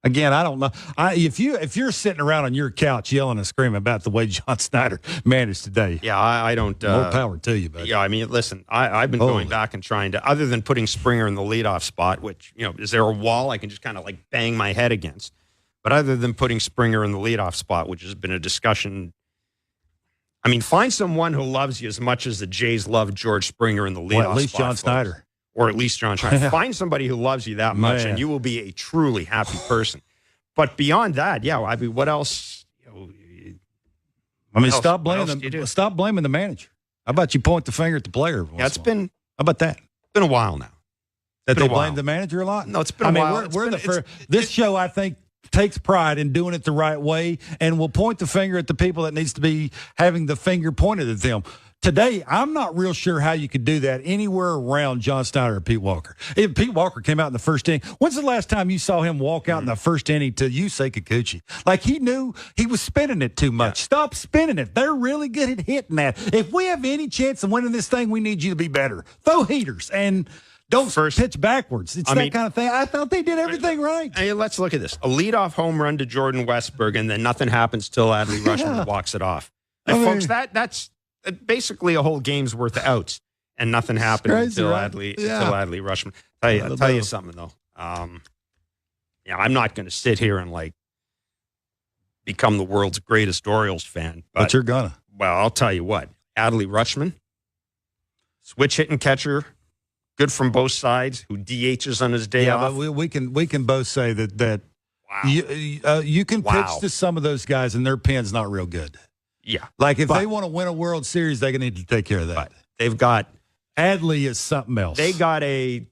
Again, I don't know. If you're sitting around on your couch yelling and screaming about the way John Snyder managed today, Yeah, I don't. more power to you, buddy. Yeah, I mean, listen, I've been going back and trying to, other than putting Springer in the leadoff spot, which, is there a wall I can just kind of like bang my head against? But other than putting Springer in the leadoff spot, which has been a discussion, I mean, find someone who loves you as much as the Jays love George Springer in the leadoff spot. At least spot, John folks. Snyder. Or at least John Snyder. Yeah. Find somebody who loves you that much, Man. and you will be a truly happy person. But beyond that, yeah, I mean, what else? Stop blaming the manager. How about you point the finger at the player? Yeah, it's been. How about that? Been a while now. That Been they a while. blame the manager a lot? No, it's been a while. This show, I think, takes pride in doing it the right way, and will point the finger at the people that needs to be having the finger pointed at them. Today, I'm not real sure how you could do that anywhere around John Snyder or Pete Walker. If Pete Walker came out in the first inning, when's the last time you saw him walk out in the first inning to you say Kikuchi? Like he knew he was spinning it too much. Yeah. Stop spinning it. They're really good at hitting that. If we have any chance of winning this thing, we need you to be better. Throw heaters and don't pitch backwards. It's kind of thing. I thought they did everything right. Hey, let's look at this. A leadoff home run to Jordan Westberg, and then nothing happens till Adley Rutschman walks it off. And folks, that's basically a whole game's worth of outs, and nothing happened until Adley Rutschman. I'll tell you something though. I'm not going to sit here and like become the world's greatest Orioles fan, but you're gonna. Well, I'll tell you what. Adley Rutschman, switch hitting catcher, good from both sides, who DHs on his day off. But we can both say that you can pitch to some of those guys, and their pen's not real good. Yeah. Like if they want to win a World Series, they're going to need to take care of that. But they've got Adley is something else. They're going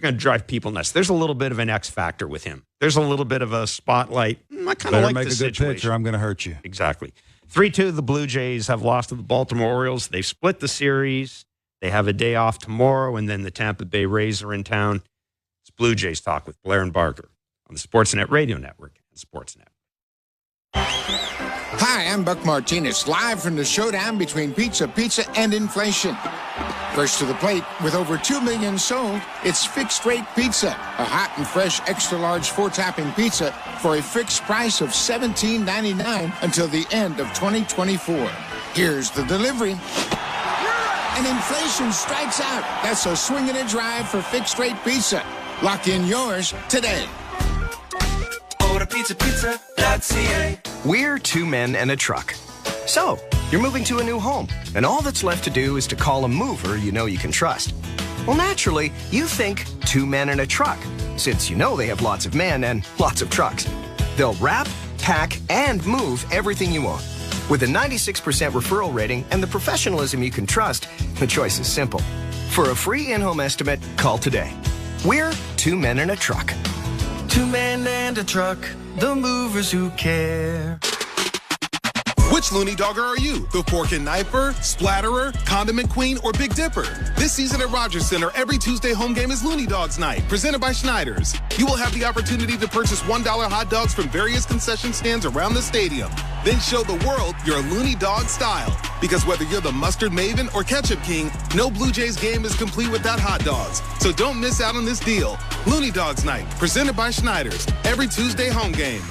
to drive people nuts. There's a little bit of an X factor with him. There's a little bit of a spotlight. I kind of like make the a good situation. pitch or I'm going to hurt you. Exactly. 3-2, the Blue Jays have lost to the Baltimore Orioles. They've split the series. They have a day off tomorrow, and then the Tampa Bay Rays are in town. It's Blue Jays Talk with Blair and Barker on the Sportsnet Radio Network and Sportsnet. Hi, I'm Buck Martinez, live from the showdown between pizza and inflation. First to the plate, with over 2 million sold, it's Fixed Rate Pizza, a hot and fresh extra-large 4-topping pizza for a fixed price of $17.99 until the end of 2024. Here's the delivery. And inflation strikes out. That's a swing and a drive for Fixed Rate Pizza. Lock in yours today. Order pizza.ca. We're 2 men and a truck. So, you're moving to a new home, and all that's left to do is to call a mover you know you can trust. Well, naturally, you think 2 men and a truck, since you know they have lots of men and lots of trucks. They'll wrap, pack, and move everything you own. With a 96% referral rating and the professionalism you can trust, the choice is simple. For a free in-home estimate, call today. We're 2 men and a truck. 2 men and a truck, the movers who care. Which Looney Dogger are you? The Fork and Knifer, Splatterer, Condiment Queen, or Big Dipper? This season at Rogers Center, every Tuesday home game is Looney Dogs Night, presented by Schneiders. You will have the opportunity to purchase $1 hot dogs from various concession stands around the stadium. Then show the world your Looney Dog style. Because whether you're the mustard maven or ketchup king, no Blue Jays game is complete without hot dogs. So don't miss out on this deal. Looney Dogs Night, presented by Schneiders, every Tuesday home game.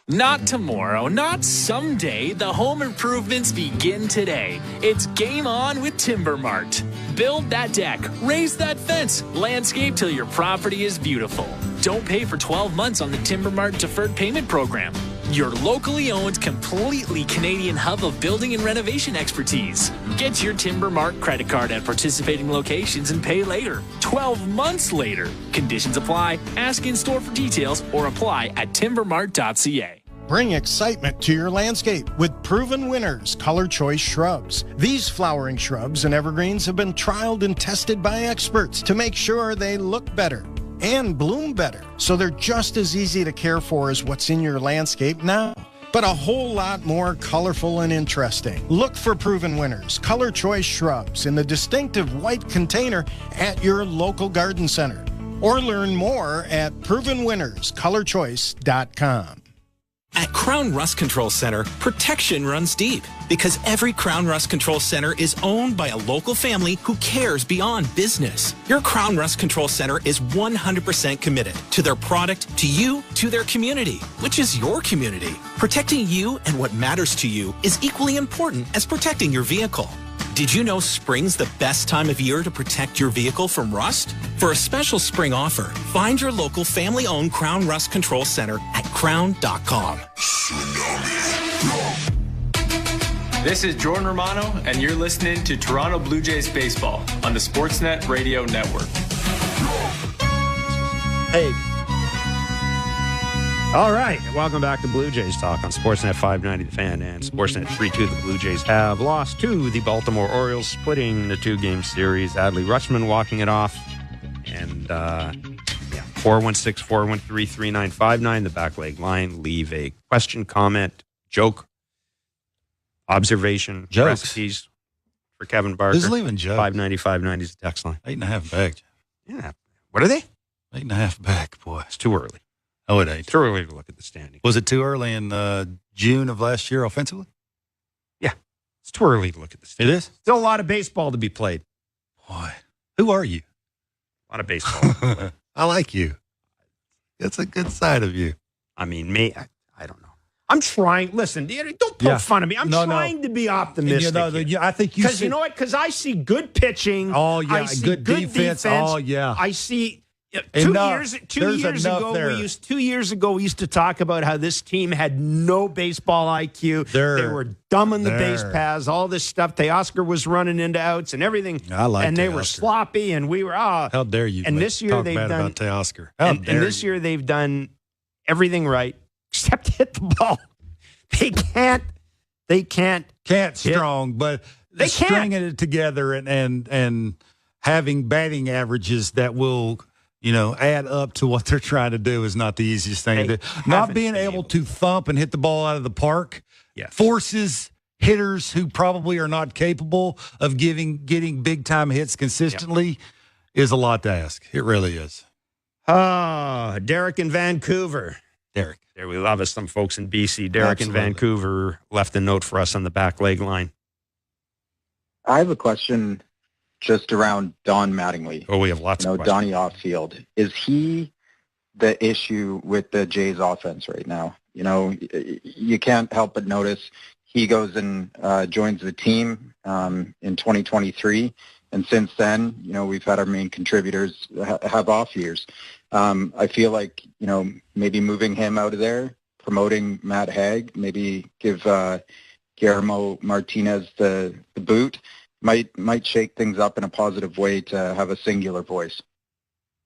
Not tomorrow, not someday. The home improvements begin today. It's game on with Timber Mart. Build that deck, raise that fence, landscape till your property is beautiful. Don't pay for 12 months on the Timber Mart deferred payment program. Your locally owned, completely Canadian hub of building and renovation expertise. Get your Timber Mart credit card at participating locations and pay later. 12 months later. Conditions apply. Ask in store for details or apply at timbermart.ca. Bring excitement to your landscape with Proven Winners Color Choice Shrubs. These flowering shrubs and evergreens have been trialed and tested by experts to make sure they look better and bloom better, so they're just as easy to care for as what's in your landscape now, but a whole lot more colorful and interesting. Look for Proven Winners Color Choice Shrubs in the distinctive white container at your local garden center, or learn more at provenwinnerscolorchoice.com. At Crown Rust Control Center, protection runs deep because every Crown Rust Control Center is owned by a local family who cares beyond business. Your Crown Rust Control Center is 100% committed to their product, to you, to their community, which is your community. Protecting you and what matters to you is equally important as protecting your vehicle. Did you know spring's the best time of year to protect your vehicle from rust? For a special spring offer, find your local family-owned Crown Rust Control Center at crown.com. This is Jordan Romano, and you're listening to Toronto Blue Jays Baseball on the Sportsnet Radio Network. Hey. All right. Welcome back to Blue Jays Talk on Sportsnet 590 The Fan and Sportsnet 3-2. The Blue Jays have lost to the Baltimore Orioles, splitting the two-game series. Adley Rutschman walking it off. And, 416-413-3959, the back leg line. Leave a question, comment, joke, observation, Jokes. recipes for Kevin Barker. Who's leaving jokes? 590-590 is the text line. 8.5 back. Yeah. What are they? 8.5 back, boy. It's too early. Oh, it ain't. Too early to look at the standing. Was it too early in June of last year offensively? Yeah. It's too early to look at the standing. It is? Still a lot of baseball to be played. Boy. Who are you? A lot of baseball. I like you. That's a good side of you. I mean, I don't know. I'm trying. Listen, don't poke fun of me. I'm trying to be optimistic. I think because you know what? Because I see good pitching. Oh yeah, I see good defense. Oh yeah. I see. 2 years ago, we used to talk about how this team had no baseball IQ. They were dumb in the base paths, all this stuff. Teoscar was running into outs and everything. And they were sloppy, and we were how dare you? And this year they've done about Teoscar. And this year they've done everything right except hit the ball. They can't strong, but they stringing it together and having batting averages that will, add up to what they're trying to do is not the easiest thing to do. Not being able to thump and hit the ball out of the park forces hitters who probably are not capable of getting big-time hits consistently is a lot to ask. It really is. Derek in Vancouver. Derek. There, we love us some folks in BC. Derek in Vancouver left a note for us on the back leg line. I have a question just around Don Mattingly. Oh, we have lots of questions. Donnie Off-field. Is he the issue with the Jays offense right now? You can't help but notice he goes and joins the team in 2023. And since then, we've had our main contributors have off years. I feel like, maybe moving him out of there, promoting Matt Haig, maybe give Guillermo Martinez the boot, might shake things up in a positive way to have a singular voice.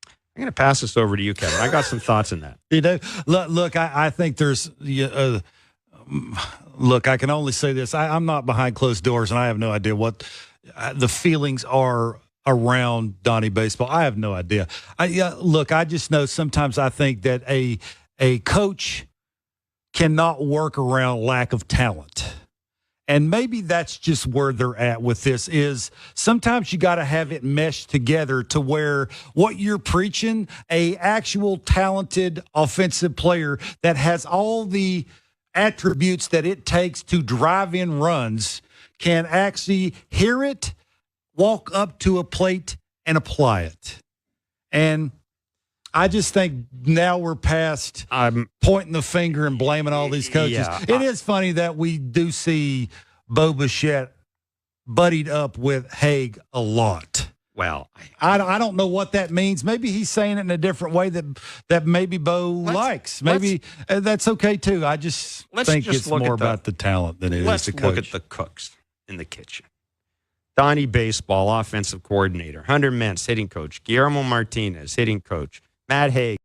I'm going to pass this over to you, Kevin. I got some thoughts on that. Look, I think there's look, I can only say this. I'm not behind closed doors, and I have no idea what the feelings are around Donnie baseball. I have no idea. Look, I just know sometimes I think that a coach cannot work around lack of talent. And maybe that's just where they're at with this is sometimes you got to have it meshed together to where what you're preaching, a actual talented offensive player that has all the attributes that it takes to drive in runs can actually hear it, walk up to a plate, and apply it. And I just think now we're past pointing the finger and blaming all these coaches. Yeah, it is funny that we do see Bo Bichette buddied up with Haig a lot. Well, I don't know what that means. Maybe he's saying it in a different way that maybe Bo likes. Maybe that's okay too. I just think it's more about the talent than it is the coach. Let's look at the cooks in the kitchen. Donnie Baseball, offensive coordinator. Hunter Mentz, hitting coach. Guillermo Martinez, hitting coach. Matt Haig,